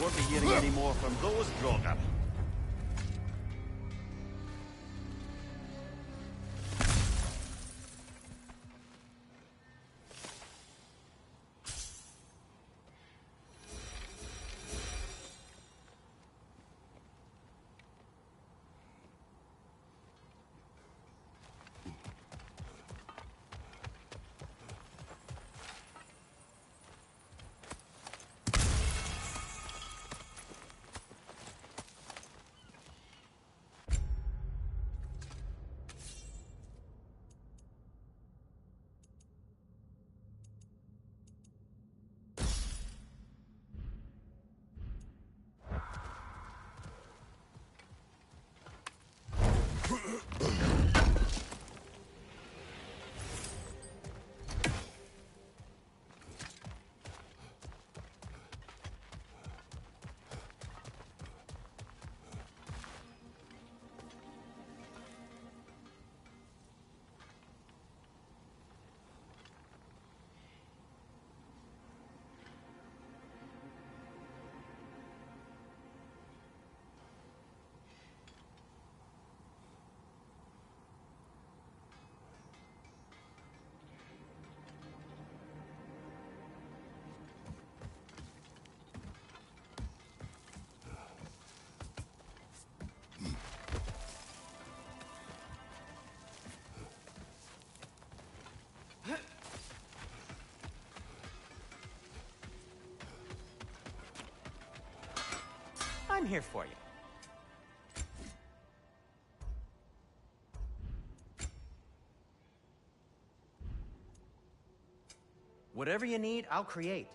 Won't be hearing any more from those Draugr. I'm here for you. Whatever you need, I'll create.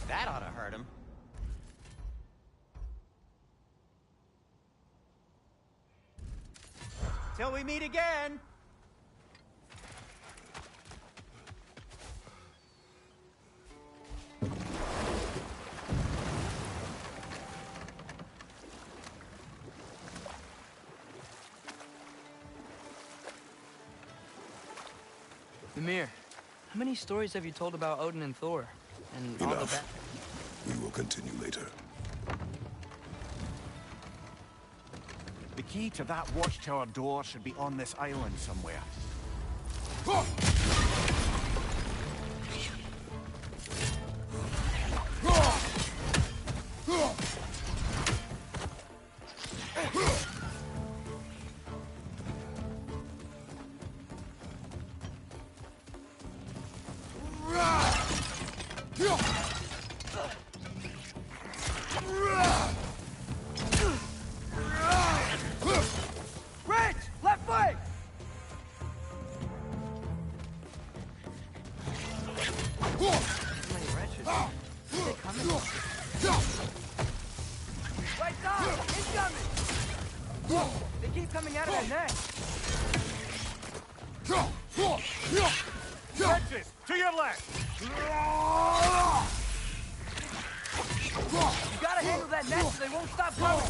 That ought to hurt him. Till we meet again! Mimir, how many stories have you told about Odin and Thor? And all of that? We will continue later. The key to that watchtower door should be on this island somewhere. Rich! Left foot! Right side! Incoming! Look, they keep coming out of their neck. Wretches, to your left! You gotta that net so they won't stop coming!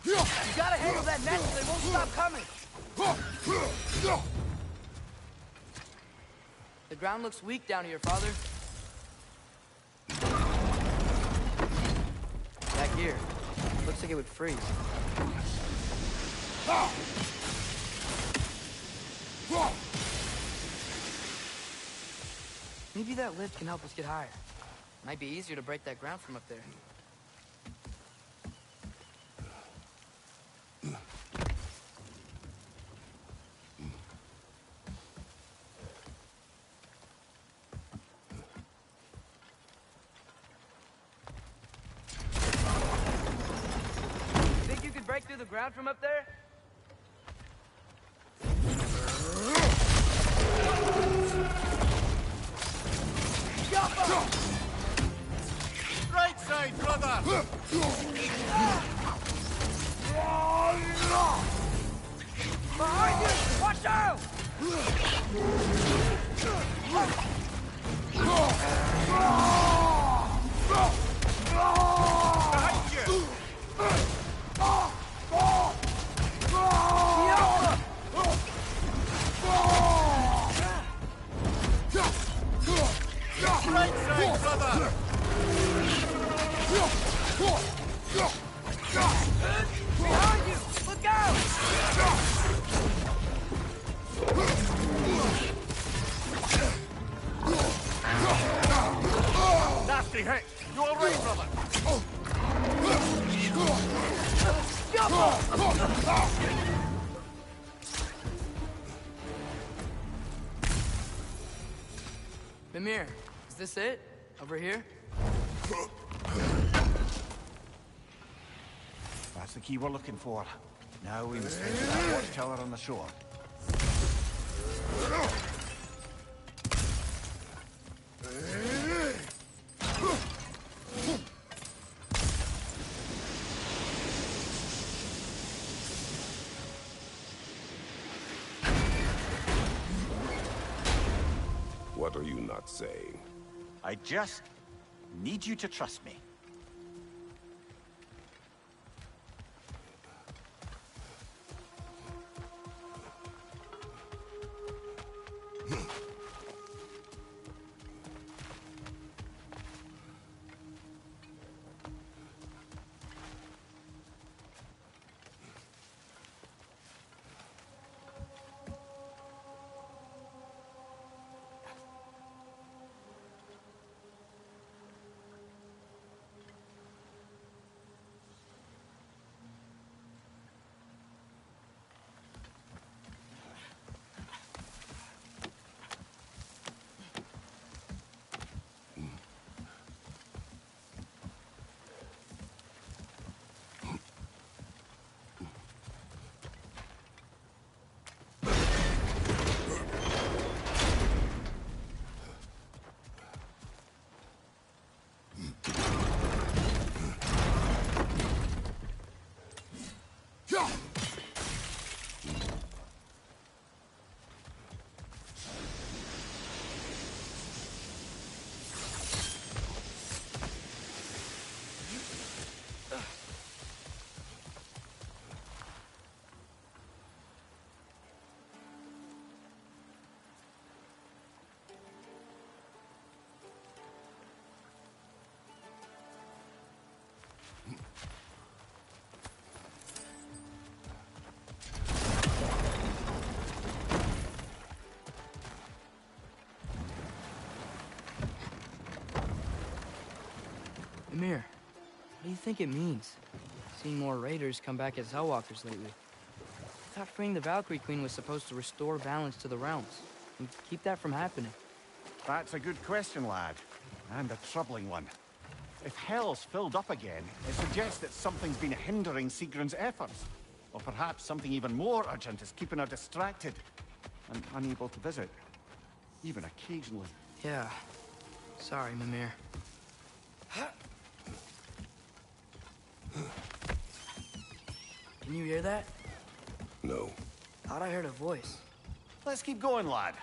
You gotta handle that net so they won't stop coming! The ground looks weak down here, Father. Back here. Looks like it would freeze. Maybe that lift can help us get higher. Might be easier to break that ground from up there. Think you could break through the ground from up there? Right side, brother! Behind you! Watch out! Behind you! Right side, brother! Behind you! Look out! Nasty hit! You alright, brother? Mimir, is this it? Over here? That's the key we're looking for. Now we must head to that watchtower on the shore. What are you not saying? I just need you to trust me. Mimir, what do you think it means? Seeing more raiders come back as Hellwalkers lately. I thought freeing the Valkyrie Queen was supposed to restore balance to the realms and keep that from happening. That's a good question, lad. And a troubling one. If Hell's filled up again, it suggests that something's been hindering Sigrun's efforts. Or perhaps something even more urgent is keeping her distracted and unable to visit. Even occasionally. Yeah. Sorry, Mimir. Can you hear that? No. Thought I heard a voice. Let's keep going, lad.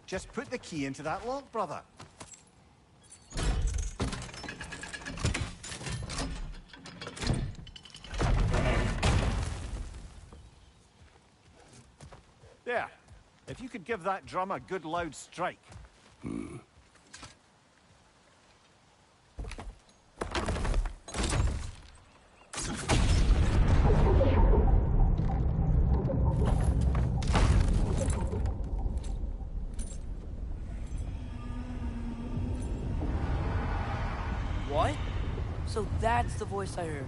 Just put the key into that lock, brother. There. If you could give that drum a good loud strike. What? So that's the voice I heard.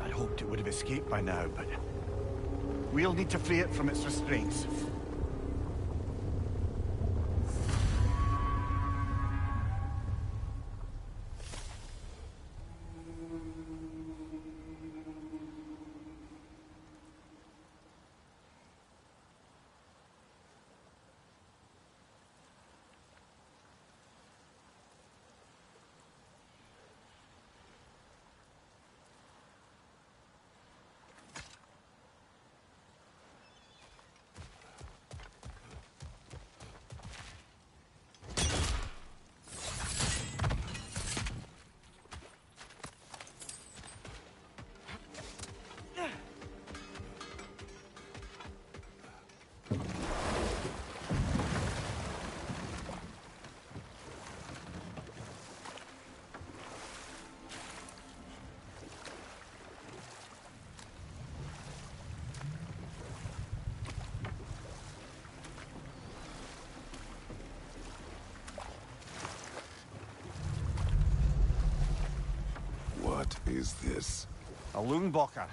I'd hoped it would have escaped by now, but we'll need to free it from its restraints. What is this? A Lungbocker.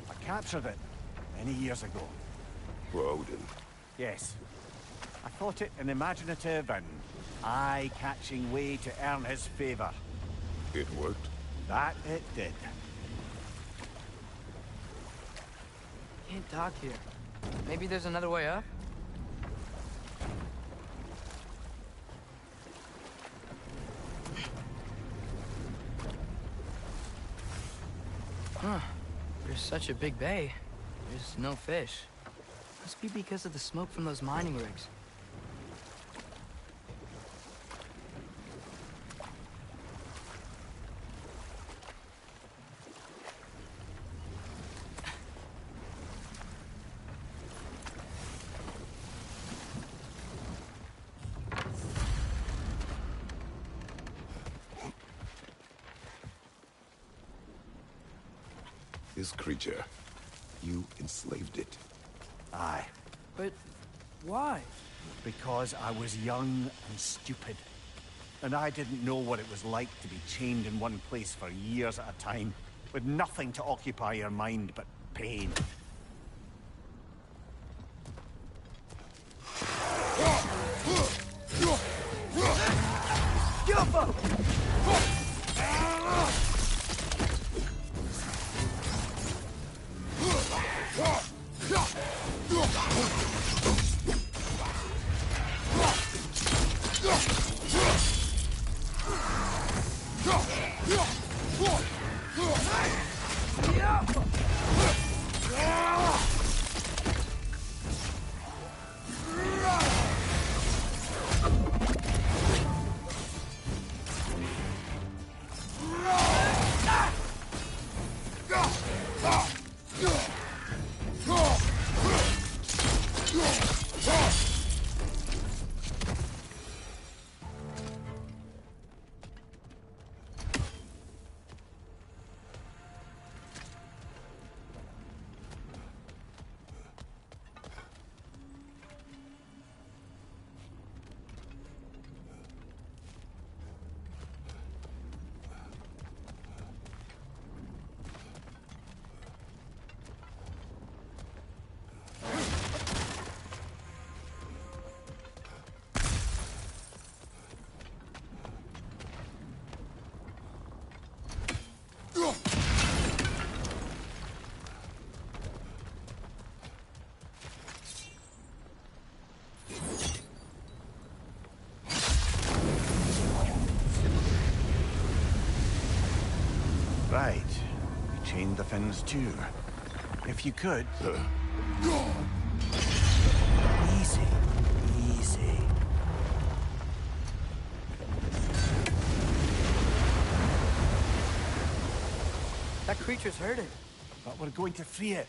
I captured it many years ago. For Odin? Yes. I thought it an imaginative and eye-catching way to earn his favor. It worked? That it did. Can't talk here. Maybe there's another way up? Huh. There's such a big bay. There's no fish. Must be because of the smoke from those mining rigs. This creature, you enslaved it. Aye. But why? Because I was young and stupid. And I didn't know what it was like to be chained in one place for years at a time, with nothing to occupy your mind but pain. right. You chained the fins too. If you could... Easy. Easy. That creature's hurting. But we're going to free it.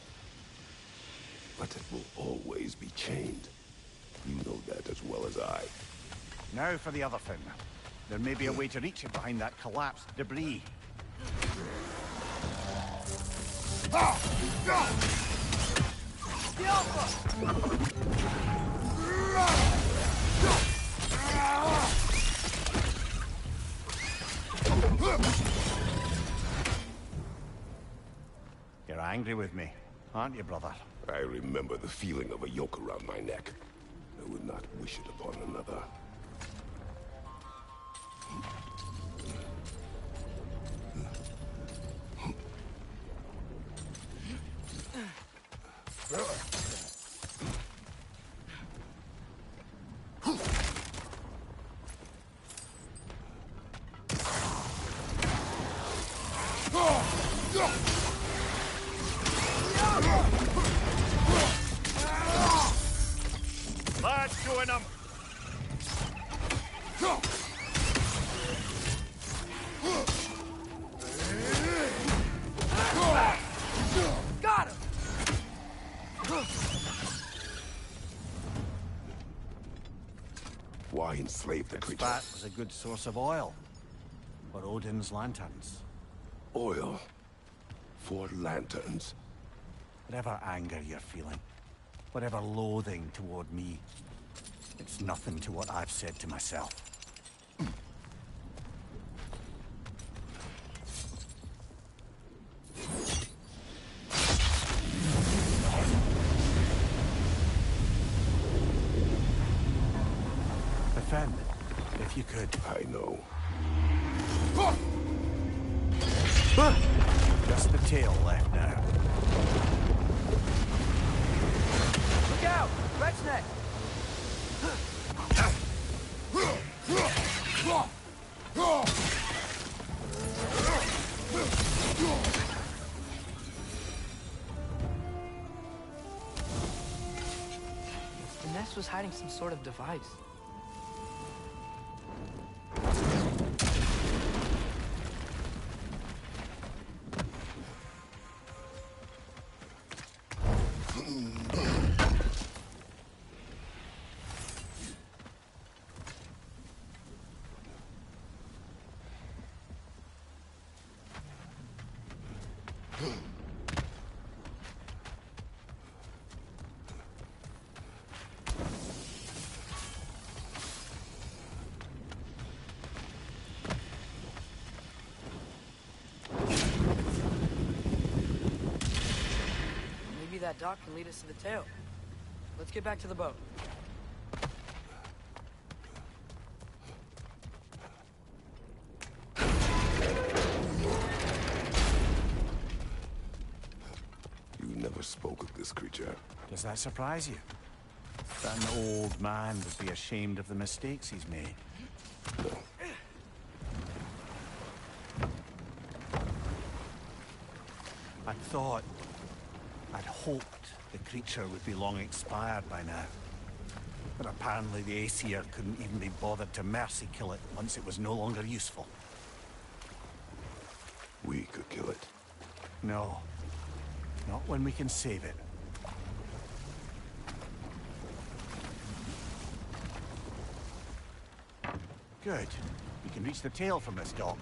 But it will always be chained. You know that as well as I. Now for the other fin. There may be a way to reach it behind that collapsed debris. You're angry with me, aren't you, brother? I remember the feeling of a yoke around my neck. I would not wish it upon another. Lads, join them! Got him! Why enslave the Its creature? fat was a good source of oil. For Odin's lanterns. Oil. For lanterns. Whatever anger you're feeling, whatever loathing toward me, it's nothing to what I've said to myself. Defend, if you could. I know. Just the tail left now. Look out! Red's neck! The nest was hiding some sort of device. Maybe that dock can lead us to the tail. Let's get back to the boat. You never spoke of this creature. Does that surprise you? That an old man would be ashamed of the mistakes he's made? No. I'd hoped the creature would be long expired by now. But apparently the Aesir couldn't even be bothered to mercy kill it once it was no longer useful. We could kill it. No. Not when we can save it. Good. We can reach the tail from this dock.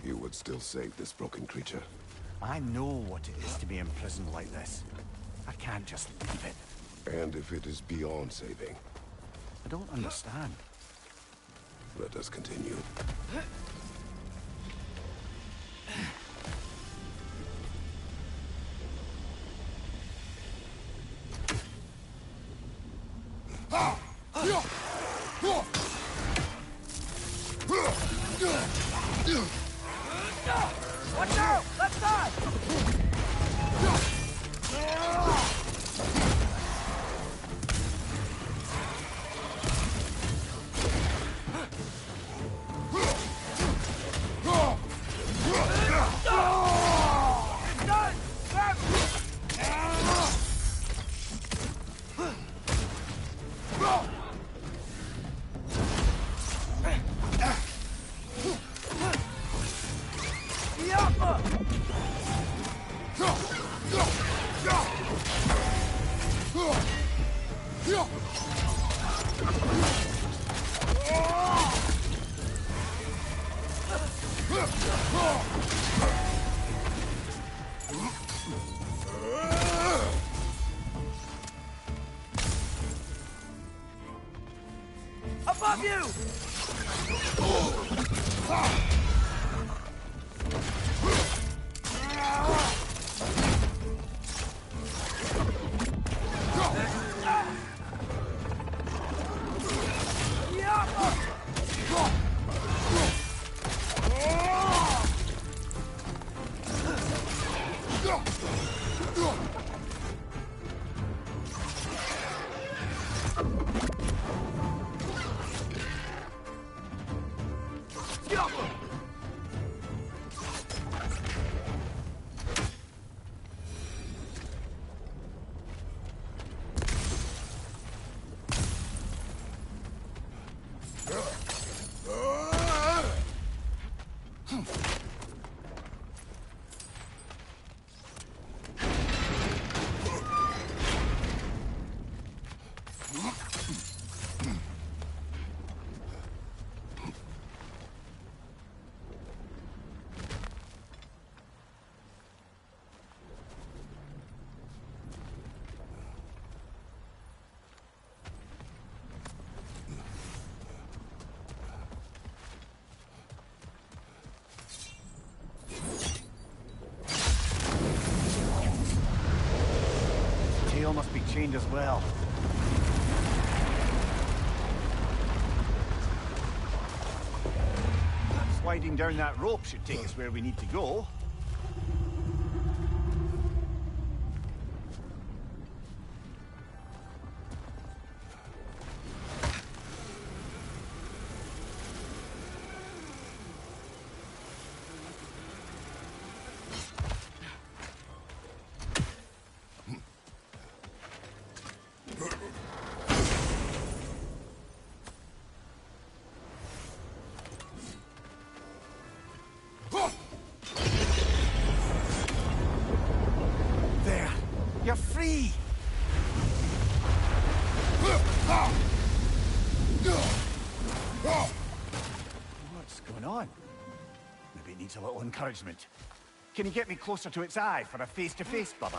You would still save this broken creature. I know what it is to be imprisoned like this. I can't just leave it. And if it is beyond saving? I don't understand. Let us continue. Watch out! Left side! Above you! Tail must be chained as well. Sliding down that rope should take us where we need to go. You're free! What's going on? Maybe it needs a little encouragement. Can you get me closer to its eye for a face-to-face, brother?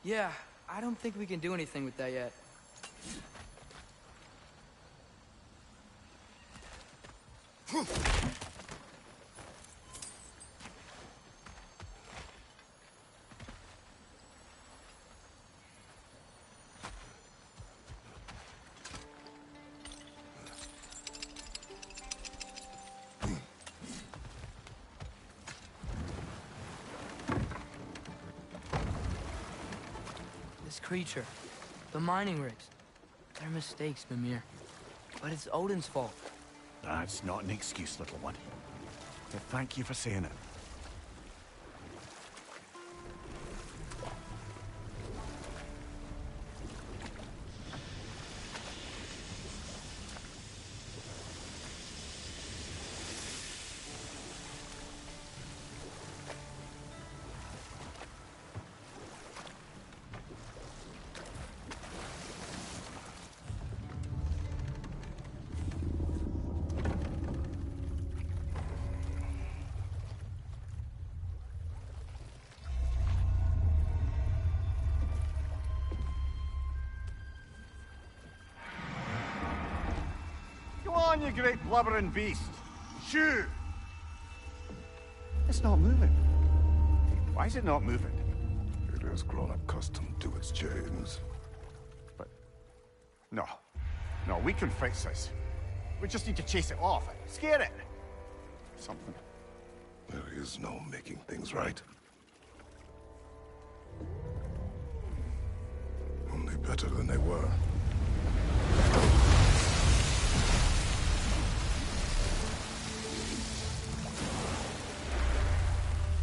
Yeah, I don't think we can do anything with that yet. This creature, the mining rigs, they're mistakes, Mimir. But it's Odin's fault. That's not an excuse, little one. But thank you for saying it. Go on, you great blubbering beast. Shoo! It's not moving. Why is it not moving? It has grown accustomed to its chains. But... No. No, we can fix this. We just need to chase it off. Scare it. Something. There is no making things right. Only better than they were.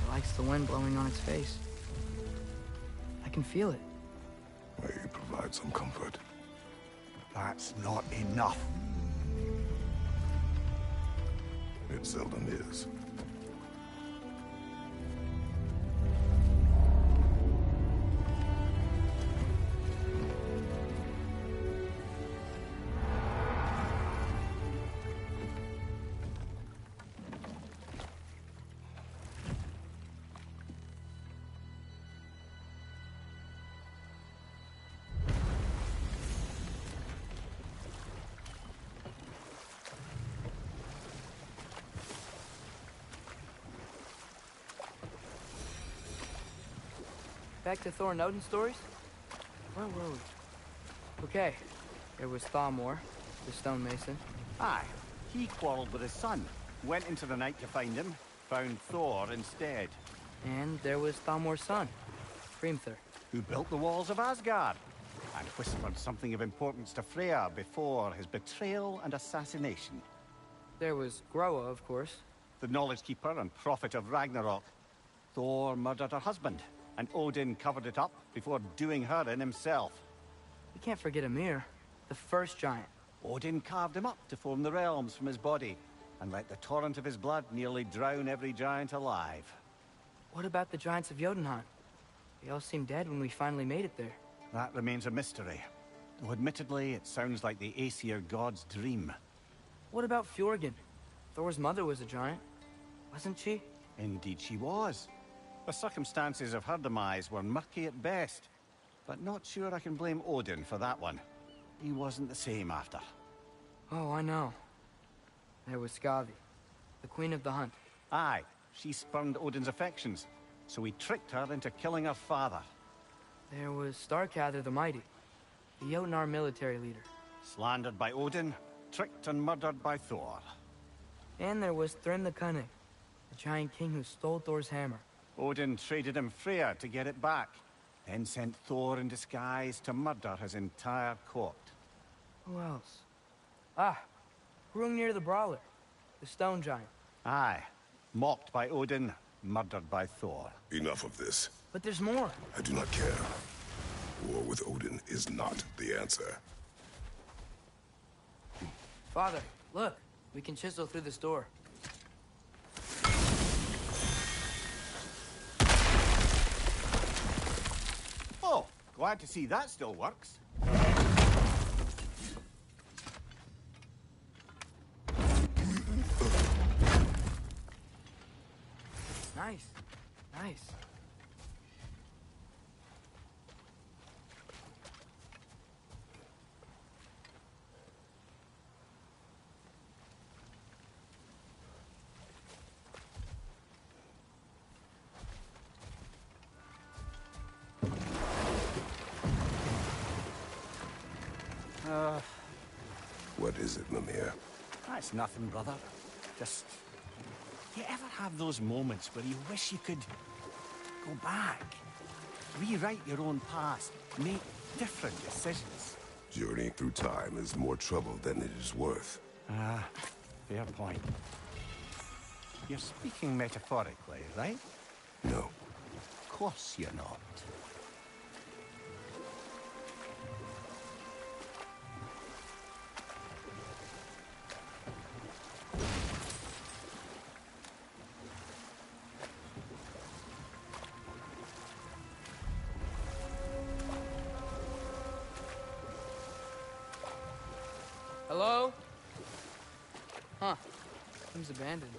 It likes the wind blowing on its face. I can feel it. May you provide some comfort. That's not enough. It seldom is. Back to Thor and Odin stories? Where were we? Okay, there was Thalmor, the stonemason. Aye, he quarreled with his son. Went into the night to find him, found Thor instead. And there was Thalmor's son, Hrimthur. Who built the walls of Asgard, and whispered something of importance to Freya before his betrayal and assassination. There was Groa, of course. The knowledge keeper and prophet of Ragnarok. Thor murdered her husband, and Odin covered it up before doing her in himself. You can't forget Ymir, the first giant. Odin carved him up to form the realms from his body, and let the torrent of his blood nearly drown every giant alive. What about the giants of Jotunheim? They all seemed dead when we finally made it there. That remains a mystery. Though admittedly, it sounds like the Aesir god's dream. What about Fjorgyn? Thor's mother was a giant, wasn't she? Indeed she was. The circumstances of her demise were murky at best, but not sure I can blame Odin for that one. He wasn't the same after. Oh, I know. There was Skavi, the queen of the hunt. Aye, she spurned Odin's affections, so he tricked her into killing her father. There was Starkather the Mighty, the Jotnar military leader. Slandered by Odin, tricked and murdered by Thor. And there was Thrym the Cunning, the giant king who stole Thor's hammer. Odin traded him Freya to get it back, then sent Thor in disguise to murder his entire court. Who else? Ah, Hrungnir the Brawler, the stone giant. Aye, mocked by Odin, murdered by Thor. Enough of this. But there's more. I do not care. War with Odin is not the answer. Father, look. We can chisel through this door. Oh, glad to see that still works. Nice. Nice. What is it, Mimir? That's nothing, brother. Just... You ever have those moments where you wish you could... go back? Rewrite your own past. Make different decisions. Journeying through time is more trouble than it is worth. Ah, fair point. You're speaking metaphorically, right? No. Of course you're not. Hello? Huh. Seems abandoned.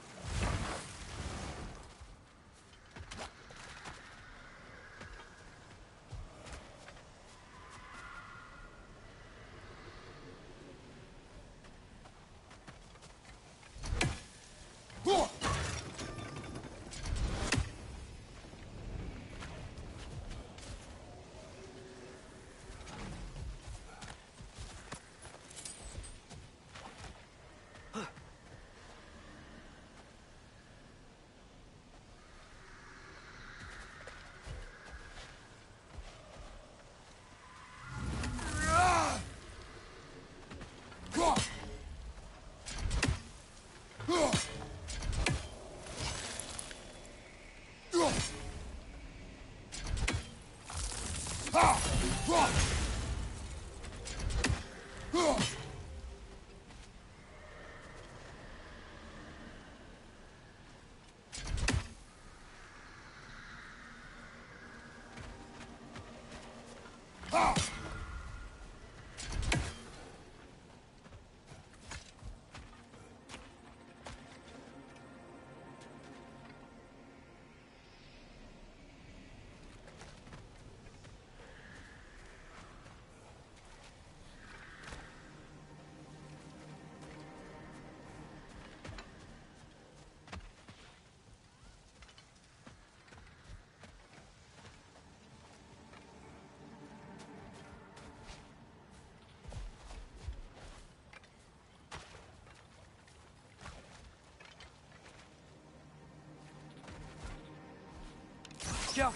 go.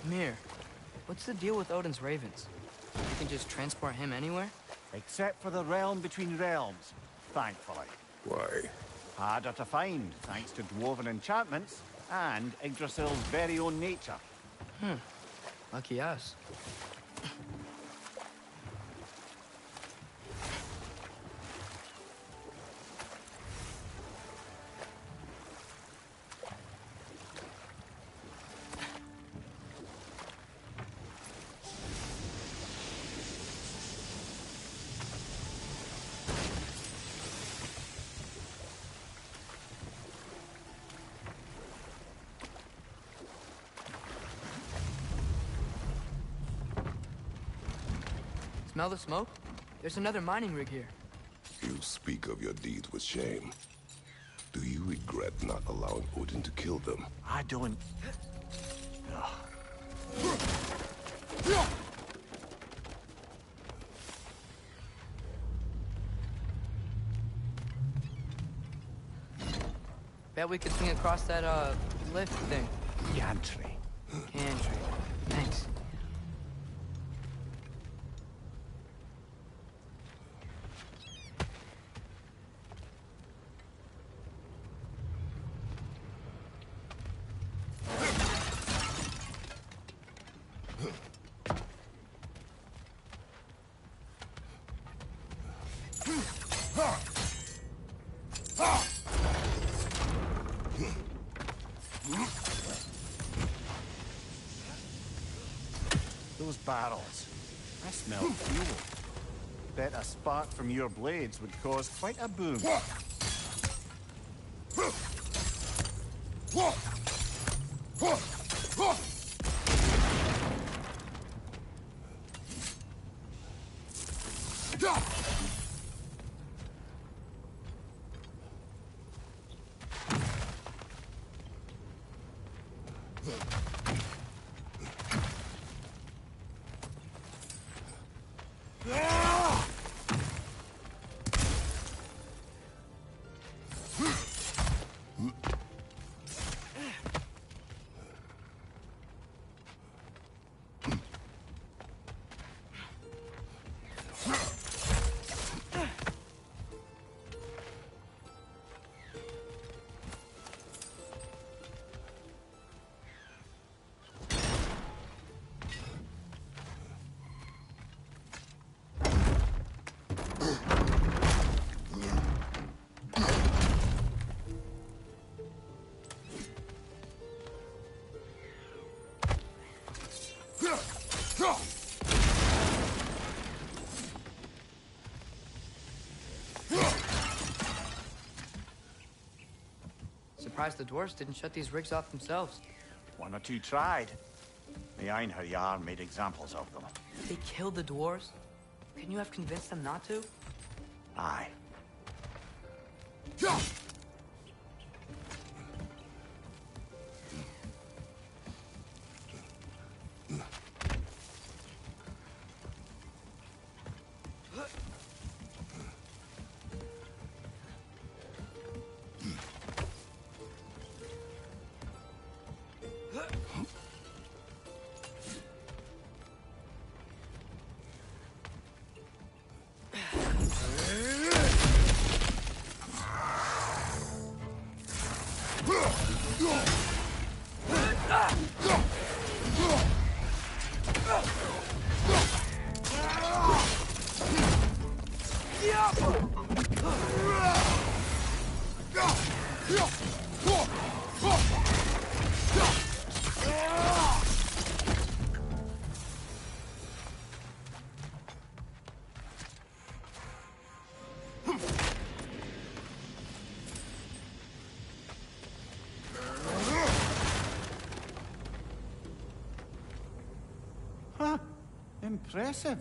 Mir, what's the deal with Odin's ravens? You can just transport him anywhere? Except for the realm between realms, thankfully. Why? Harder to find, thanks to dwarven enchantments and Yggdrasil's very own nature. Lucky us. Smell the smoke? There's another mining rig here. You speak of your deeds with shame. Do you regret not allowing Odin to kill them? I don't... Bet we could swing across that, lift thing. Gantry. Gantry. Thanks. Those barrels. I smell fuel. Bet a spark from your blades would cause quite a boom. Surprised the dwarves didn't shut these rigs off themselves. One or two tried. The Einherjar made examples of them. They killed the dwarves? Couldn't you have convinced them not to? Aye. Huh. Impressive.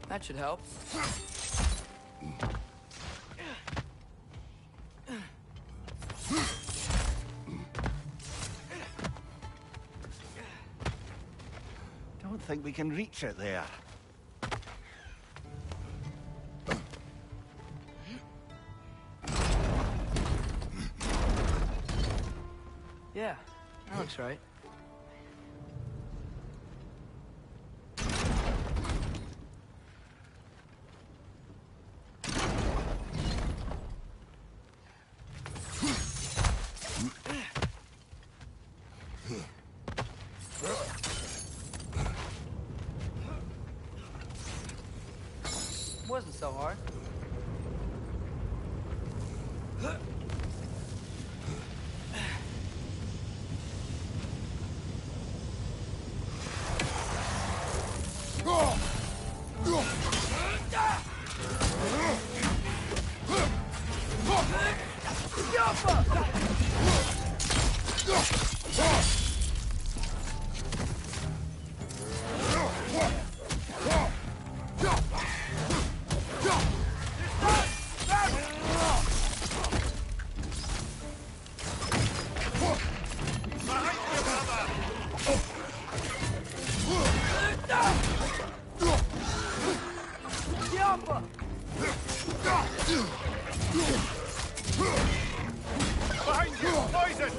That should help. Don't think we can reach it there. Yeah, that looks right. Wasn't so hard. Behind you! Poison!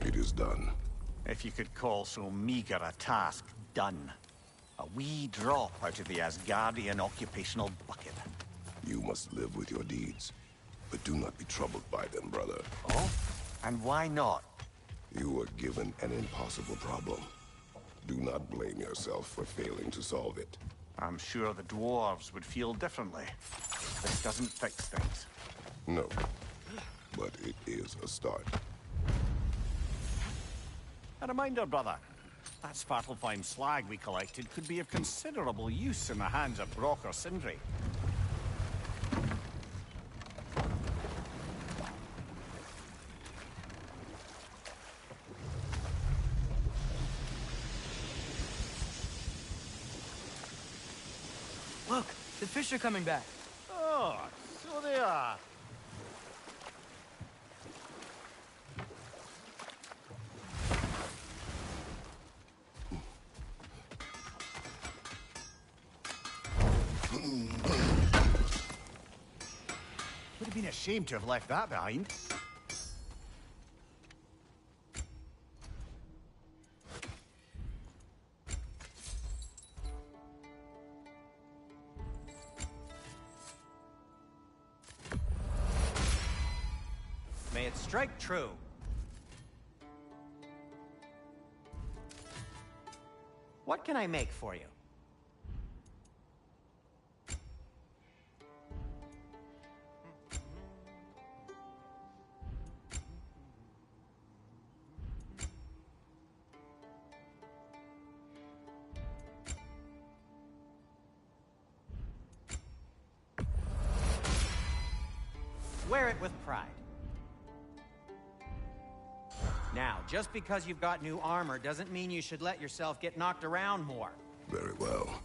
It is done. If you could call so meager a task done. A wee drop out of the Asgardian occupational bucket. You must live with your deeds, but do not be troubled by them, brother. Oh? And why not? You were given an impossible problem. Do not blame yourself for failing to solve it. I'm sure the dwarves would feel differently. This doesn't fix things. No, but it is a start. A reminder, brother. That Svartalfheim slag we collected could be of considerable use in the hands of Brok or Sindri. Look, the fish are coming back. Oh, so they are. Would have been a shame to have left that behind. May it strike true. What can I make for you? Wear it with pride. Now, just because you've got new armor doesn't mean you should let yourself get knocked around more. Very well.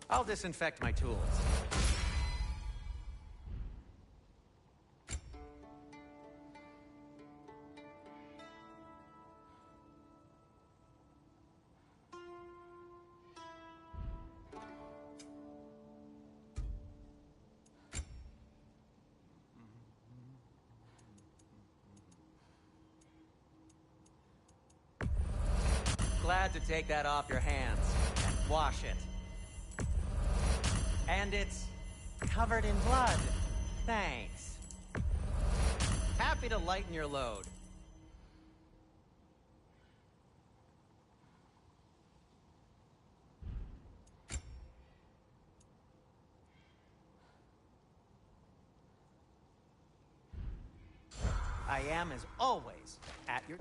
I'll disinfect my tools. Glad to take that off your hands and wash it. And it's covered in blood. Thanks. Happy to lighten your load. I am, as always, at your...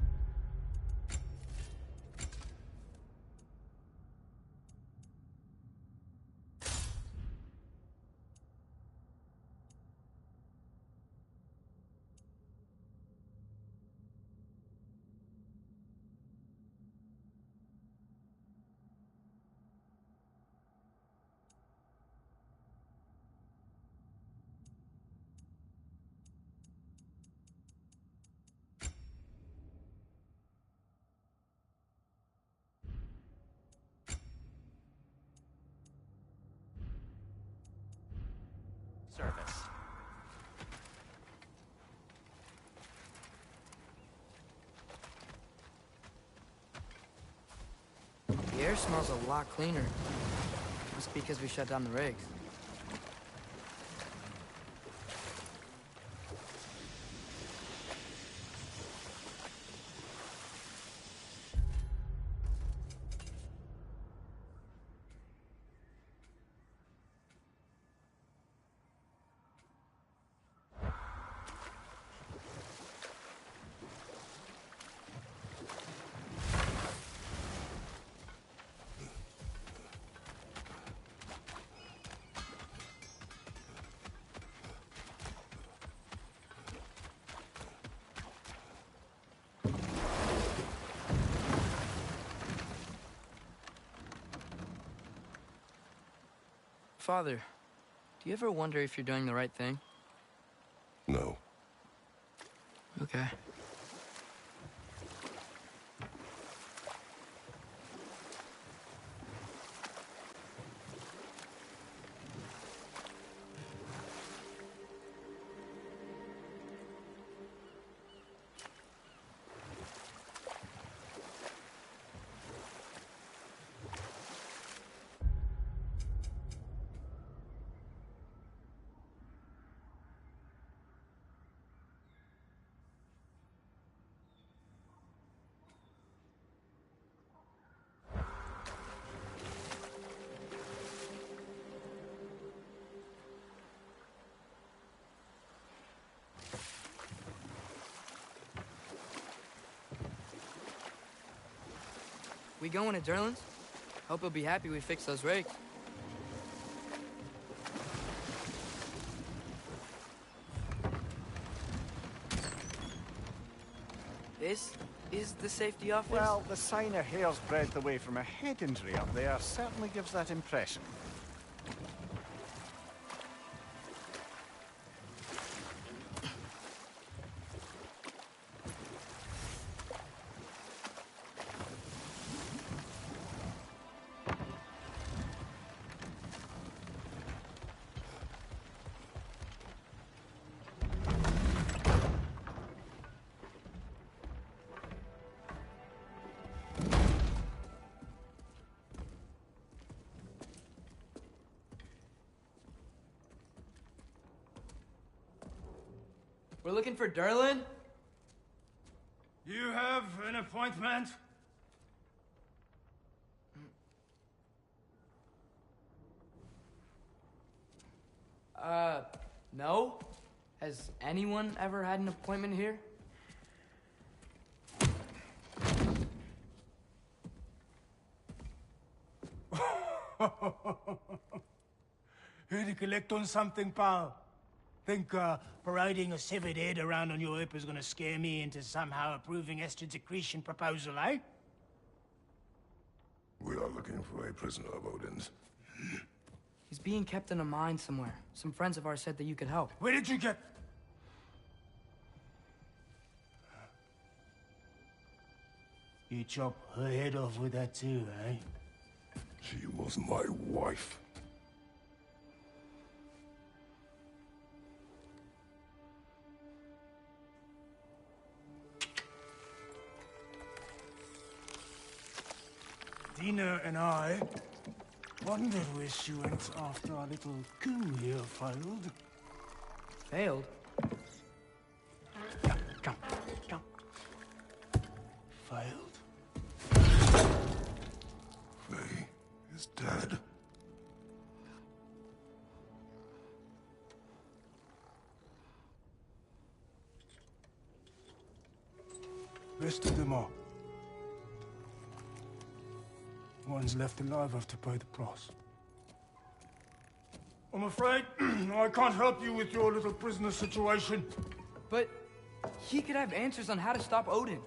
service. The air smells a lot cleaner. Must be because we shut down the rigs. Father, do you ever wonder if you're doing the right thing? No. Okay. We going to Durlin's? Hope he'll be happy we fixed those rigs. This is the safety office? Well, the sign a hair's breadth away from a head injury up there certainly gives that impression. We're looking for Durlin? You have an appointment? No? Has anyone ever had an appointment here? Here to collect on something, pal? Think, parading a severed head around on your hip is gonna scare me into somehow approving Estrid's accretion proposal, eh? We are looking for a prisoner of Odin's. He's being kept in a mine somewhere. Some friends of ours said that you could help. Where did you get... You chop her head off with that too, eh? She was my wife. Dina and I wondered where she went after our little coup here failed. Failed? Come. Failed. Faye is dead. Rest of them are. One's left alive have to pay the price. I'm afraid I can't help you with your little prisoner situation. But he could have answers on how to stop Odin.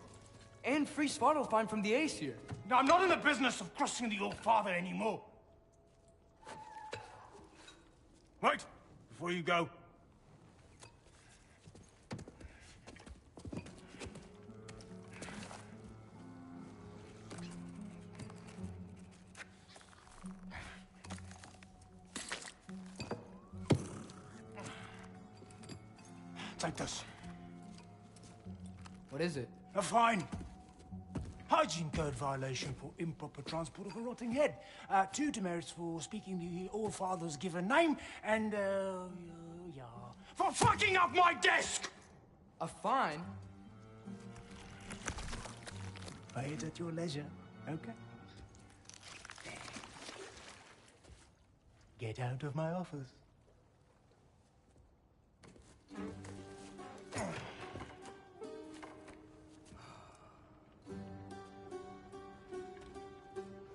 And free Svartalfheim from the Aesir. No, I'm not in the business of crossing the All-Father anymore. Wait, before you go. Take this. What is it? A fine. Hygiene code violation for improper transport of a rotting head. 2 demerits for speaking the All-Father's given name, and, yeah, for fucking up my desk! A fine? Pay it at your leisure, okay? Get out of my office.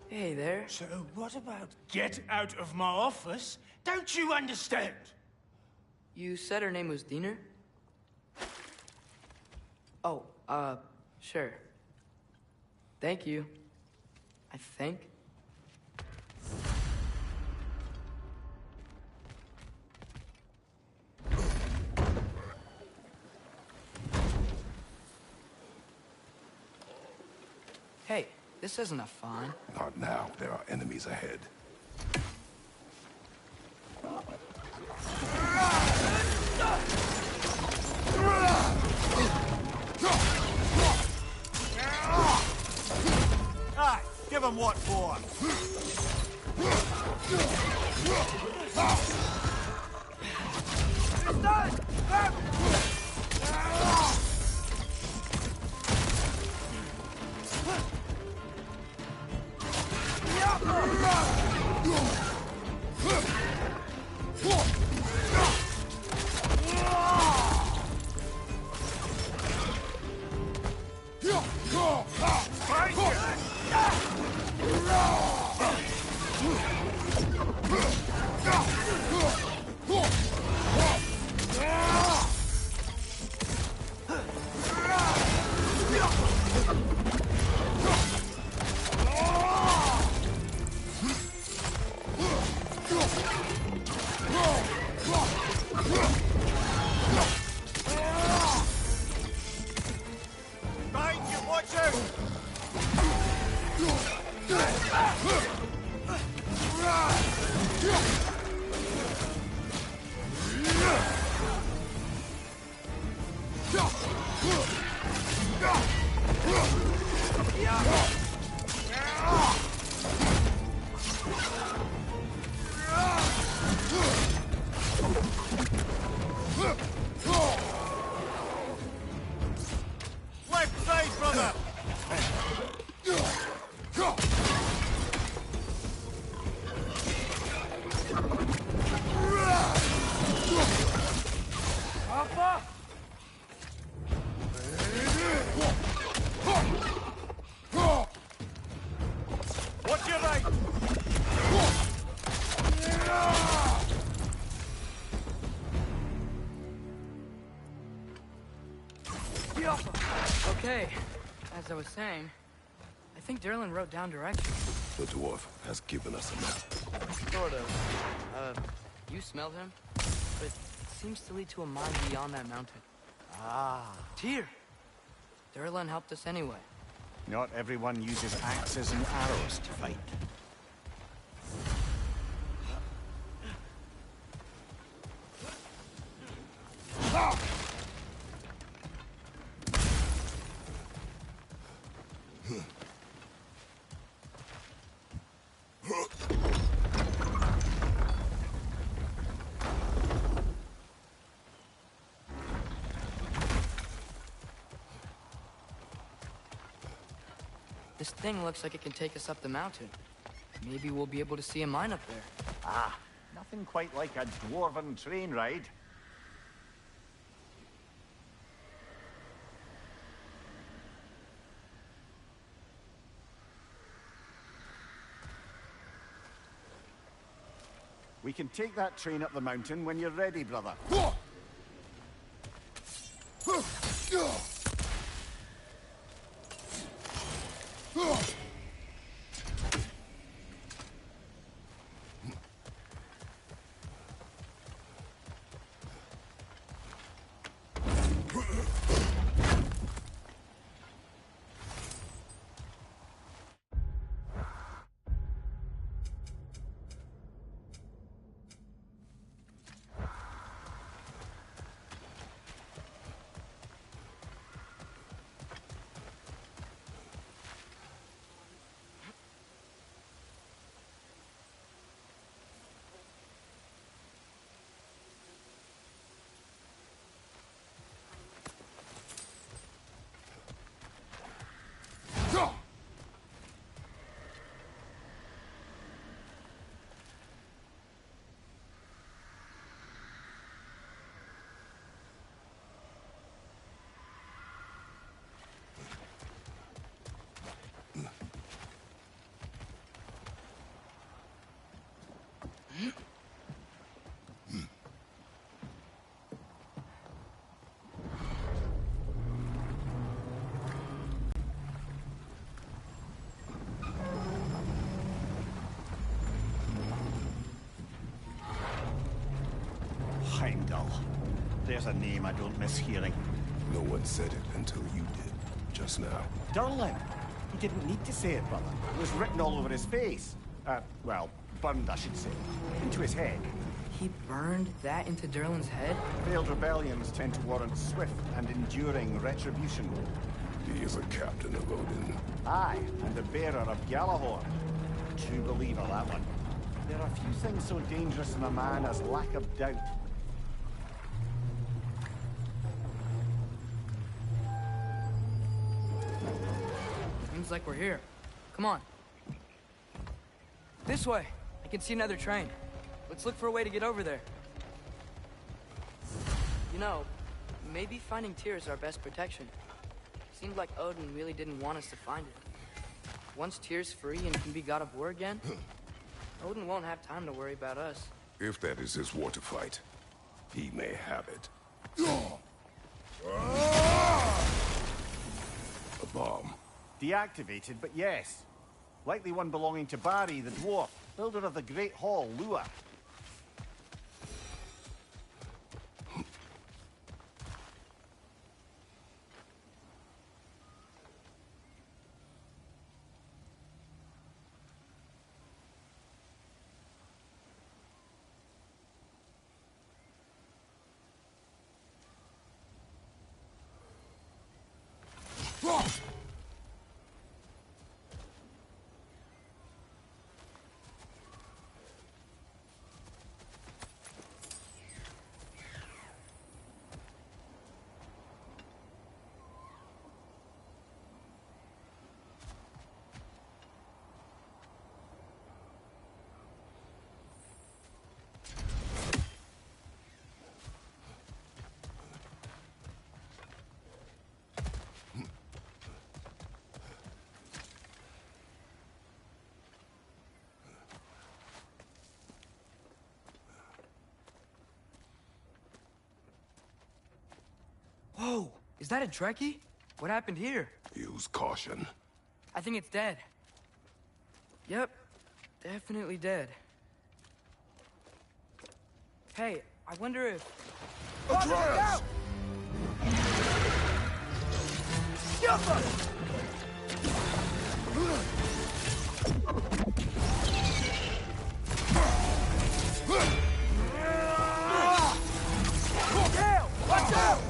Hey there. So what about get out of my office? Don't you understand? You said her name was Diener? Oh, sure. Thank you. I think. Hey, this isn't a fine. Not now. There are enemies ahead. Aye, give him what for. It's done! Okay, as I was saying, I think Durlin wrote down directions. The dwarf has given us a map. Sort of. You smelled him? But it seems to lead to a mine beyond that mountain. Ah. Tyr! Durlin helped us anyway. Not everyone uses axes and arrows to fight. This thing looks like it can take us up the mountain. Maybe we'll be able to see a mine up there. Ah, nothing quite like a dwarven train ride. We can take that train up the mountain when you're ready, brother. Heimdall. There's a name I don't miss hearing. No one said it until you did, just now. Durlin. He didn't need to say it, brother. It was written all over his face. Well, burned, I should say. Into his head. He burned that into Durlin's head? Failed rebellions tend to warrant swift and enduring retribution. He is a captain of Odin. Aye, and the bearer of Gjallarhorn. True believer, that one. There are few things so dangerous in a man as lack of doubt. Seems like we're here. Come on. This way. I can see another train. Let's look for a way to get over there. You know, maybe finding Tyr is our best protection. Seemed like Odin really didn't want us to find it. Once Tyr's free and can be god of war again, Odin won't have time to worry about us. If that is his war to fight, he may have it. A bomb. Deactivated, but yes. Likely one belonging to Barry, the dwarf, builder of the Great Hall, Lua. Whoa! Is that a Trekkie? What happened here? Use caution. I think it's dead. Yep, definitely dead. Hey, I wonder if... Atreus! Gale, watch out!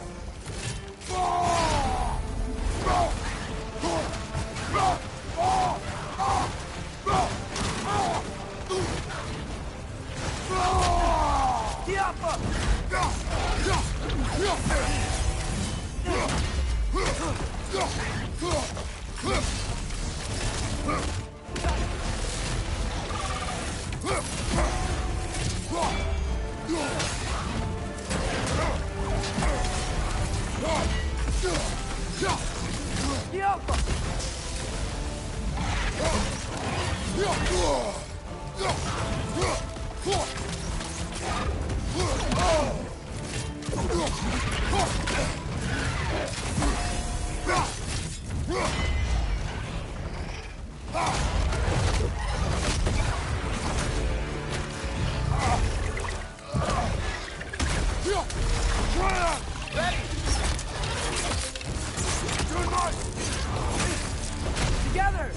Together!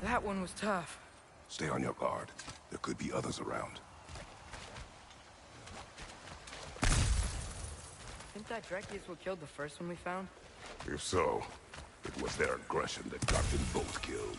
That one was tough. Stay on your guard. There could be others around. Think that Dreki is what killed the first one we found? If so, it was their aggression that got them both killed.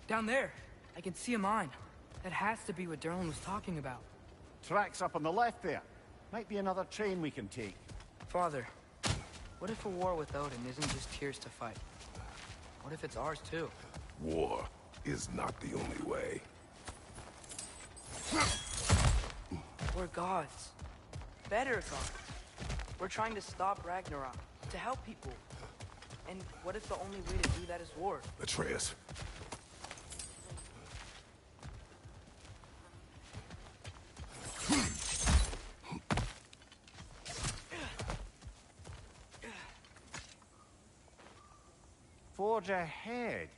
Down there, I can see a mine. That has to be what Durlin was talking about. Tracks up on the left there. Might be another train we can take. Father, what if a war with Odin isn't just Tyr's to fight? What if it's ours too? War is not the only way. We're gods. Better gods. We're trying to stop Ragnarok, to help people. And what if the only way to do that is war? Atreus. Forge ahead.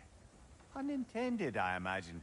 Unintended, I imagine.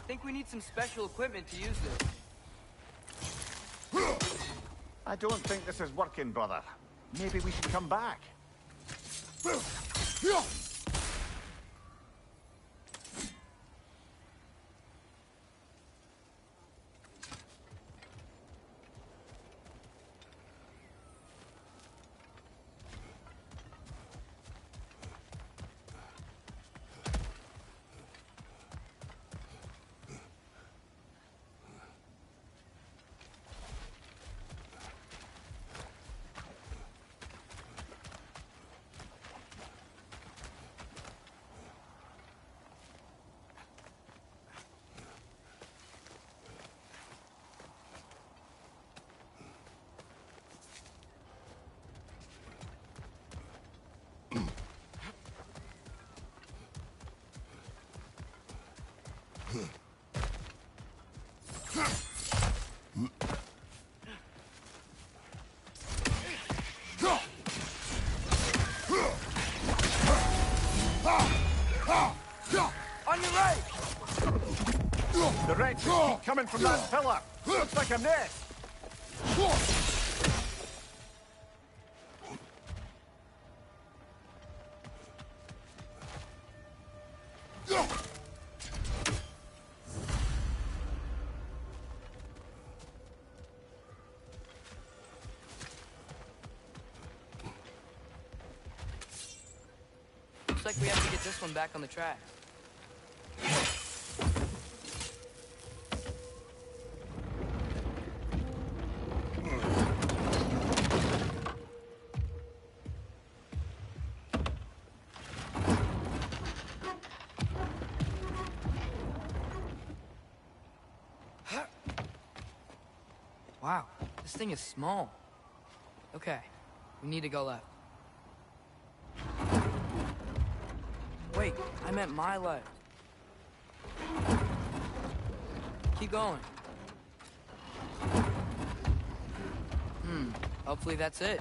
I think we need some special equipment to use this. I don't think this is working, brother. Maybe we should come back. On your right! The wrecks keep coming from that pillar. Looks like a nest. Looks like we have to get this one back on the track. Wow, this thing is small. Okay, we need to go left. Wait, I meant my left. Keep going. Hopefully that's it.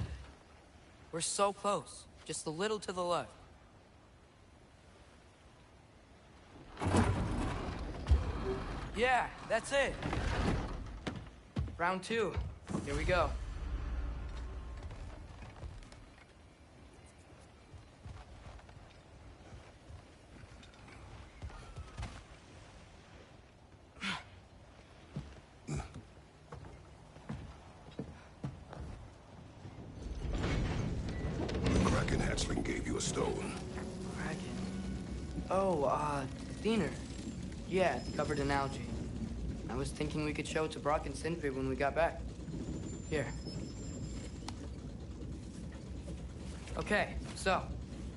We're so close. Just a little to the left. Yeah, that's it. Round 2. Here we go. Kraken hatchling gave you a stone. Kraken. Oh, Thinner. Yeah, it's covered in algae. I was thinking we could show it to Brock and Sindri when we got back. Here. Okay, so,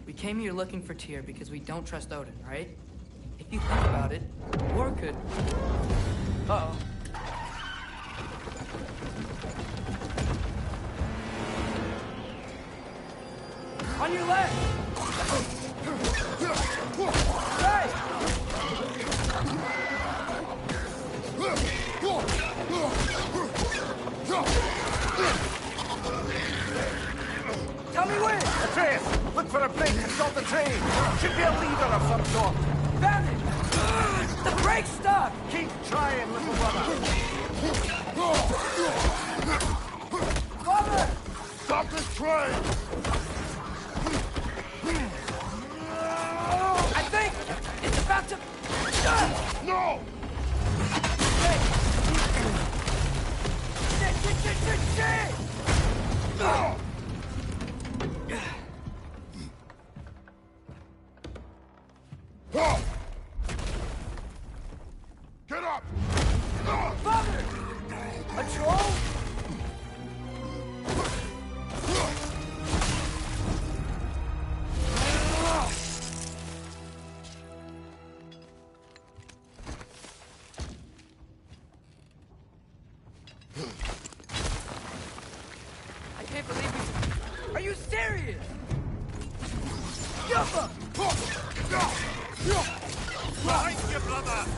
we came here looking for Tyr because we don't trust Odin, right? If you think about it, war could... Uh-oh. On your left! Right! Tell me where! Atreus, look for a break to stop the train. Should be a lever of some sort. Found it! The brake's stuck! Keep trying, little brother. Father! Stop this train! I think it's about to... No! Shit! can't believe we... Are you serious? Yuffa! Behind you, brother!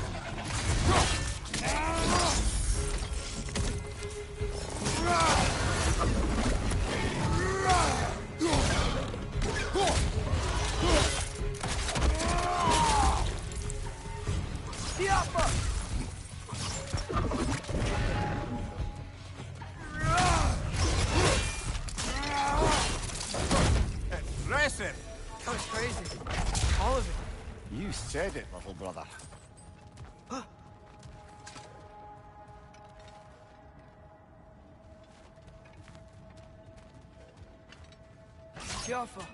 Impressive! That was crazy. All of it. You said it, little brother. Jaffa.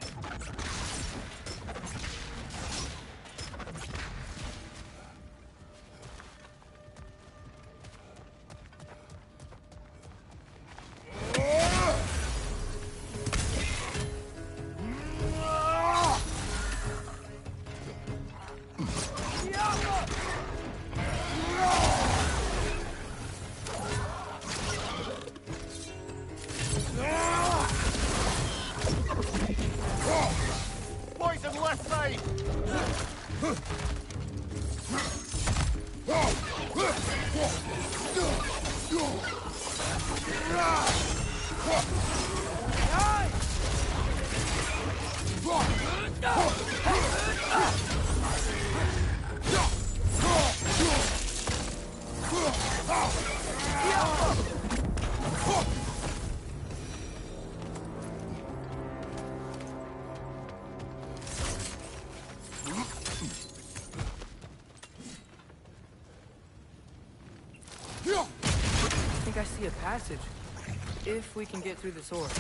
Boys on left side! I think I see a passage. If we can get through the sword.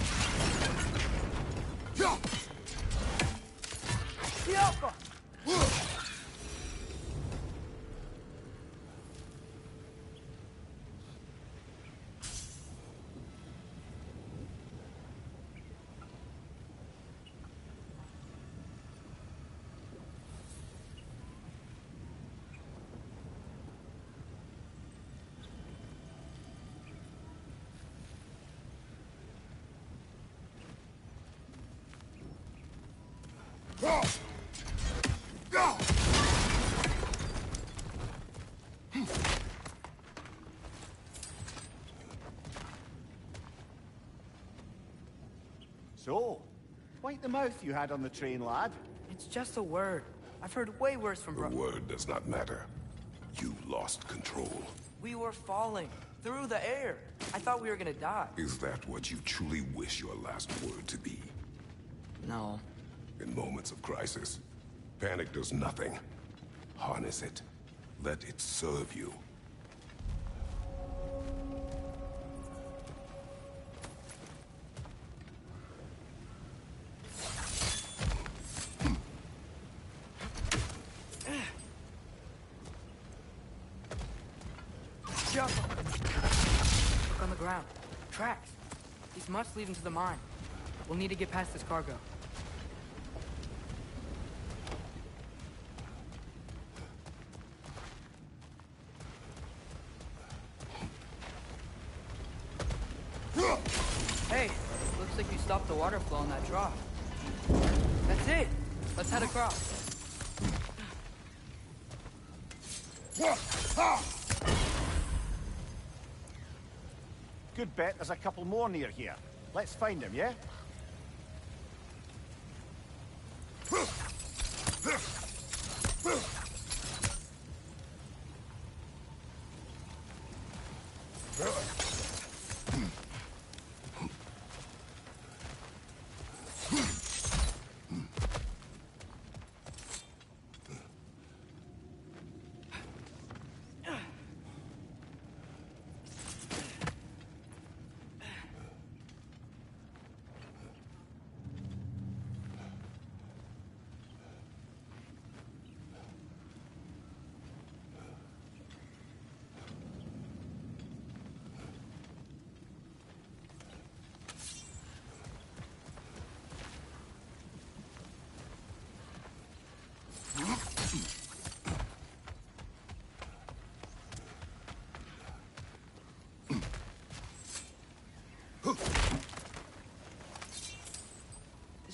So, wipe the mouth you had on the train, lad. It's just a word. I've heard way worse from The word does not matter. You lost control. We were falling through the air. I thought we were gonna die. Is that what you truly wish your last word to be? No. In moments of crisis, panic does nothing. Harness it. Let it serve you. Look on the ground. Tracks. These must lead into the mine. We'll need to get past this cargo. Hey, looks like you stopped the water flow on that drop. That's it. Let's head across. Good bet there's a couple more near here. Let's find them, yeah?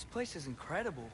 This place is incredible.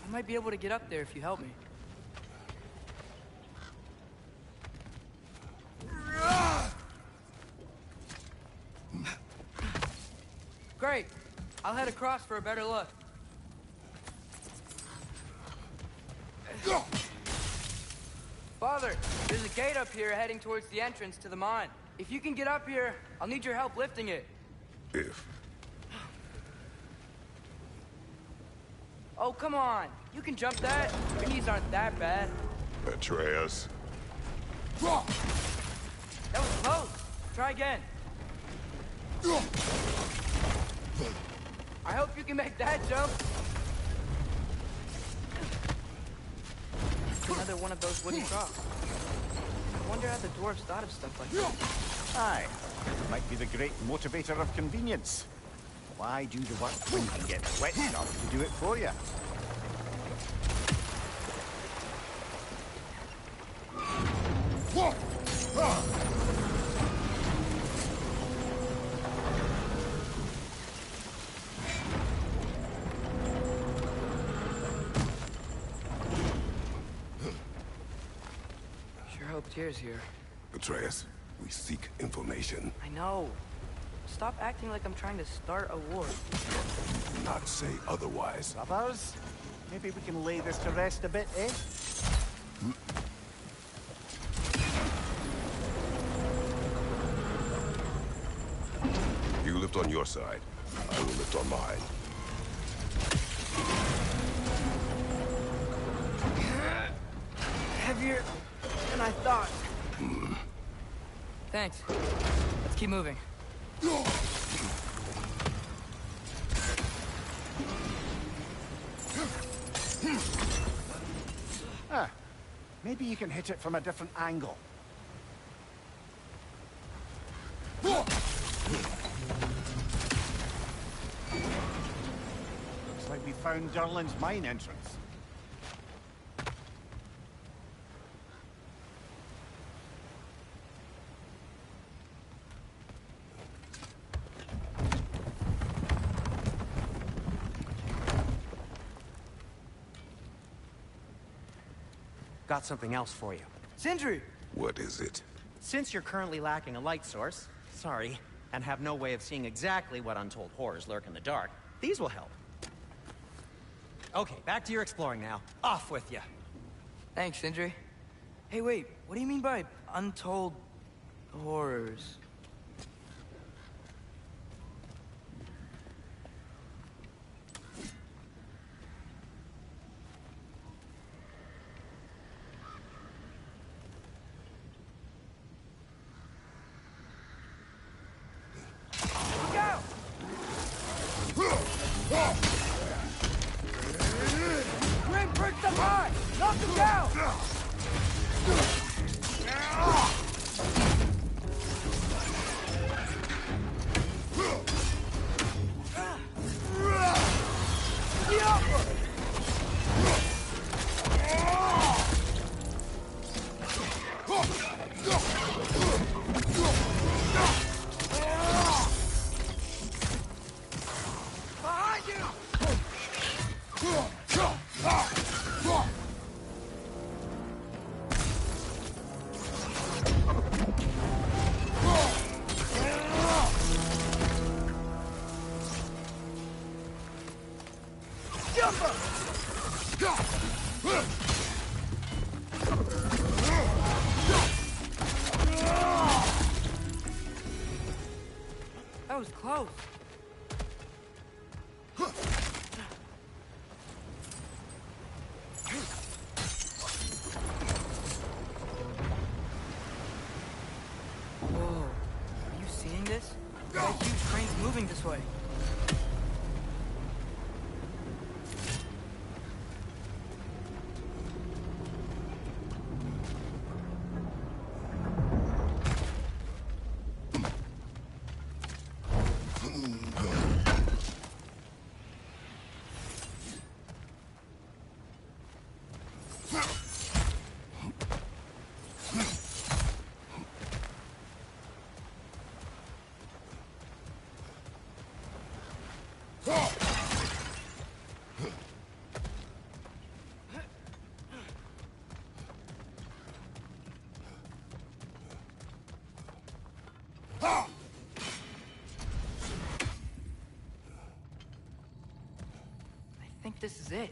I might be able to get up there if you help me. Great. I'll head across for a better look. Father, there's a gate up here heading towards the entrance to the mine. If you can get up here, I'll need your help lifting it. If. Oh, come on. You can jump that. Your knees aren't that bad. Atreus. That was close. Try again. I hope you can make that jump. Another one of those wooden troughs. I wonder how the dwarves thought of stuff like that. Aye. It might be the great motivator of convenience. Why do the work when you can get wet enough to do it for you? Sure hope Tyr's here. Atreus, we seek information. I know. Stop acting like I'm trying to start a war. Not say otherwise. Brothers, maybe we can lay this to rest a bit, eh? You lift on your side. I will lift on mine. Heavier than I thought. Thanks. Let's keep moving. Ah, maybe you can hit it from a different angle. Looks like we found Durlin's mine entrance. got something else for you. Sindri! What is it? Since you're currently lacking a light source, sorry, and have no way of seeing exactly what untold horrors lurk in the dark, these will help. Okay, back to your exploring now. Off with you. Thanks, Sindri. Hey, wait, what do you mean by untold horrors? Look out! Grim perched up high! Knock him down! The upper! Behind you! That was close. Whoa. Are you seeing this? That huge crane's moving this way. I think this is it.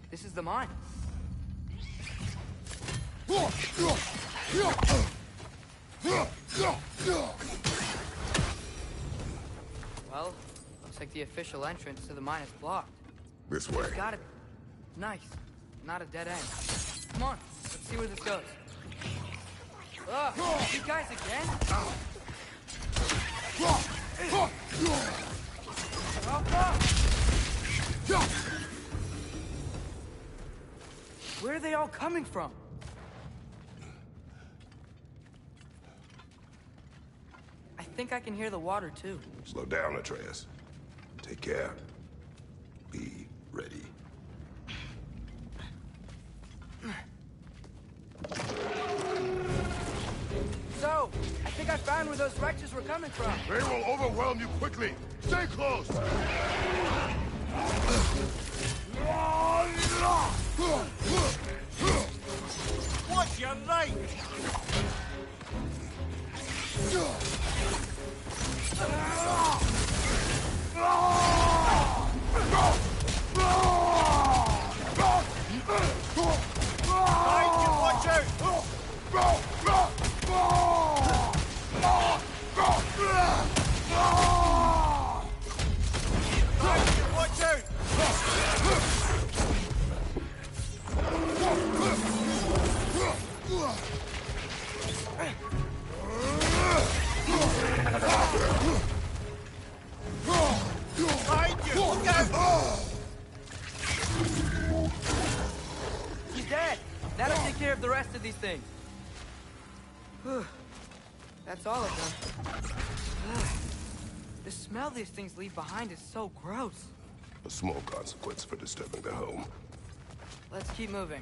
This is the mine. Well, looks like the official entrance to the mine is blocked. This way. It's gotta be. Nice. Not a dead end. Come on, let's see where this goes. Ugh, you guys again? Where are they all coming from? I think I can hear the water too. Slow down, Atreus. Take care. Be ready. So, I think I found where those wretches were coming from. They will overwhelm you quickly. Stay close. What's your name? Watch out! Watch out! He's dead. That'll take care of the rest of these things. That's all of them. The smell these things leave behind is so gross. A small consequence for disturbing their home. Let's keep moving.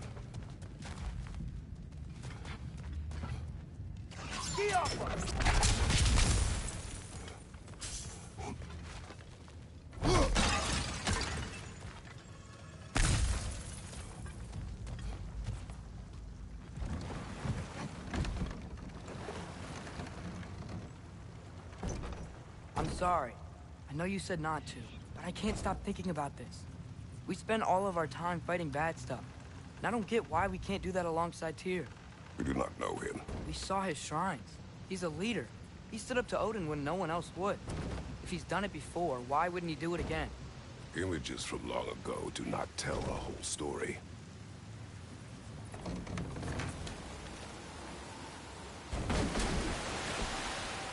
sorry. I know you said not to, but I can't stop thinking about this. We spend all of our time fighting bad stuff, and I don't get why we can't do that alongside Tyr. We do not know him. We saw his shrines. He's a leader. He stood up to Odin when no one else would. If he's done it before, why wouldn't he do it again? Images from long ago do not tell a whole story.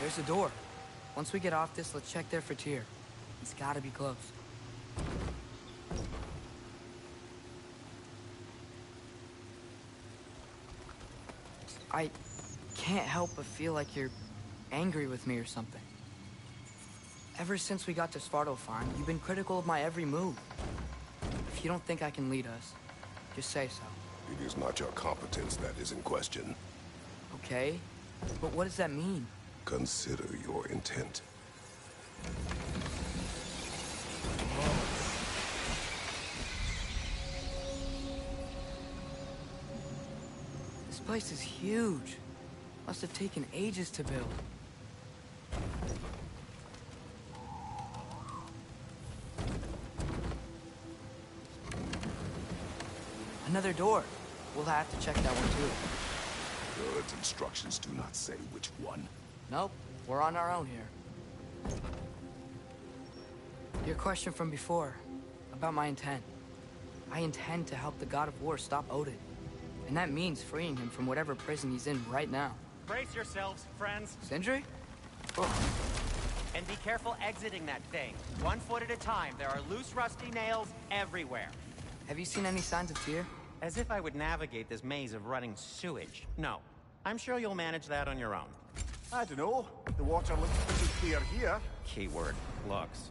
There's the door. Once we get off this, let's check there for Tyr. He's gotta be close. I can't help but feel like you're angry with me or something. Ever since we got to Svartalfheim, you've been critical of my every move. If you don't think I can lead us, just say so. It is not your competence that is in question. Okay, but what does that mean? Consider your intent. This place is huge. Must have taken ages to build. Another door. We'll have to check that one too. God's instructions do not say which one. Nope, we're on our own here. Your question from before, about my intent. I intend to help the God of War stop Odin. And that means freeing him from whatever prison he's in right now. Brace yourselves, friends. Sindri? And be careful exiting that thing. 1 foot at a time. There are loose, rusty nails everywhere. Have you seen any signs of Tyr? As if I would navigate this maze of running sewage. No. I'm sure you'll manage that on your own. I don't know. The water looks pretty clear here. Keyword, looks.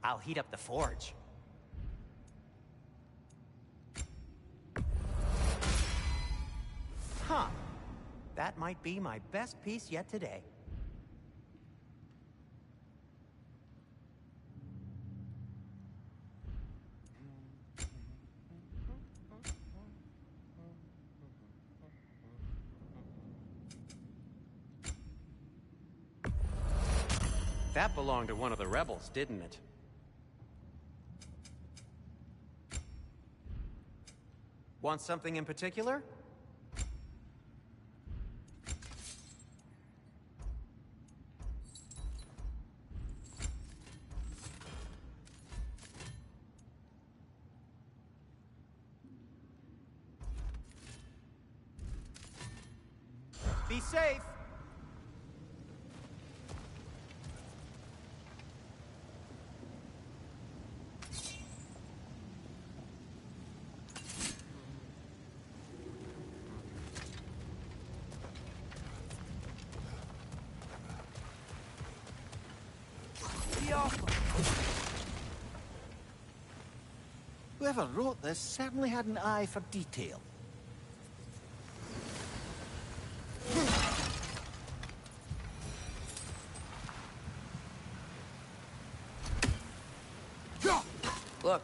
I'll heat up the forge. Huh. That might be my best piece yet today. That belonged to one of the rebels, didn't it? Want something in particular? Be safe! Whoever wrote this certainly had an eye for detail. Look,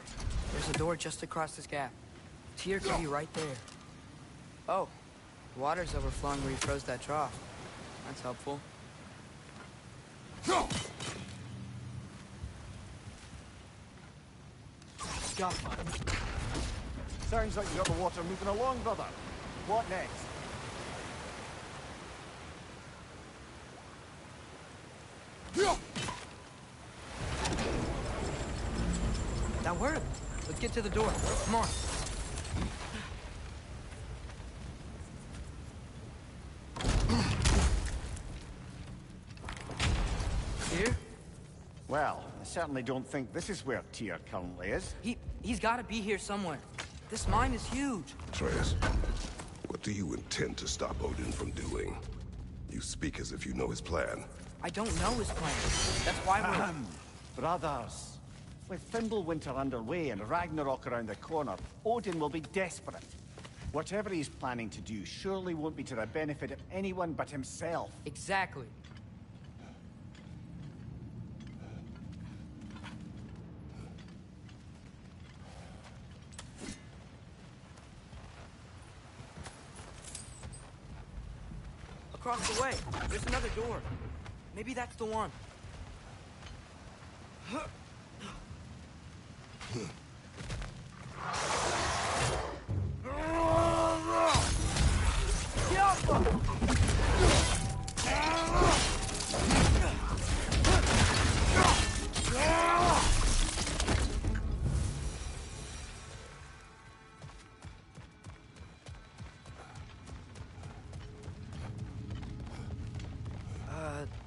there's a door just across this gap. Tyr could be right there. Oh, the water's overflowing where you froze that trough. That's helpful. Sounds like you got the water moving along, brother. What next? That worked. Let's get to the door. Come on. Here? Well, I certainly don't think this is where Tyr currently is. He's got to be here somewhere. This mine is huge. Atreus, what do you intend to stop Odin from doing? You speak as if you know his plan. I don't know his plan. That's why we're... Brothers, with Fimbulwinter underway and Ragnarok around the corner, Odin will be desperate. Whatever he's planning to do surely won't be to the benefit of anyone but himself. Exactly. Across the way, there's another door. Maybe that's the one.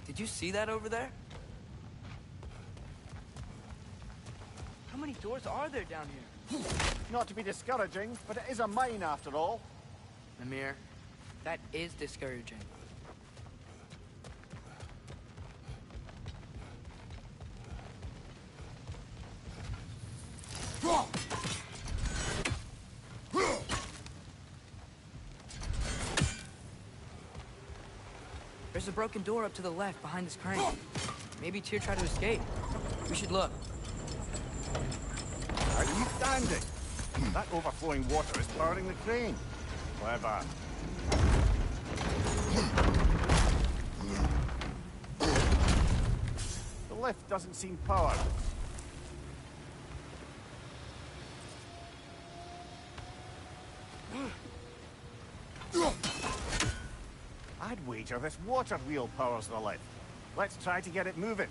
Did you see that over there? How many doors are there down here? Not to be discouraging, but it is a mine after all. Mimir, that is discouraging. There's a broken door up to the left behind this crane. Maybe Tyr tried to escape. We should look. How are you standing? That overflowing water is powering the crane. Clever. The lift doesn't seem powered. I'd wager this water wheel powers the lift. Let's try to get it moving.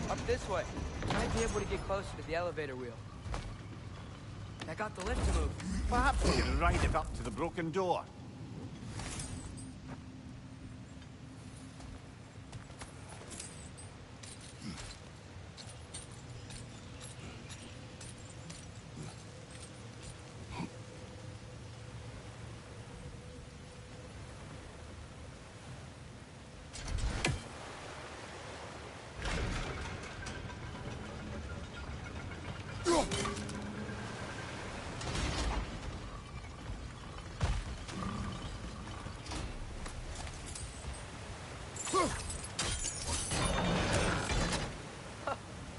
Up this way. Might be able to get closer to the elevator wheel. I got the lift to move. Perhaps we can ride it up to the broken door.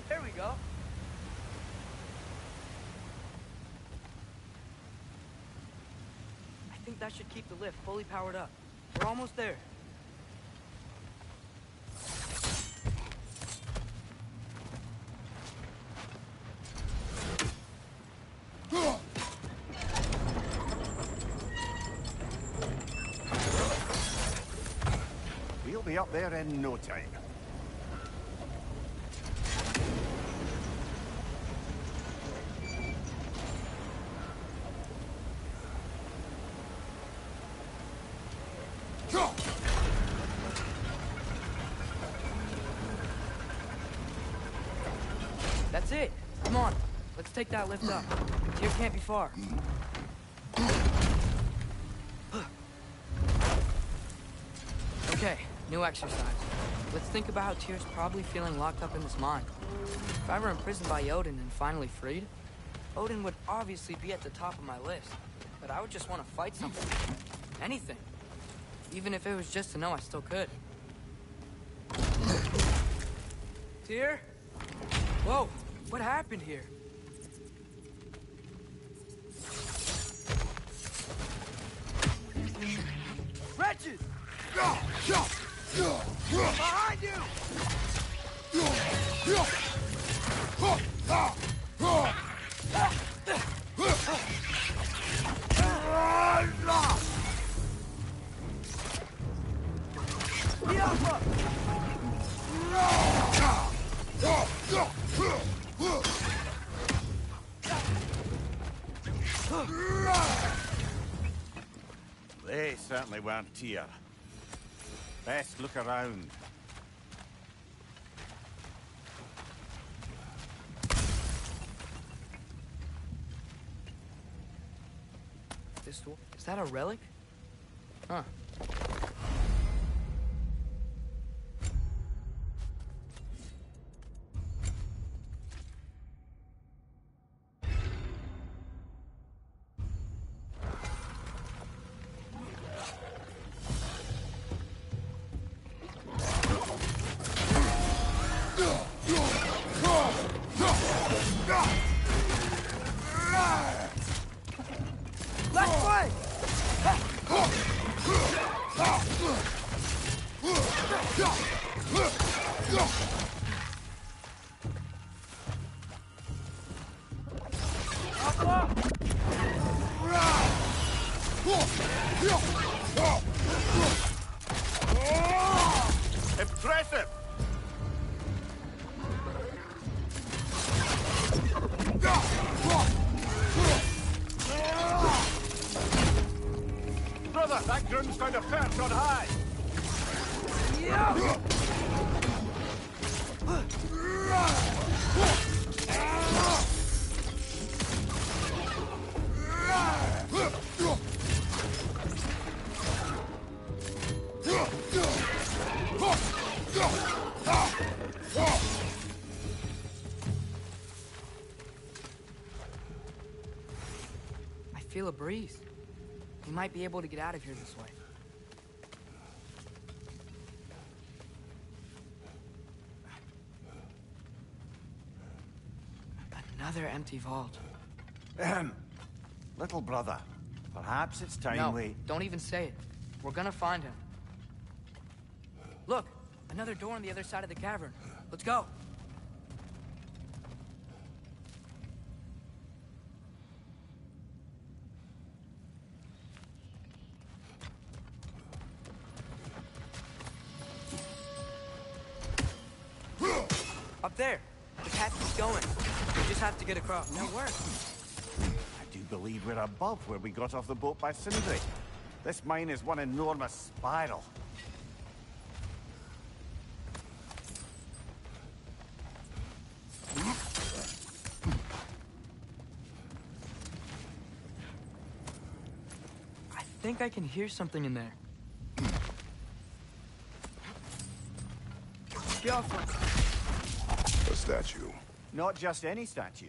There we go. I think that should keep the lift fully powered up. We're almost there. We'll be up there in no time. That's it. Come on. Let's take that lift up. Tyr can't be far. Okay, new exercise. Let's think about how Tyr's probably feeling locked up in this mine. If I were imprisoned by Odin and finally freed, Odin would obviously be at the top of my list. But I would just want to fight something. Anything. Even if it was just to know I still could. Tyr? Whoa, what happened here? Wretches! Behind They certainly weren't Tyr. Best look around. Is that a relic? Huh. Impressive! Brother, that Grun's found a perch on high! I feel a breeze. We might be able to get out of here this way. Another empty vault. Little brother, perhaps it's time No, we... don't even say it. We're gonna find him. Look, another door on the other side of the cavern. Let's go. Up there. The path keeps going. We just have to get across. That works. I do believe we're above where we got off the boat by Sindri. This mine is one enormous spiral. I think I can hear something in there. A statue. Not just any statue.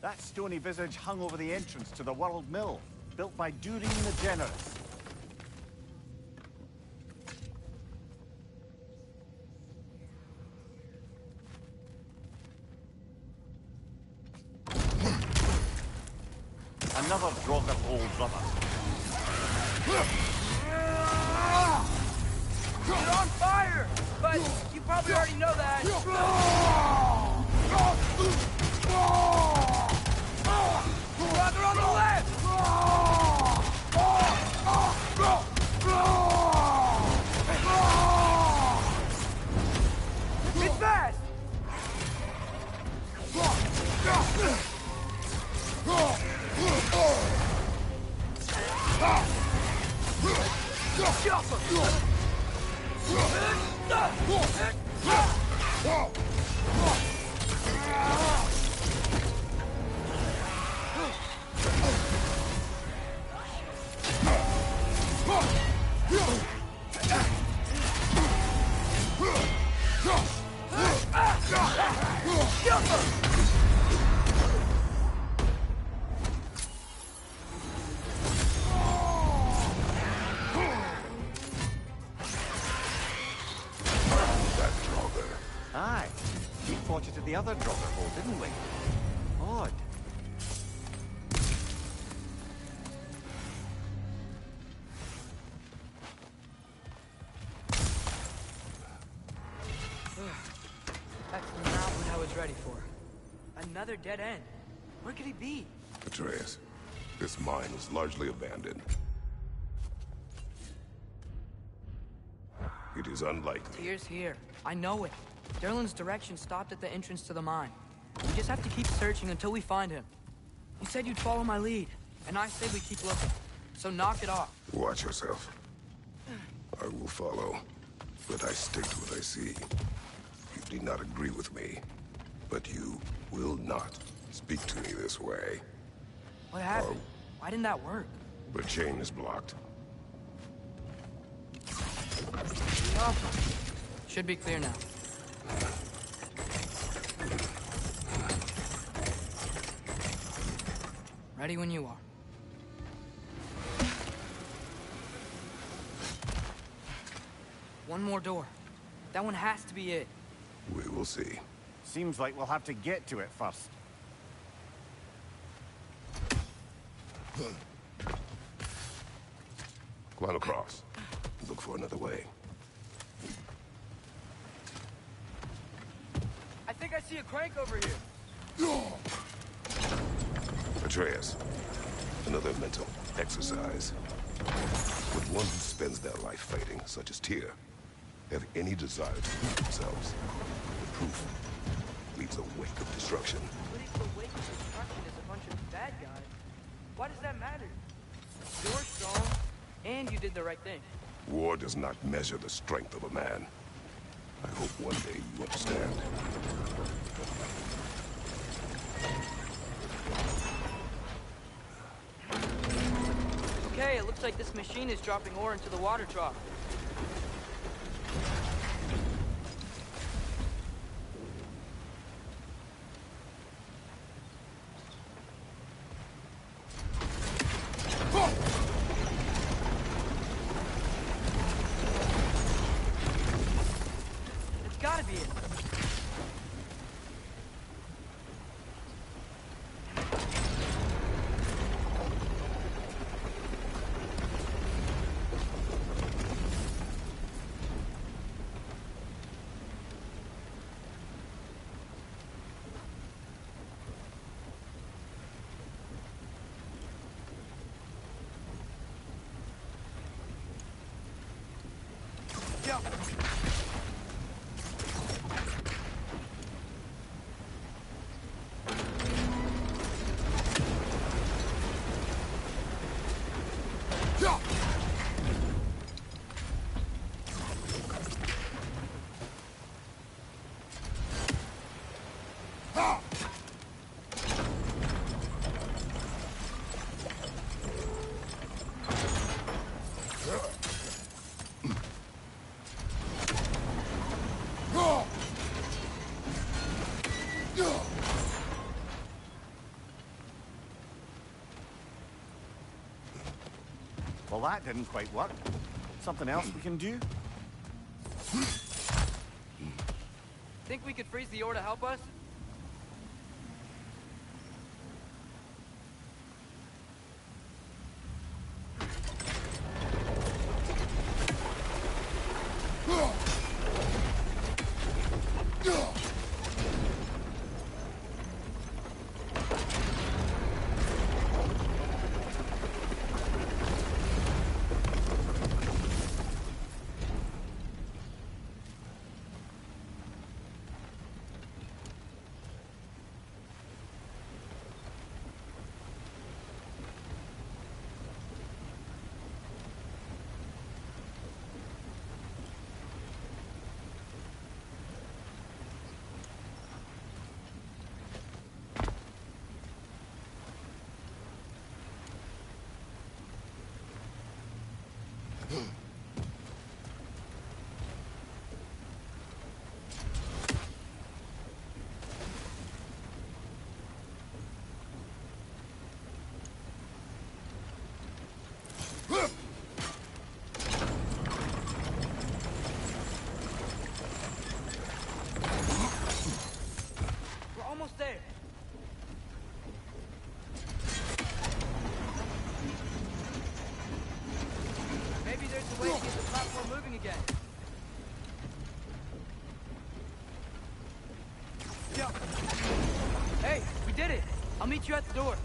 That stony visage hung over the entrance to the World Mill, built by Durin the Generous. Another Draugr old brother. You're on fire! But you probably already know that. Brother on the left! It's fast! Aye. We fought it at the other Draugr hole, didn't we? Odd. That's not what I was ready for. Another dead end. Where could he be? Atreus, this mine was largely abandoned. It is unlikely. Tyr's here. I know it. Durlin's direction stopped at the entrance to the mine. We just have to keep searching until we find him. You said you'd follow my lead. And I say we keep looking. So knock it off. Watch yourself. I will follow, but I stick to what I see. You need not agree with me, but you will not speak to me this way. What happened? Why didn't that work? The chain is blocked. Should be clear now. Ready when you are. One more door. That one has to be it. We will see. Seems like we'll have to get to it first. Climb across. Look for another way. I think I see a crank over here. Atreus, another mental exercise. Would one who spends their life fighting, such as Tyr, have any desire to prove themselves? The proof leaves a wake of destruction. But if the wake of destruction is a bunch of bad guys, why does that matter? You're strong, and you did the right thing. War does not measure the strength of a man. I hope one day you understand. Okay, it looks like this machine is dropping ore into the water trough. It's gotta be it. Well, that didn't quite work. Something else we can do? Think we could freeze the ore to help us? We're almost there. Maybe there's a way to get the platform moving again. Yeah. Hey, we did it. I'll meet you at the door.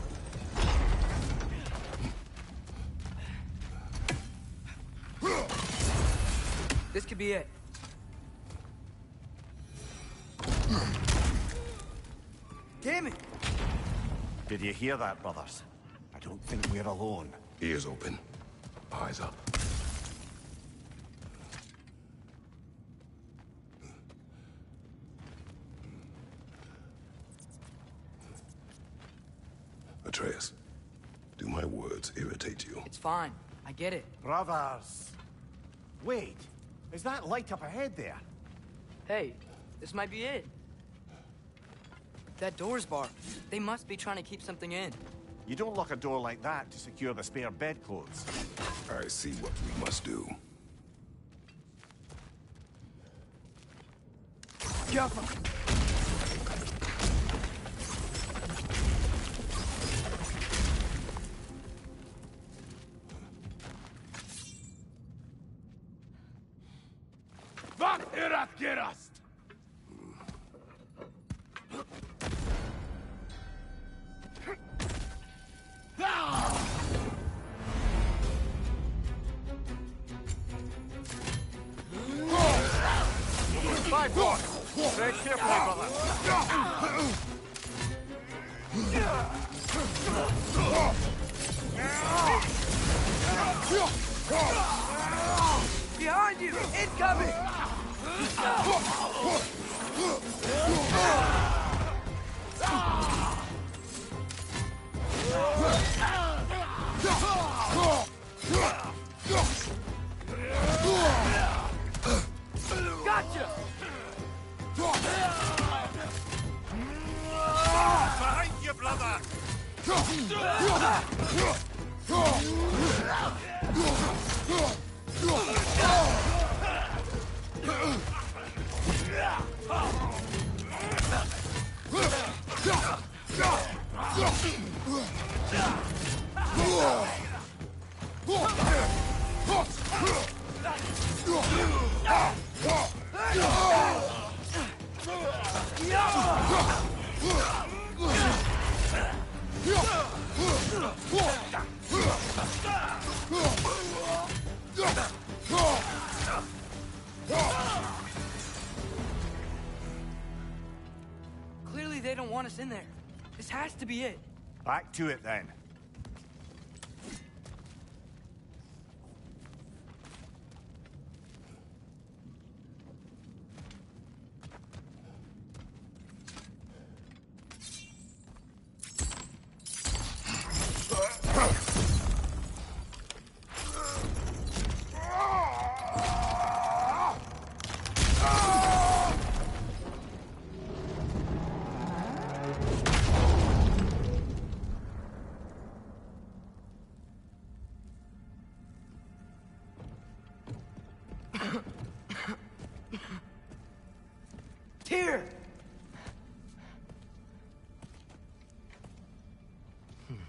This could be it. Damn it! Did you hear that, brothers? I don't think we're alone. Ears open, eyes up. Atreus, do my words irritate you? It's fine. I get it. Brothers! Wait, is that light up ahead there? Hey, this might be it. That door's barred. They must be trying to keep something in. You don't lock a door like that to secure the spare bedclothes. I see what we must do. Careful! Vart är att gerast! Five more! Very carefully, brother. Behind you! Incoming! Gotcha! Behind you, brother! Clearly they don't want us in there. This has to be it. Back to it, then. Tyr!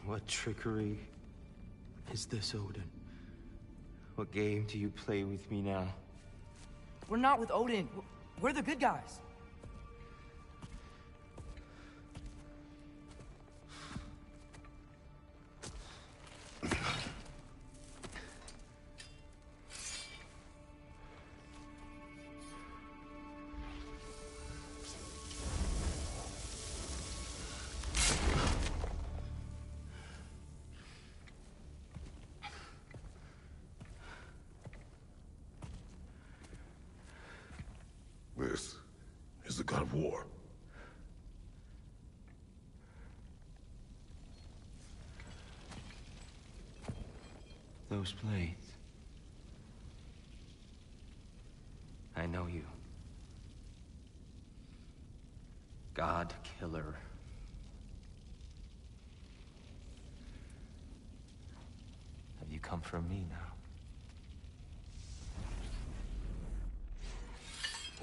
What trickery is this, Odin? What game do you play with me now? We're not with Odin. We're the good guys. This is the god of war. Those blades. I know you. God Killer. Have you come for me now?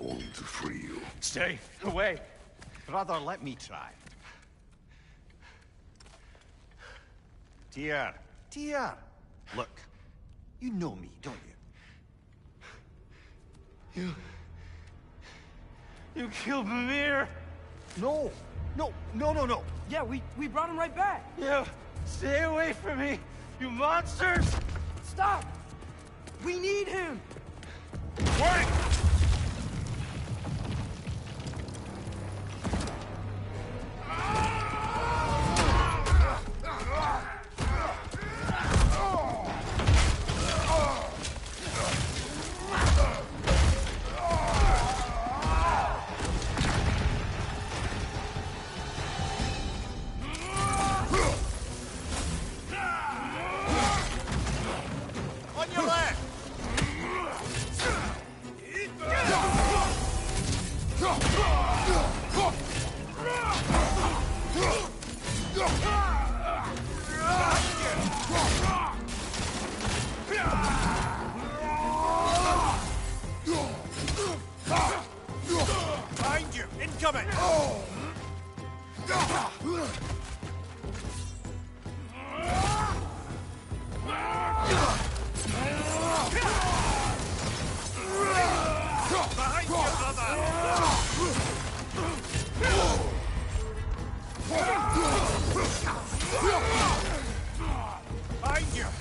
Only to free you. Stay away. Brother, let me try. Tyr. Tyr. Look, you know me, don't you? You killed Mimir! No. No. Yeah, we brought him right back. Yeah, stay away from me, you monsters! Stop! We need him! Wait!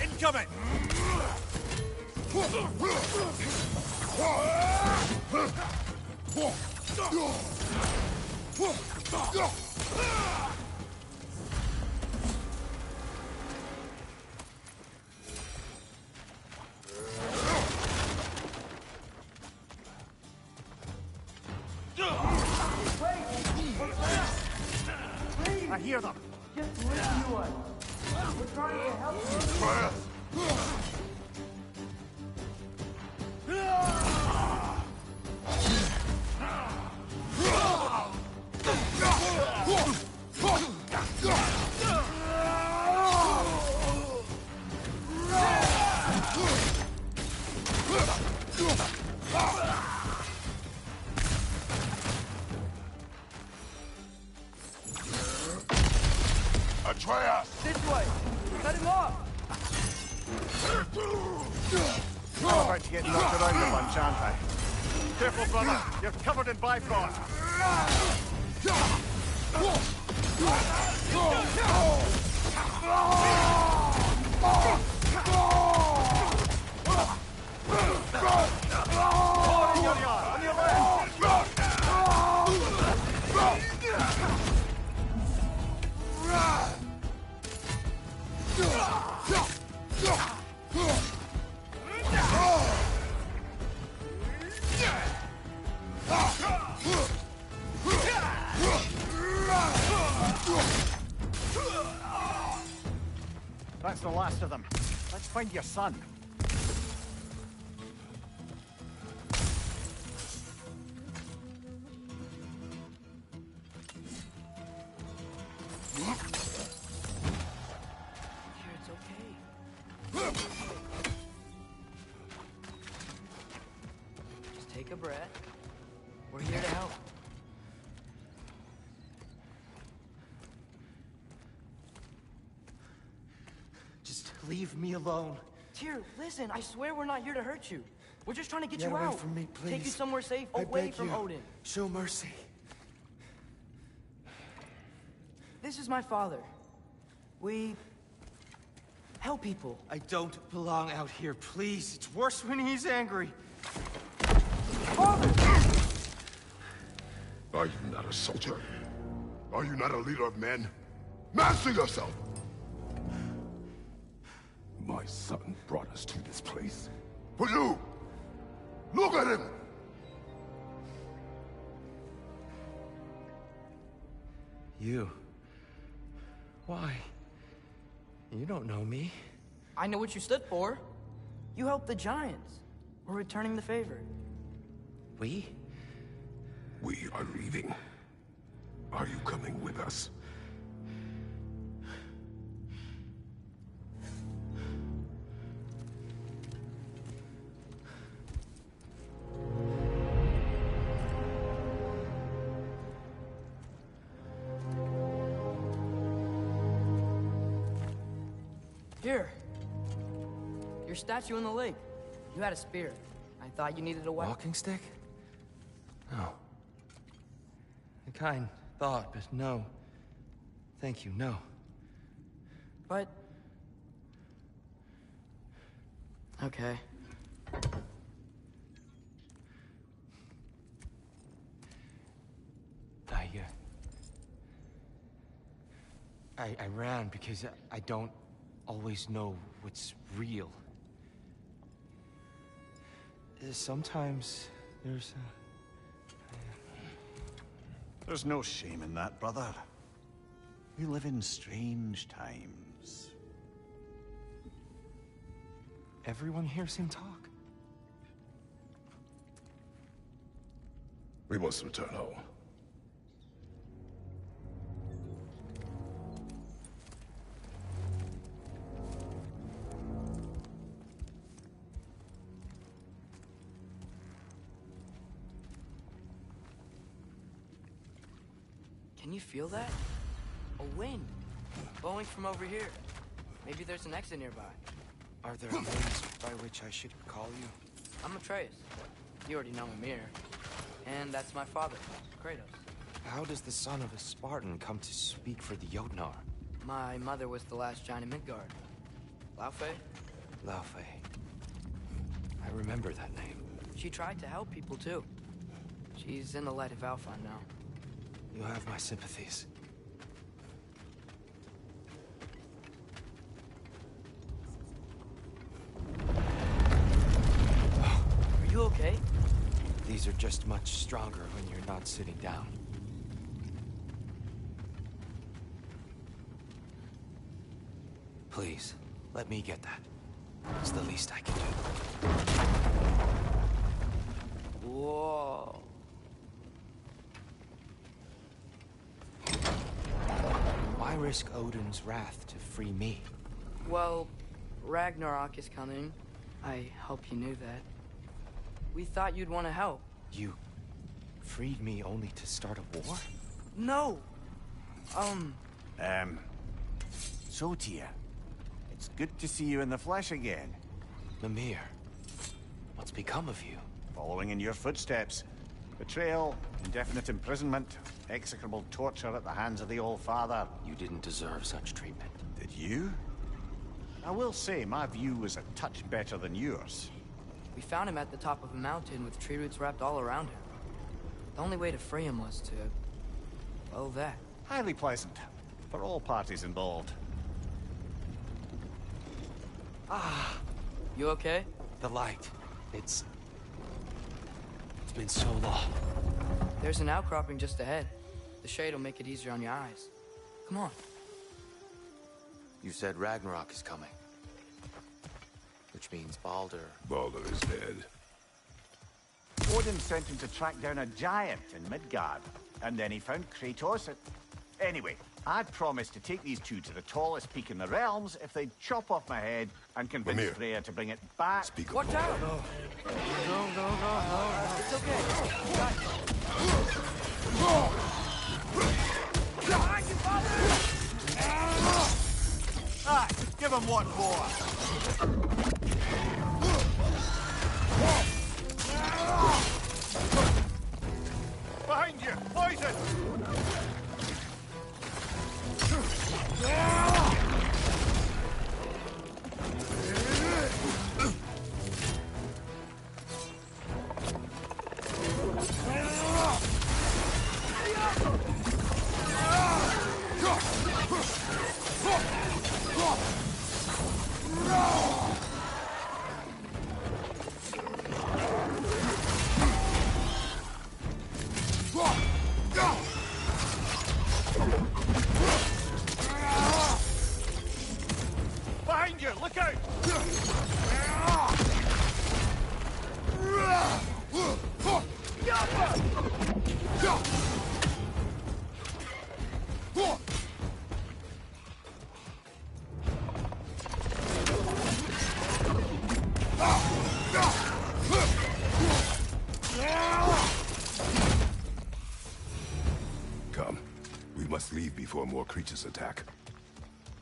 Incoming! I hear them. Just listen to us. We're trying to help you. Atreus! This way! Cut him off! I'm about to get knocked around a bunch, aren't I? Careful, brother. You're covered in Bifrost. On your left! That's the last of them. Let's find your son. It's okay. Just take a breath. We're here to help. Just leave me alone. Tyr, listen, I swear we're not here to hurt you. We're just trying to get Get you away out. from me, Take you please. somewhere safe, I away beg from you. Odin. Show mercy. This is my father. We help people. I don't belong out here, please. It's worse when he's angry. Father! Are you not a soldier? Are you not a leader of men? Master yourself! My son brought us to this place. For you! Look at him! You. Why? You don't know me. I know what you stood for. You helped the Giants. We're returning the favor. We? We are leaving. Are you coming with us? Here. Your statue in the lake. You had a spear. I thought you needed a weapon. Walking stick? No. A kind thought, but no. Thank you, no. But... Okay. I ran because I don't always know what's real. Sometimes there's There's no shame in that, brother. We live in strange times. Everyone hears him talk. We must return home. Can you feel that? A wind. Blowing from over here. Maybe there's an exit nearby. Are there names by which I should call you? I'm Atreus. You already know Mimir. And that's my father, Kratos. How does the son of a Spartan come to speak for the Jotnar? My mother was the last giant in Midgard. Laufey? Laufey. I remember that name. She tried to help people, too. She's in the light of Alphon now. You have my sympathies. Are you okay? These are just much stronger when you're not sitting down. Please, let me get that. It's the least I can do. Whoa. Why risk Odin's wrath to free me? Well, Ragnarok is coming. I hope you knew that. We thought you'd want to help. You freed me only to start a war? No! So, Tyr, it's good to see you in the flesh again. Mimir, what's become of you? Following in your footsteps. Betrayal, indefinite imprisonment, execrable torture at the hands of the Old Father. You didn't deserve such treatment. Did you? I will say, my view was a touch better than yours. We found him at the top of a mountain with tree roots wrapped all around him. The only way to free him was to... well, that. Highly pleasant. For all parties involved. Ah! You okay? The light. It's been so long. There's an outcropping just ahead. The shade will make it easier on your eyes. Come on. You said Ragnarok is coming. Which means Baldur... Baldur is dead. Odin sent him to track down a giant in Midgard, and then he found Kratos at... Anyway, I'd promised to take these two to the tallest peak in the realms if they'd chop off my head and convince Mimir. Freya to bring it back. Speak Watch out! No. It's okay. Ah, give him one more. Behind you! Poison! Behind you! Look out! Come. We must leave before more creatures attack.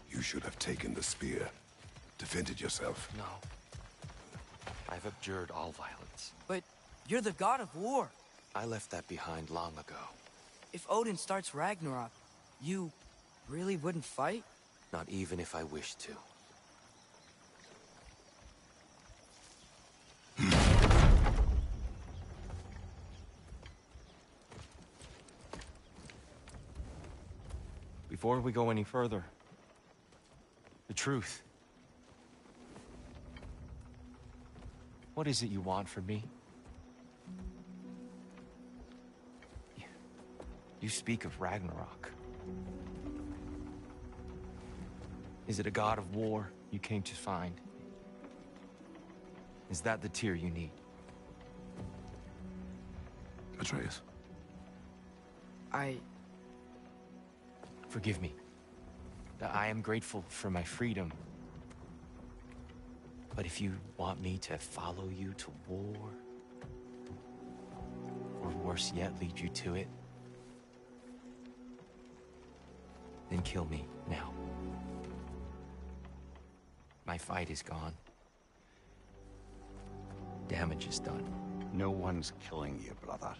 You should have taken the spear. Defended yourself. No. I've abjured all violence. But you're the god of war. I left that behind long ago. If Odin starts Ragnarok, you really wouldn't fight? Not even if I wished to. Before we go any further, the truth. What is it you want from me? You speak of Ragnarok. Is it a god of war you came to find? Is that the Tyr you need? Atreus. Forgive me. I am grateful for my freedom. But if you want me to follow you to war, or worse yet, lead you to it, then kill me now. My fight is gone. Damage is done. No one's killing you, brother.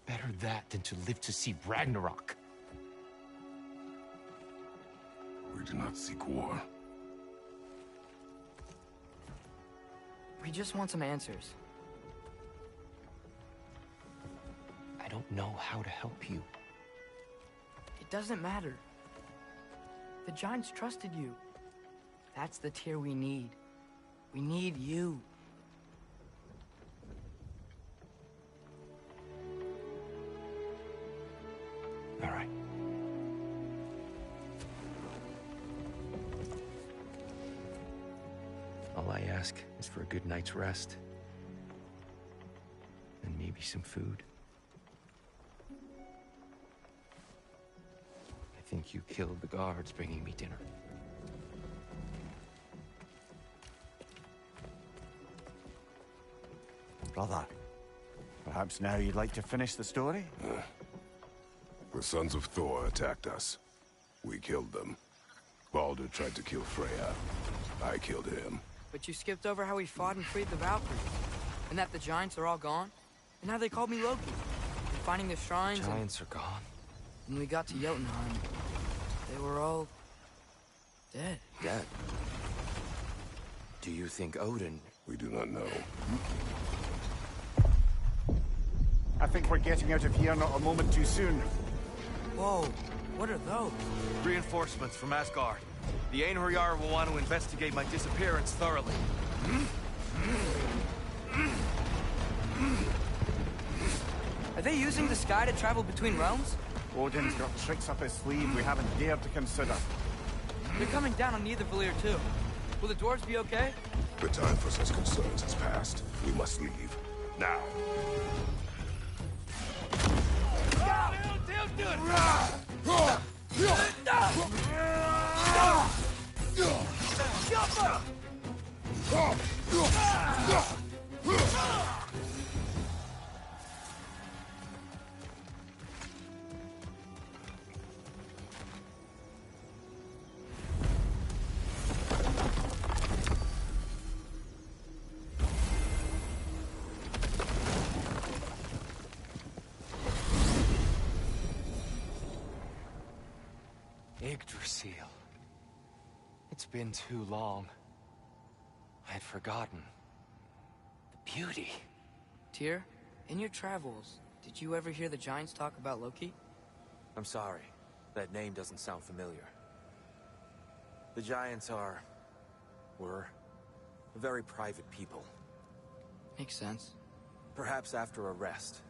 Better that than to live to see Ragnarok. We do not seek war. just want some answers. I don't know how to help you. It doesn't matter. The Giants trusted you. That's the Tyr we need. We need you. All right. All I ask is for a good night's rest. And maybe some food. I think you killed the guards bringing me dinner. Brother, perhaps now you'd like to finish the story? The sons of Thor attacked us. We killed them. Baldur tried to kill Freya. I killed him. But you skipped over how we fought and freed the Valkyries. And that the Giants are all gone. And how they called me Loki. And finding the shrines Giants are gone. When we got to Jotunheim, they were all... dead. Dead? Do you think Odin... We do not know. I think we're getting out of here not a moment too soon. Whoa, what are those? Reinforcements from Asgard. The Einherjar will want to investigate my disappearance thoroughly. Are they using the sky to travel between realms? Odin's got tricks up his sleeve we haven't dared to consider. They're coming down on Nidavellir too. Will the dwarves be okay? The time for such concerns has passed. We must leave. Now. Yggdrasil. It's been too long. I'd forgotten. The beauty. Tyr, in your travels, did you ever hear the Giants talk about Loki? I'm sorry. That name doesn't sound familiar. The Giants were a very private people. Makes sense. Perhaps after a rest.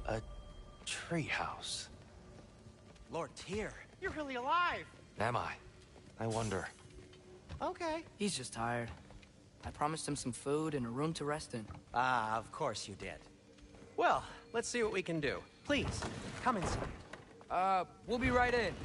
A treehouse. Lord Tyr, you're really alive! Am I? I wonder. Okay. He's just tired. I promised him some food and a room to rest in. Ah, of course you did. Well, let's see what we can do. Please, come inside. We'll be right in.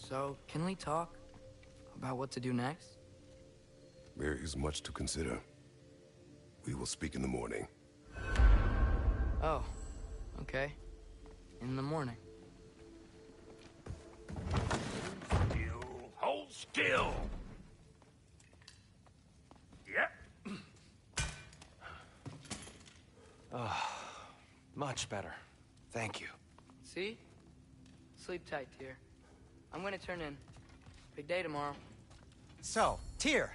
So, can we talk about what to do next? There is much to consider. We will speak in the morning. Oh, okay. In the morning. Hold still! Yep. Much better. Thank you. See? Sleep tight, Tyr. I'm gonna turn in. Big day tomorrow. So, Tyr.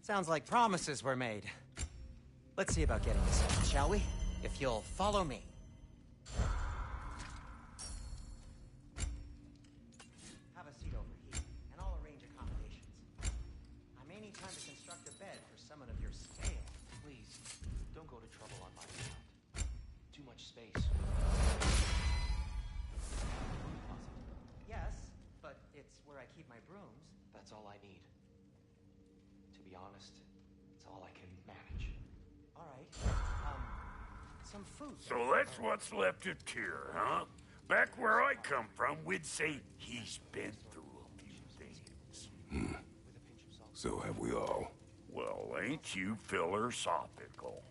Sounds like promises were made. Let's see about getting this done, shall we? If you'll follow me. Have a seat over here, and I'll arrange accommodations. I may need time to construct a bed for someone of your scale. Please, don't go to trouble on my account. Too much space. Yes, but it's where I keep my brooms. That's all I need. To be honest, it's all I can manage. All right. some food. So that's what's left of Tyr, huh? Back where I come from, we'd say he's been through a few things. So have we all. Well, ain't you philosophical?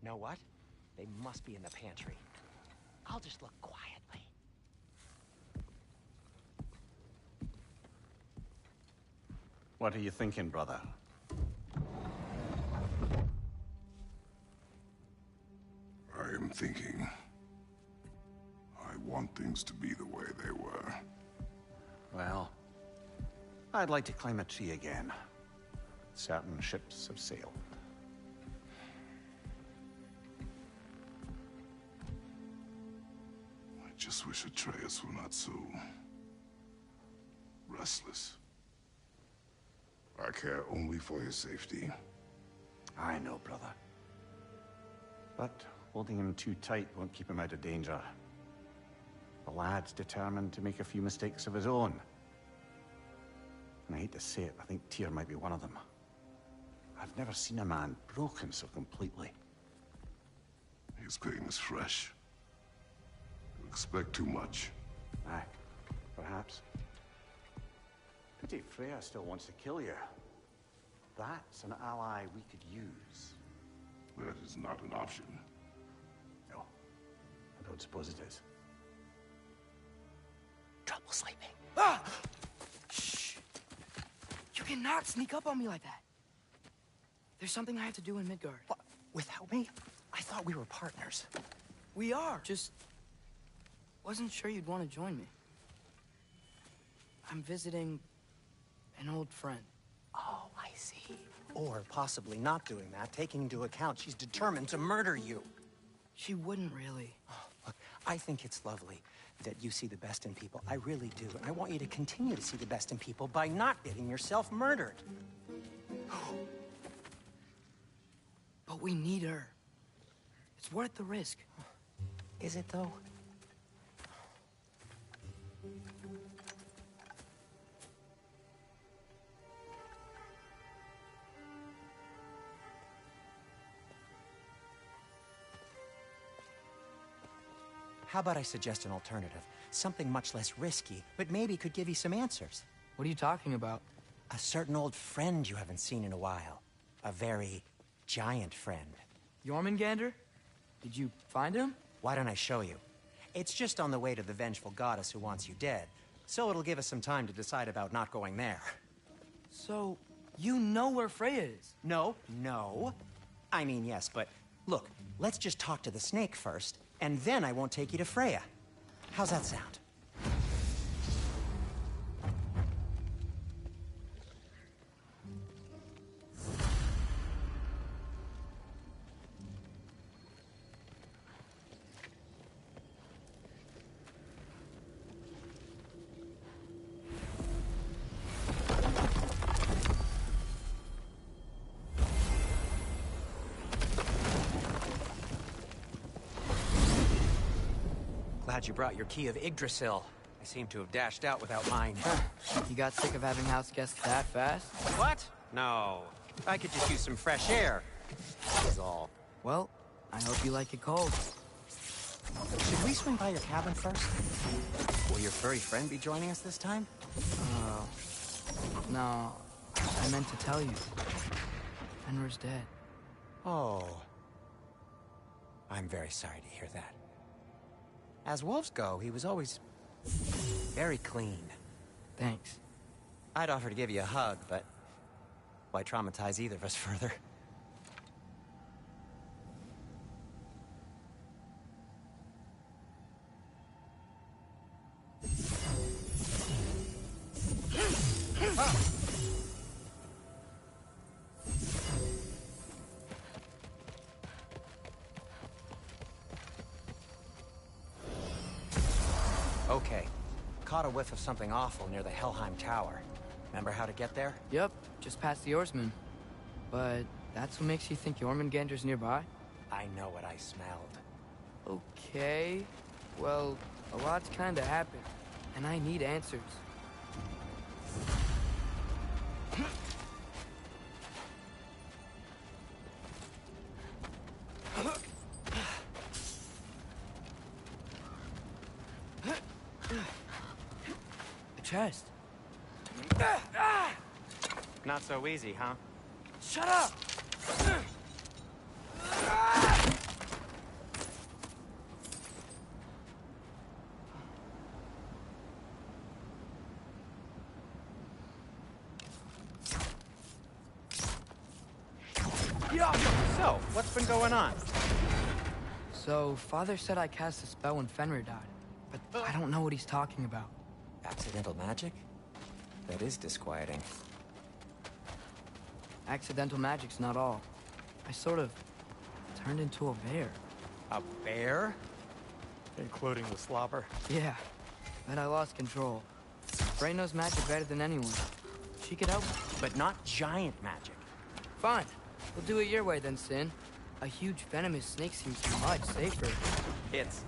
Know what? They must be in the pantry. I'll just look quietly. What are you thinking, brother? I am thinking. I want things to be the way they were. Well, I'd like to climb a tree again. Certain ships have sailed. I just wish Atreus were not so restless. I care only for his safety. I know, brother. But holding him too tight won't keep him out of danger. The lad's determined to make a few mistakes of his own. And I hate to say it, I think Tyr might be one of them. I've never seen a man broken so completely. His pain is fresh. You expect too much. Aye, perhaps. Pity Freya still wants to kill you. That's an ally we could use. That is not an option. No, I don't suppose it is. Trouble sleeping. Ah! Shh! You cannot sneak up on me like that. There's something I have to do in Midgard. What? Without me? I thought we were partners. We are. Just wasn't sure you'd want to join me. I'm visiting an old friend. Oh, I see. Or possibly not doing that, taking into account she's determined to murder you. She wouldn't really. Oh, look, I think it's lovely that you see the best in people. I really do. And I want you to continue to see the best in people by not getting yourself murdered. But we need her. It's worth the risk. Is it, though? How about I suggest an alternative? Something much less risky, but maybe could give you some answers. What are you talking about? A certain old friend you haven't seen in a while. A very giant friend. Jormungandr? Did you find him? Why don't I show you? It's just on the way to the vengeful goddess who wants you dead, so it'll give us some time to decide about not going there. So, you know where Freya is? No. I mean, yes, but look, let's just talk to the snake first, and then I won't take you to Freya. How's that sound? Glad you brought your key of Yggdrasil. I seem to have dashed out without mine. You got sick of having house guests that fast? What? No. I could just use some fresh air. That's all. Well, I hope you like it cold. Should we swing by your cabin first? Will your furry friend be joining us this time? No. I meant to tell you. Fenrir's dead. Oh. I'm very sorry to hear that. As wolves go, he was always very clean. Thanks. I'd offer to give you a hug, but why traumatize either of us further? Okay. Caught a whiff of something awful near the Helheim Tower. Remember how to get there? Yep, just past the oarsman. But that's what makes you think Jormungandr's nearby? I know what I smelled. Okay. Well, A lot's kinda happened, and I need answers. A chest. Not so easy, huh? Shut up! So, what's been going on? So, Father said I cast a spell when Fenrir died, but I don't know what he's talking about. Accidental magic? That is disquieting. Accidental magic's not all. I sort of turned into a bear. A bear? Including the slobber? Yeah, but I lost control. Brain knows magic better than anyone. She could help me. But not giant magic. Fine. We'll do it your way then, Sin. A huge venomous snake seems much safer. It's...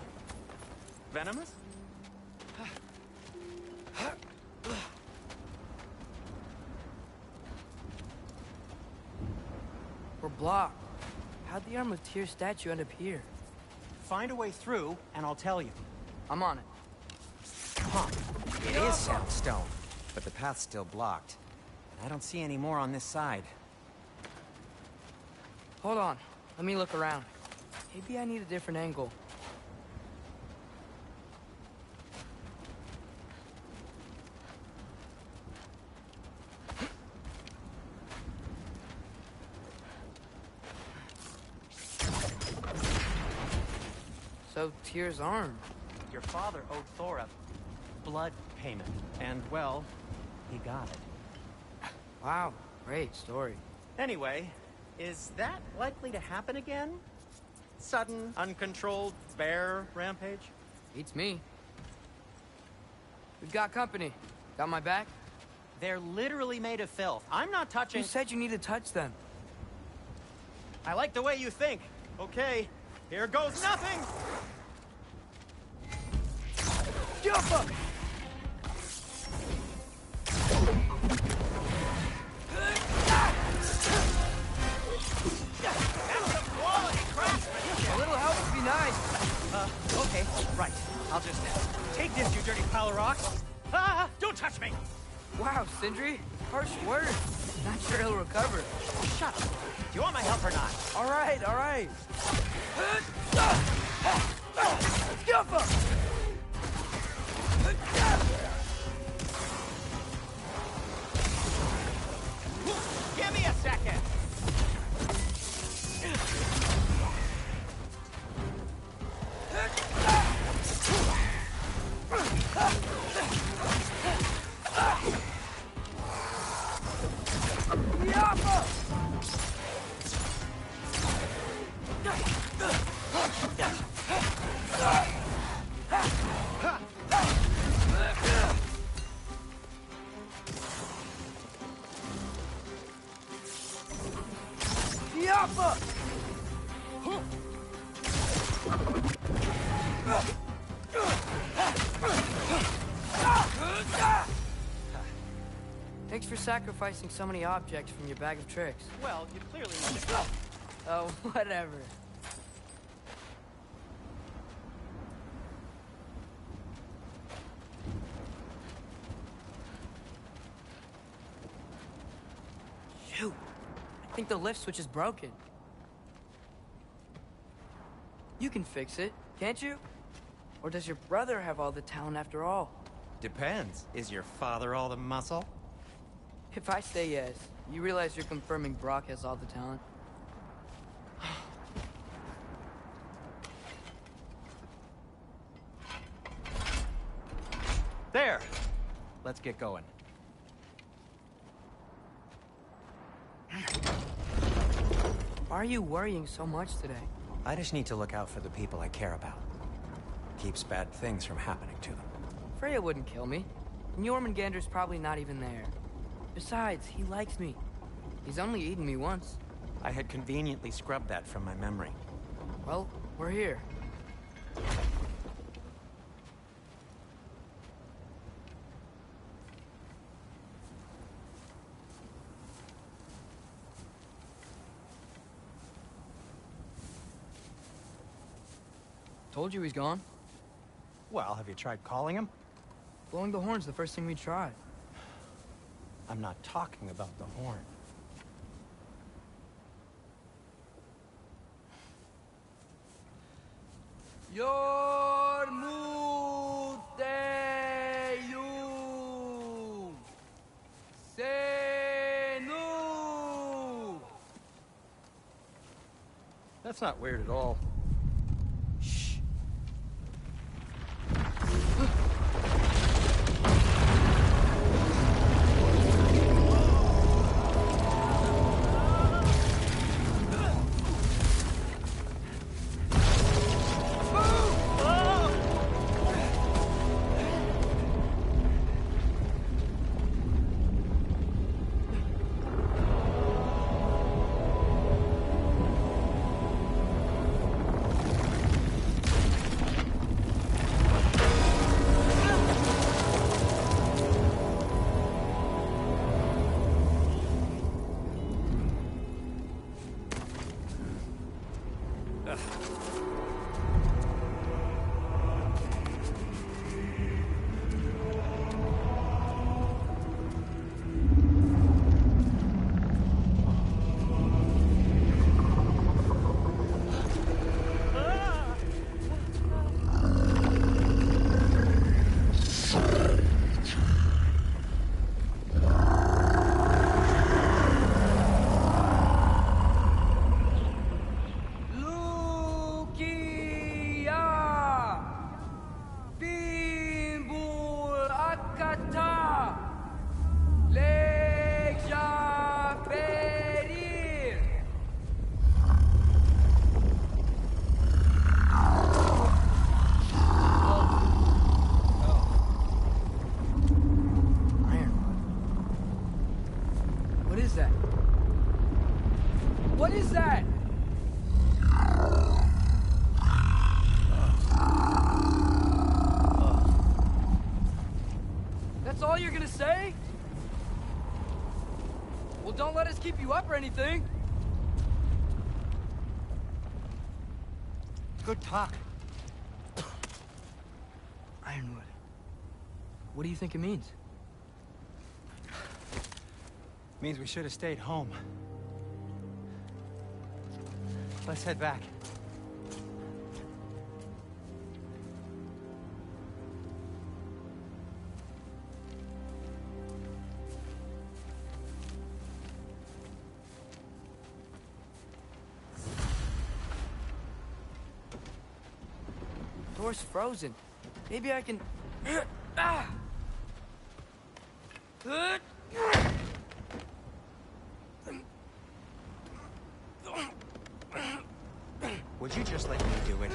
venomous? We're blocked. How'd the Arm of Tyr statue end up here? Find a way through, and I'll tell you. I'm on it. Huh. It is sound stone, but the path's still blocked. And I don't see any more on this side. Hold on. Let me look around. Maybe I need a different angle. So, Tyr's arm. Your father owed Thor a blood payment. And, well, he got it. Wow, great story. Anyway, is that likely to happen again? Sudden, uncontrolled bear rampage? Beats me. We've got company. Got my back? They're literally made of filth. I'm not touching... Who said you need to touch them? I like the way you think. Okay, here goes nothing! Jump! A little help would be nice. Okay, right. I'll just take this, you dirty pile of rocks. Ah, don't touch me! Wow, Sindri, harsh words. Not sure he'll recover. Shut up. Do you want my help or not? All right, all right. Jump up! Give me a second! Thanks for sacrificing so many objects from your bag of tricks. Well, you clearly need to go. Oh, whatever. Shoot. I think the lift switch is broken. You can fix it, can't you? Or does your brother have all the talent after all? Depends. Is your father all the muscle? If I say yes, you realize you're confirming Brock has all the talent? There! Let's get going. Why are you worrying so much today? I just need to look out for the people I care about. Keeps bad things from happening to them. Freya wouldn't kill me. And Jormungandr's probably not even there. Besides, he likes me. He's only eaten me once. I had conveniently scrubbed that from my memory. Well, we're here. Told you he's gone. Well, have you tried calling him? Blowing the horn's the first thing we tried. I'm not talking about the horn. Yormuteyu Senu. That's not weird at all. What is that? That's all you're gonna say? Well, don't let us keep you up or anything. Good talk. Ironwood. What do you think it means? Means we should have stayed home. Let's head back. Door's frozen. Maybe I can... Ah! Would you just let me do it?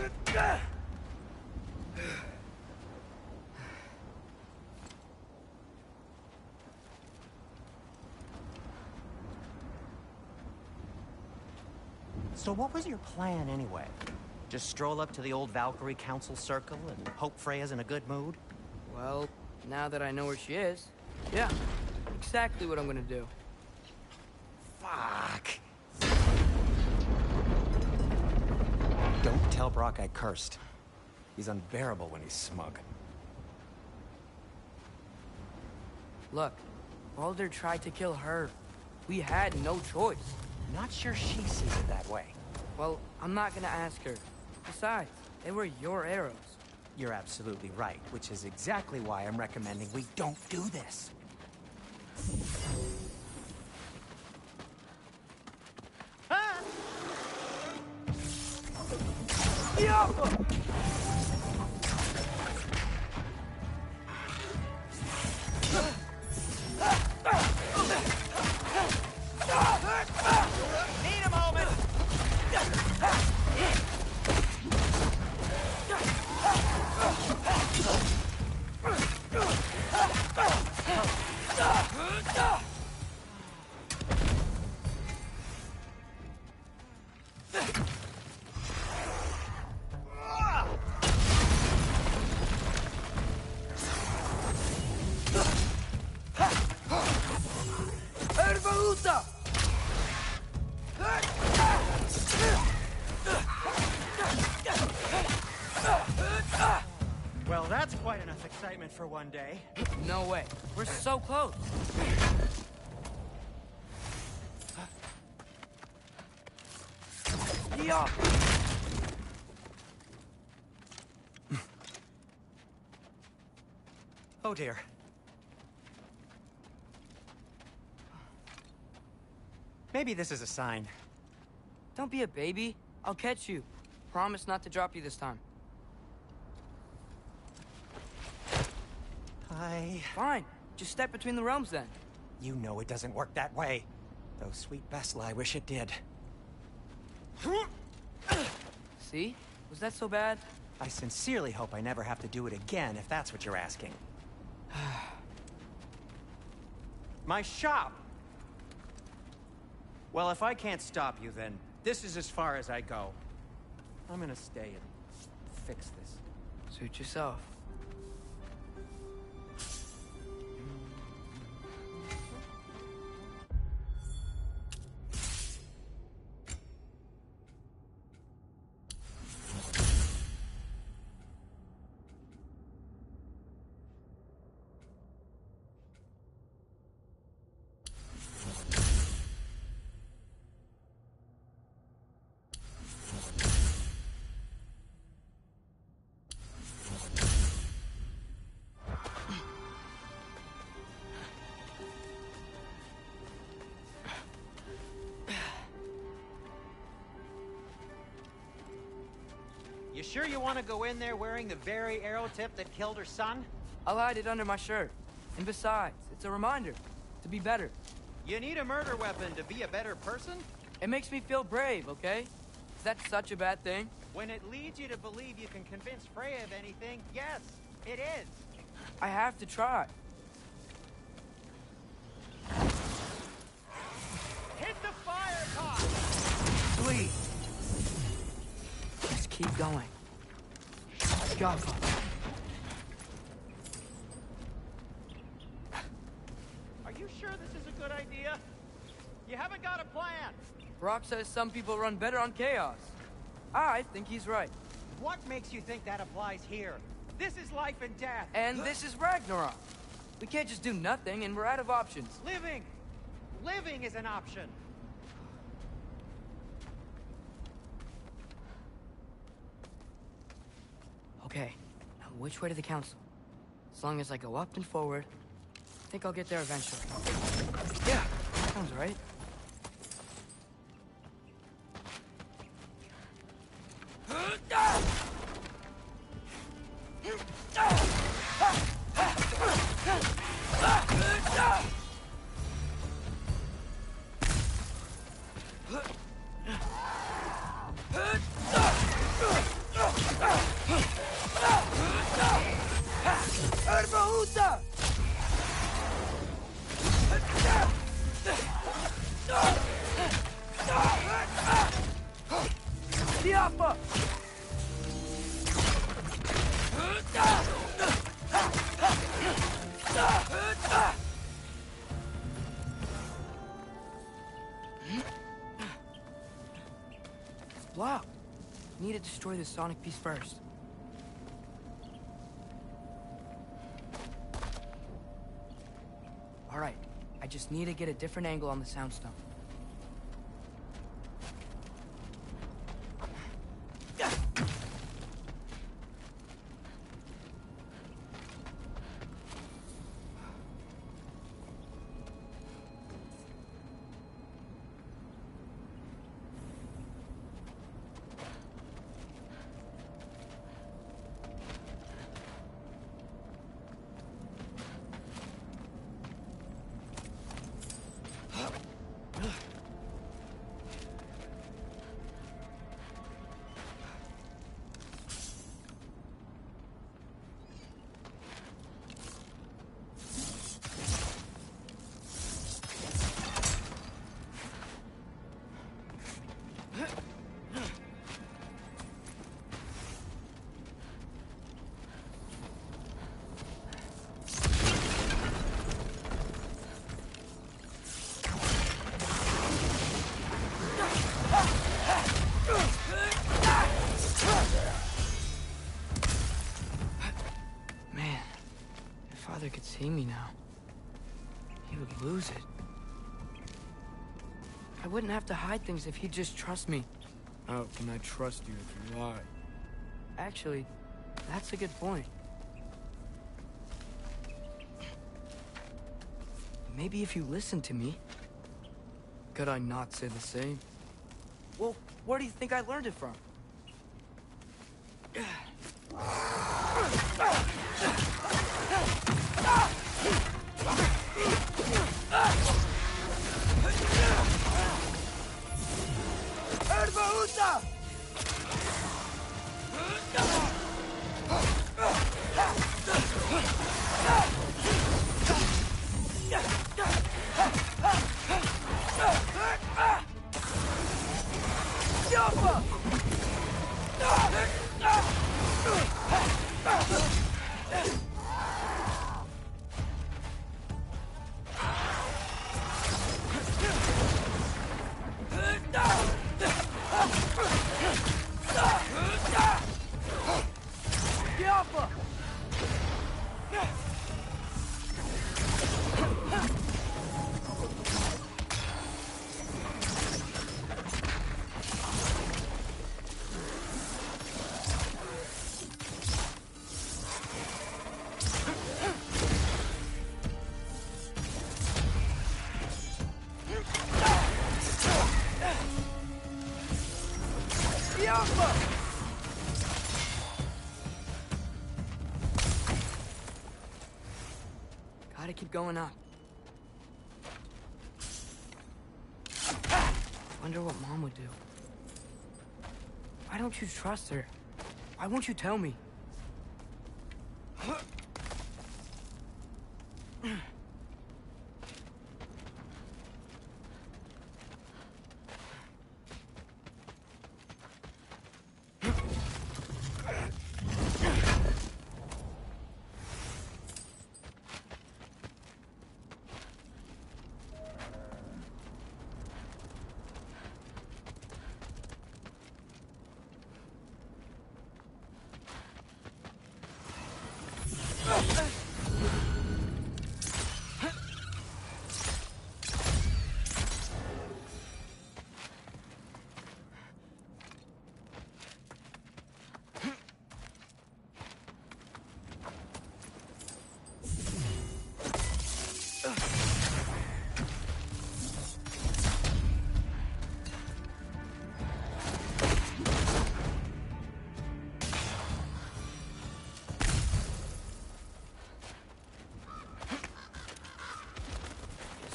So what was your plan anyway? Just stroll up to the old Valkyrie Council Circle and hope Freya's in a good mood? Well, now that I know where she is, yeah, exactly what I'm gonna do. Fuck. Don't tell Brock I cursed. He's unbearable when he's smug. Look, Baldur tried to kill her. We had no choice. Not sure she sees it that way. Well, I'm not gonna ask her. Besides, they were your arrows. You're absolutely right, which is exactly why I'm recommending we don't do this. Need a moment. that's quite enough excitement for one day. No way. We're so close. Yeah. Oh dear. Maybe this is a sign. Don't be a baby. I'll catch you. Promise not to drop you this time. Fine. Just step between the realms then. You know it doesn't work that way. Though sweet Bessla, I wish it did. See? Was that so bad? I sincerely hope I never have to do it again, if that's what you're asking. My shop! Well, if I can't stop you, then this is as far as I go. I'm gonna stay and fix this. Suit yourself. You sure you want to go in there wearing the very arrow tip that killed her son? I'll hide it under my shirt. And besides, it's a reminder to be better. You need a murder weapon to be a better person? It makes me feel brave, okay? Is that such a bad thing? When it leads you to believe you can convince Freya of anything, yes, it is. I have to try. Hit the fire cock! Sweet. Just keep going. Jaffa. Are you sure this is a good idea? You haven't got a plan. Brock says some people run better on chaos. I think he's right. What makes you think that applies here? This is life and death. And this is Ragnarok. We can't just do nothing, and we're out of options. Living! Living is an option. Okay, now which way to the council? As long as I go up and forward, I think I'll get there eventually. Yeah, sounds right. Blocked. Need to destroy the sonic piece first. Alright, I just need to get a different angle on the soundstone. father could see me now, he would lose it. I wouldn't have to hide things if he'd just trust me. How can I trust you if you lie? Actually, that's a good point. Maybe if you listened to me. Could I not say the same? Well, where do you think I learned it from? Erbaúta! Gotta keep going up. Wonder what Mom would do. Why don't you trust her? Why won't you tell me?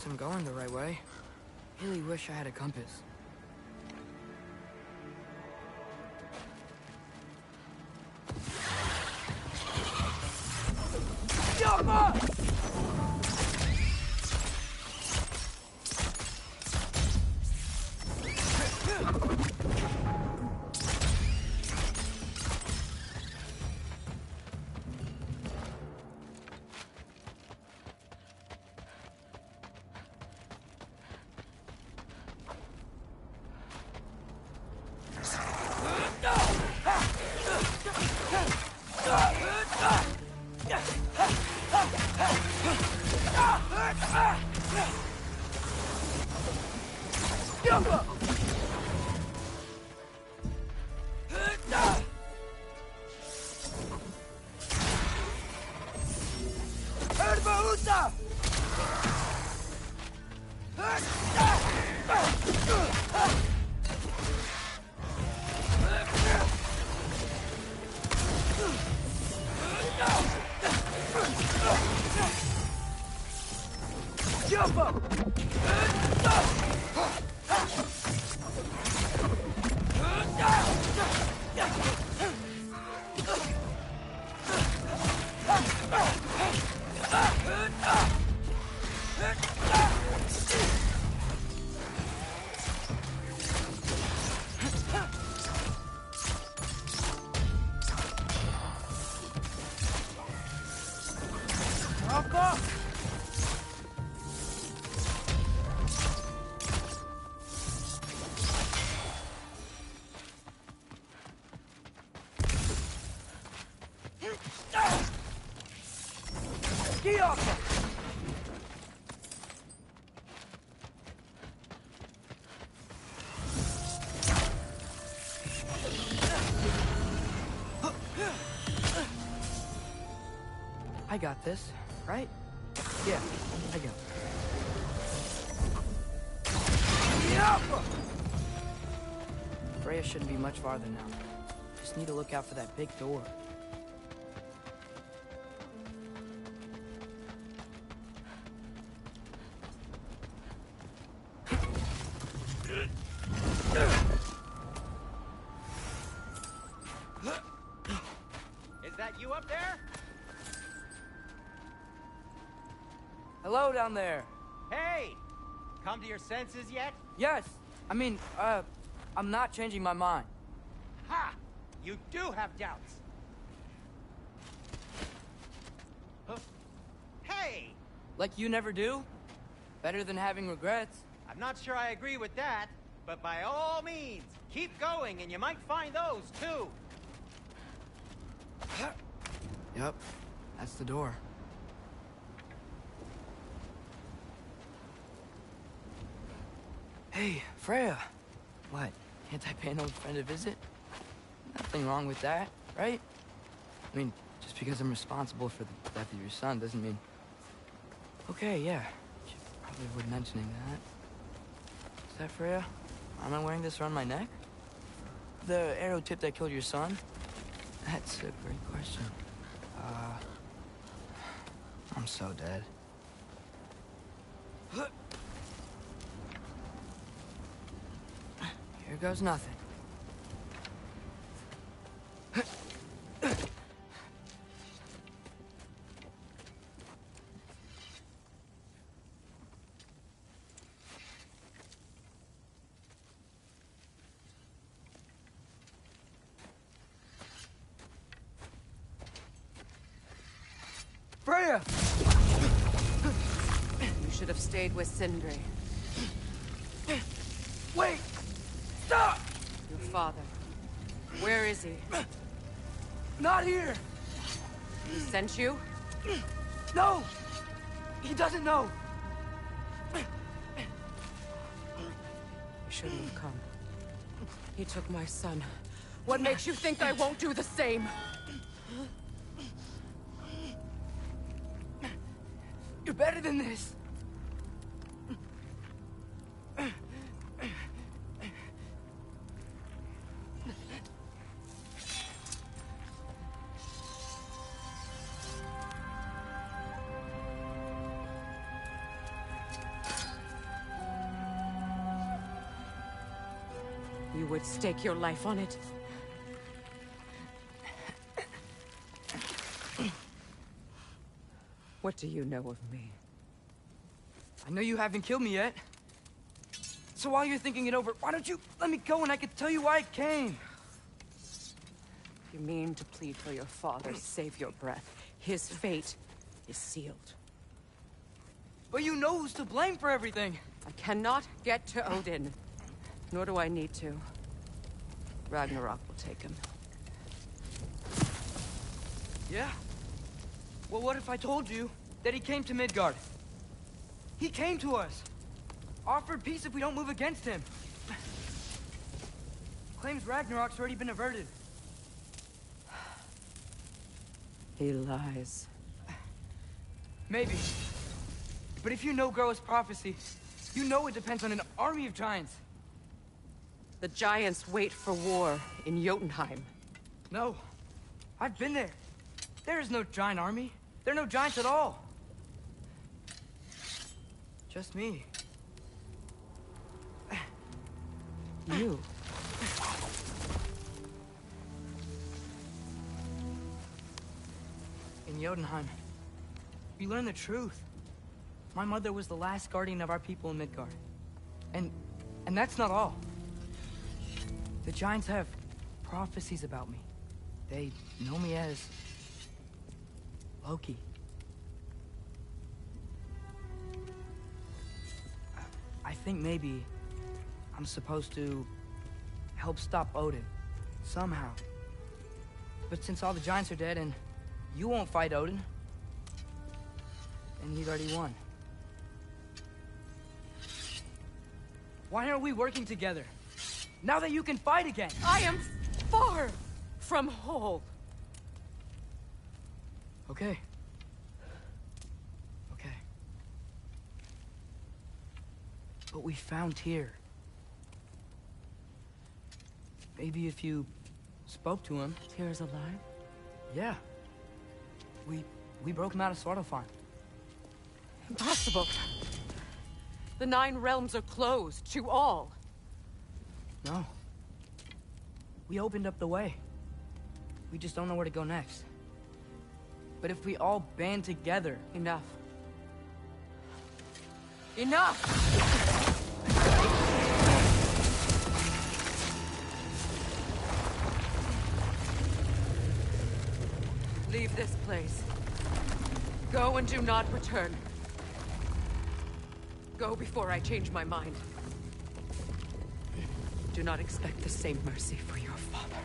I'm going the right way. Really wish I had a compass. Ski off! I got this, right? Yeah, I got it. Freya shouldn't be much farther now. Just need to look out for that big door. Is that you up there? Hello down there. Hey! Come to your senses yet? Yes. I mean, I'm not changing my mind. Ha! You do have doubts. Huh? Hey! Like you never do? Better than having regrets. I'm not sure I agree with that, but by all means, keep going and you might find those too. Yep, that's the door. Hey, Freya. What? Can't I pay an old friend a visit? Nothing wrong with that, right? I mean, just because I'm responsible for the death of your son doesn't mean... Okay, yeah. Should probably avoid mentioning that. Is that Freya? Am I wearing this around my neck? The arrow tip that killed your son? That's a great question. I'm so dead. Here goes nothing. Freya! You should have stayed with Sindri. Wait! Stop! Your father. Where is he? Not here! He sent you? No! He doesn't know! You shouldn't have come. He took my son. What makes you think I won't do the same? You're better than this! You would stake your life on it? What do you know of me? I know you haven't killed me yet. So while you're thinking it over, why don't you let me go and I can tell you why I came? You mean to plead for your father, save your breath. His fate is sealed. But you know who's to blame for everything. I cannot get to Odin. Nor do I need to. Ragnarok will take him. Yeah? Well, what if I told you that he came to Midgard? He came to us. Offered peace if we don't move against him. Claims Ragnarok's already been averted. He lies. Maybe. But if you know Groa's prophecy, you know it depends on an army of giants. The giants wait for war in Jotunheim. No. I've been there. There is no giant army. There are no giants at all. Just me. You. In Jotunheim, we learn the truth. My mother was the last guardian of our people in Midgard. And that's not all. The giants have prophecies about me. They know me as Loki. I think maybe I'm supposed to help stop Odin, somehow. But since all the giants are dead and you won't fight Odin, and he's already won. Why aren't we working together? Now that you can fight again! I am far from whole. Okay. Okay. But we found Tyr. Maybe if you spoke to him... Tyr's alive? Yeah. We broke him out of Svartalfheim. Impossible. The 9 realms are closed to all. No. We opened up the way. We just don't know where to go next. But if we all band together... Enough. Enough! Leave this place. Go and do not return. Go before I change my mind. Do not expect the same mercy for your father.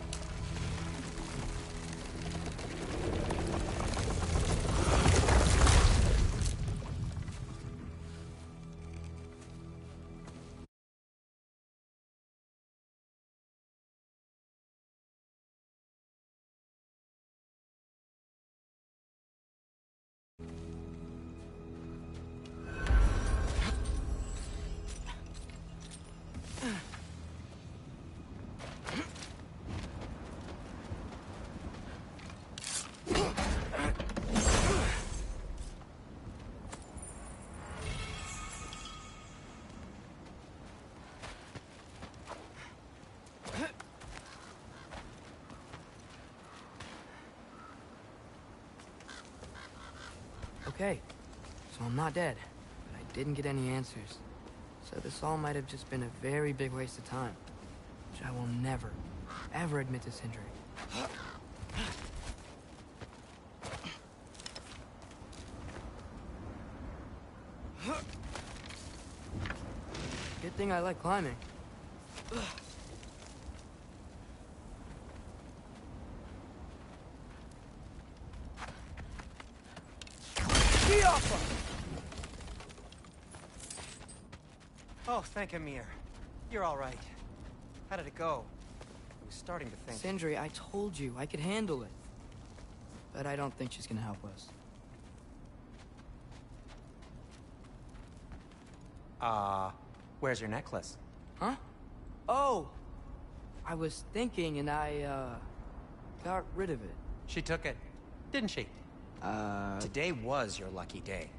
Okay, so I'm not dead, but I didn't get any answers. So this all might have just been a very big waste of time, which I will never, ever admit to Sindri. Good thing I like climbing. Oh, thank Ymir. You're all right. How did it go? I was starting to think... Sindri, I told you I could handle it. But I don't think she's gonna help us. Where's your necklace? Huh? Oh! I was thinking and I, got rid of it. She took it, didn't she? Today was your lucky day.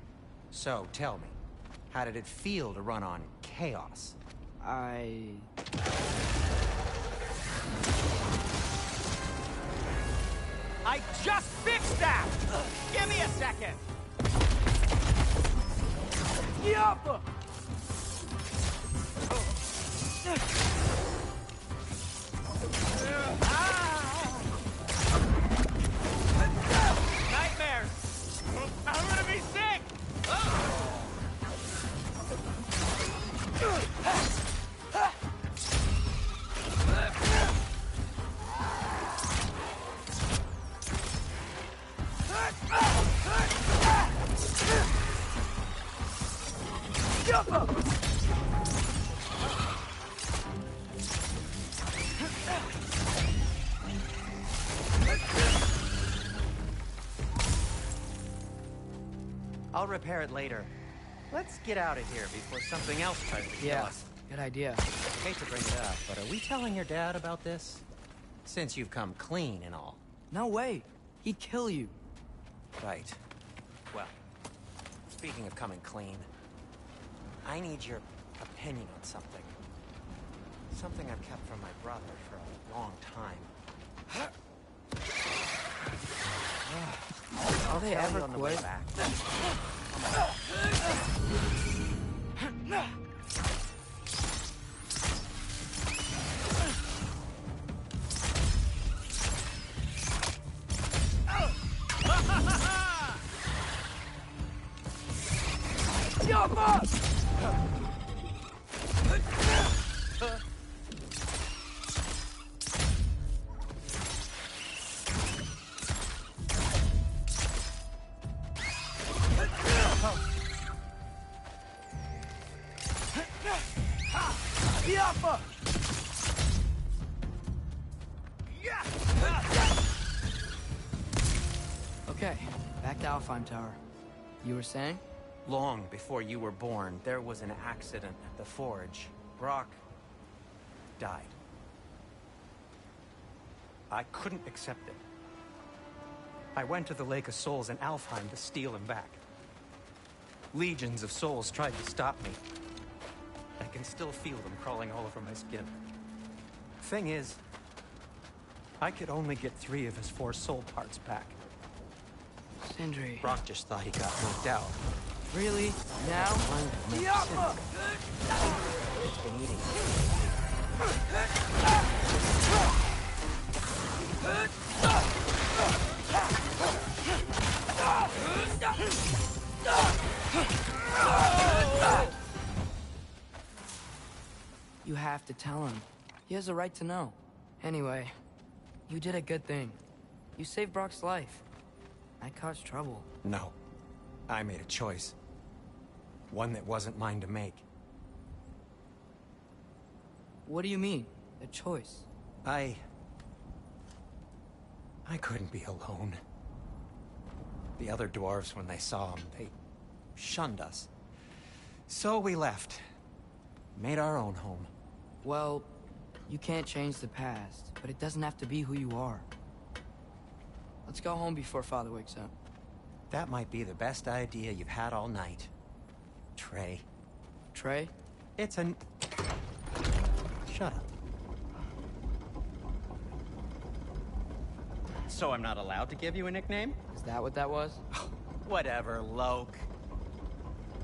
So, tell me, how did it feel to run on chaos? I just fixed that! Give me a second! Yappa! Nightmares! I'm gonna be sick! I'll repair it later. Let's get out of here before something else tries to kill us. Good idea. Hate to bring it up, but are we telling your dad about this? Since you've come clean and all. No way. He'd kill you. Right. Well, speaking of coming clean, I need your opinion on something. Something I've kept from my brother for a long time. Are they ever on the way quit? back. Yappa! Okay, back to Alfheim Tower. You were saying? Long before you were born, there was an accident at the forge. Brock died. I couldn't accept it. I went to the Lake of Souls in Alfheim to steal him back. Legions of souls tried to stop me. I can still feel them crawling all over my skin. Thing is, I could only get 3 of his 4 soul parts back. Sindri. Brock just thought he got knocked out. Really? Now? Yappa! It's been eating. You have to tell him. He has a right to know. Anyway, you did a good thing. You saved Brock's life. I caused trouble. No. I made a choice. One that wasn't mine to make. What do you mean? A choice? I couldn't be alone. The other dwarves, when they saw him, they shunned us. So we left. Made our own home. Well, you can't change the past, but it doesn't have to be who you are. Let's go home before Father wakes up. That might be the best idea you've had all night. Trey. Trey? It's an... Shut up. So I'm not allowed to give you a nickname? Is that what that was? Whatever, Loke.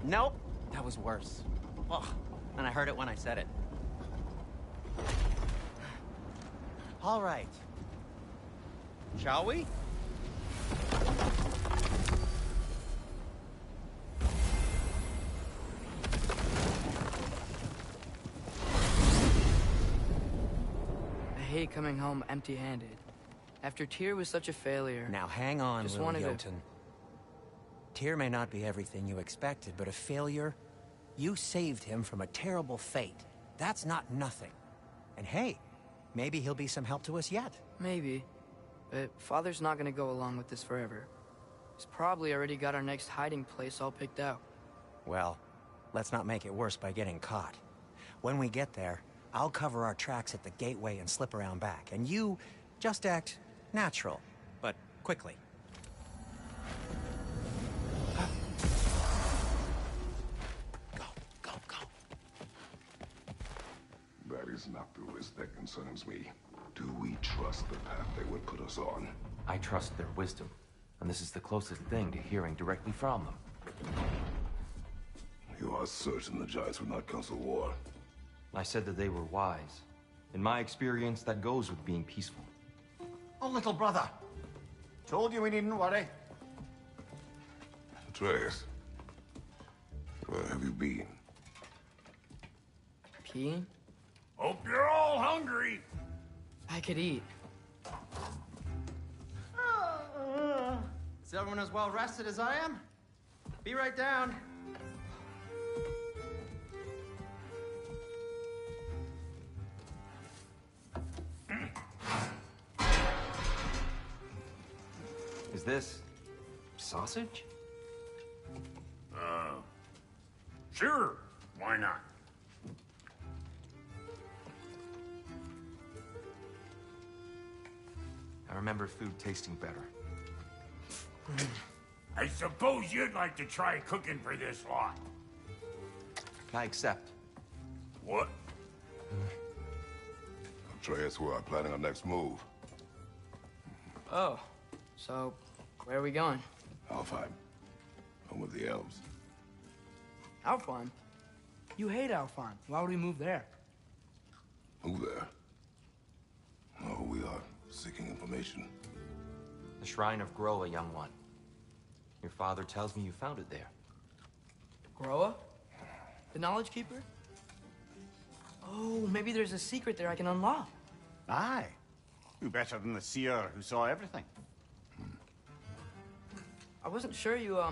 Nope, that was worse. Ugh, and I heard it when I said it. All right. Shall we? I hate coming home empty-handed. After Tyr was such a failure... Now hang on, just little wanted Jotun. Tyr may not be everything you expected, but a failure? You saved him from a terrible fate. That's not nothing. And hey, maybe he'll be some help to us yet. Maybe. But Father's not gonna go along with this forever. He's probably already got our next hiding place all picked out. Well, let's not make it worse by getting caught. When we get there, I'll cover our tracks at the gateway and slip around back. And you just act natural, but quickly. That is not the risk that concerns me. Do we trust the path they would put us on? I trust their wisdom, and this is the closest thing to hearing directly from them. You are certain the Giants would not counsel war? I said that they were wise. In my experience, that goes with being peaceful. Oh, little brother. Told you we needn't worry. Atreus, where have you been? Peeing? Hope you're all hungry. I could eat. Is everyone as well rested as I am? Be right down. Is this sausage? Sure. Why not? I remember food tasting better. I suppose you'd like to try cooking for this lot. I accept. What? Atreus, we are planning our next move. Oh, so where are we going? Alfheim. Home of the elves. Alfheim? You hate Alfheim. Why would we move there? Who there? No, we are seeking information. The Shrine of Groa, young one. Your father tells me you found it there. Groa? The Knowledge Keeper? Oh, maybe there's a secret there I can unlock. Aye. Who better than the seer who saw everything? I wasn't sure you,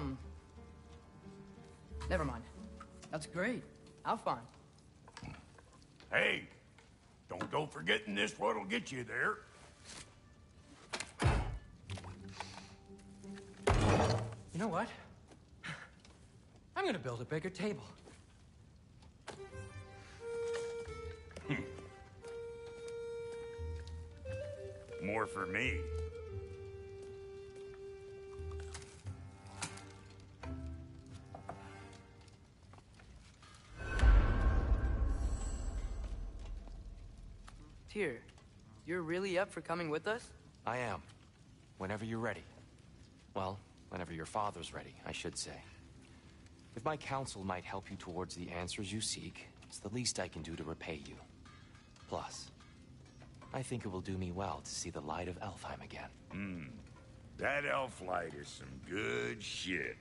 Never mind. That's great. I'll find. Hey, don't go forgetting this what'll get you there. You know what? I'm gonna build a bigger table. More for me. Tyr, you're really up for coming with us? I am. Whenever you're ready. Well, whenever your father's ready, I should say. If my counsel might help you towards the answers you seek, it's the least I can do to repay you. Plus, I think it will do me well to see the light of Elfheim again. That elf light is some good shit.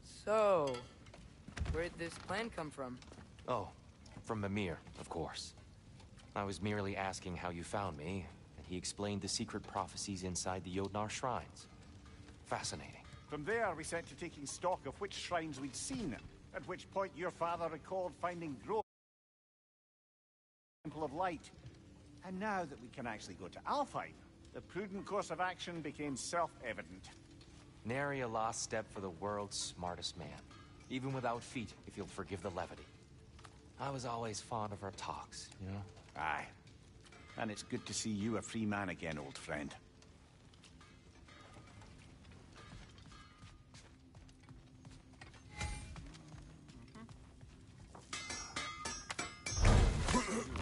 So, where'd this plan come from? Oh, from Mimir, of course. I was merely asking how you found me, and he explained the secret prophecies inside the Jotnar shrines. Fascinating. From there, we set to taking stock of which shrines we'd seen, at which point your father recalled finding Grove, Temple of Light. And now that we can actually go to Alfheim, the prudent course of action became self-evident. Nary a lost step for the world's smartest man. Even without feet, if you'll forgive the levity. I was always fond of our talks, you know? Aye. And it's good to see you a free man again, old friend.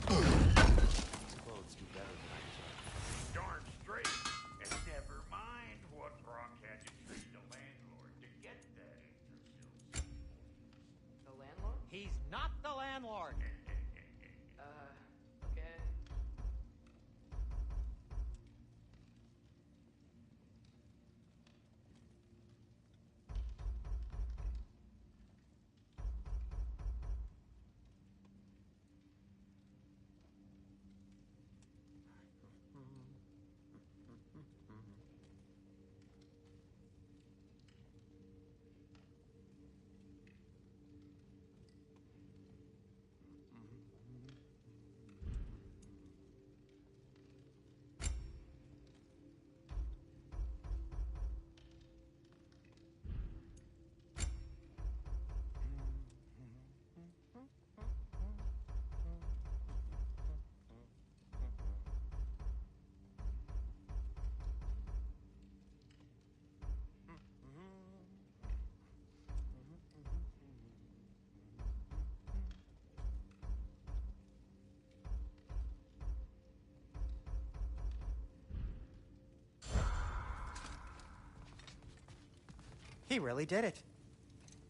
Clothes do better than I deserve. Darn straight. And never mind what Brock had to treat the landlord to get that Yggdrasil. The landlord? He's not the landlord. Okay. He really did it.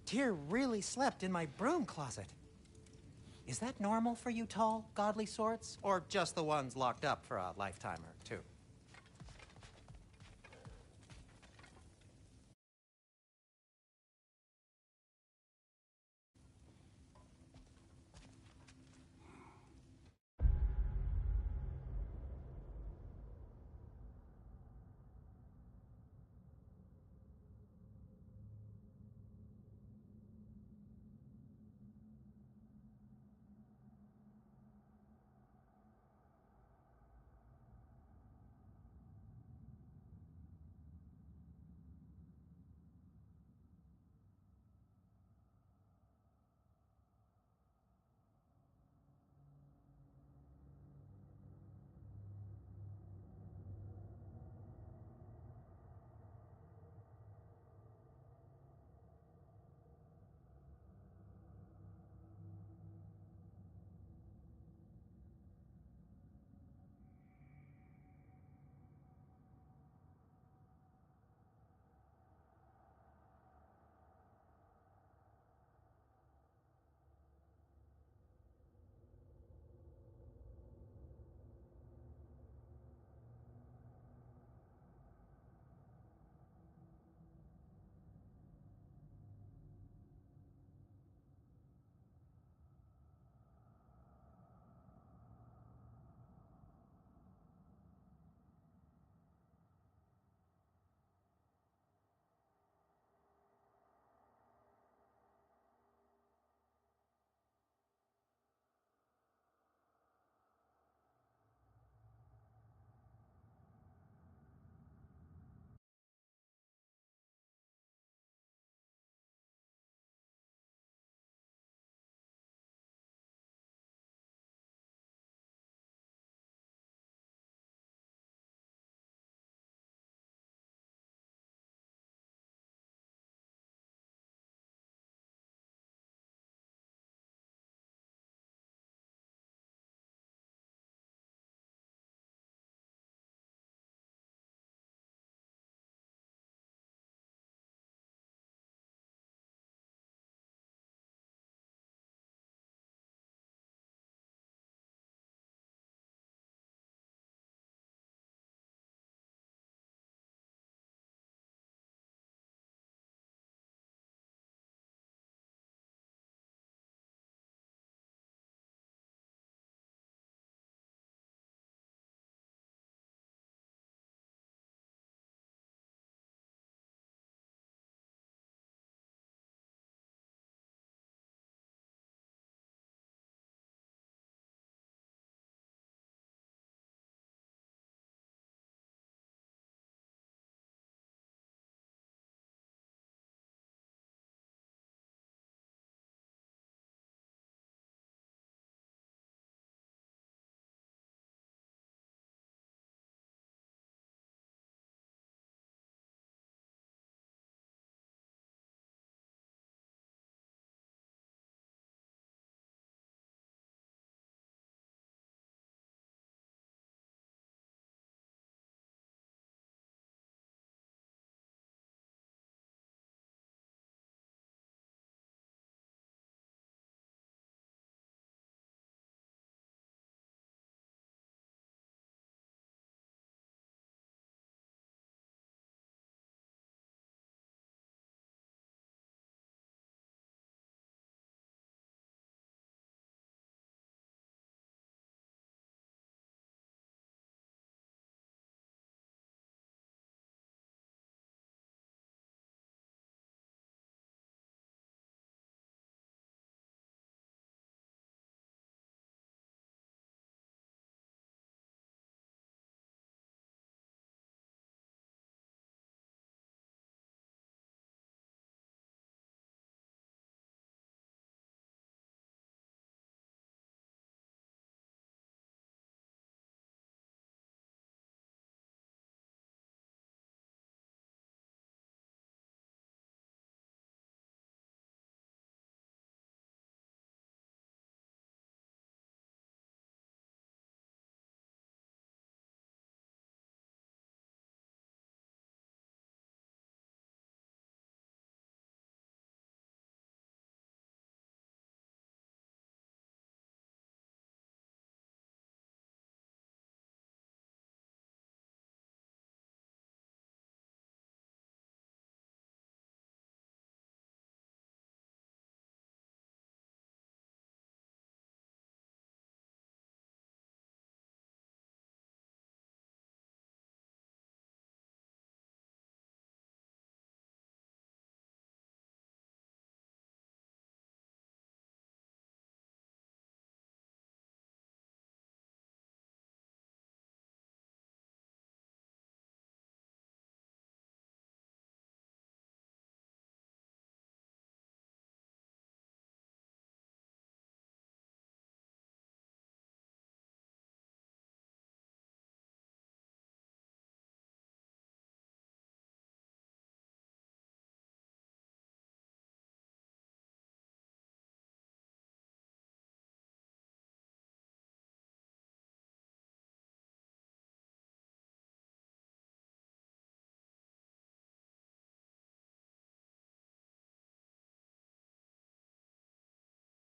Tyr really slept in my broom closet. Is that normal for you tall, godly sorts? Or just the ones locked up for a lifetime or two?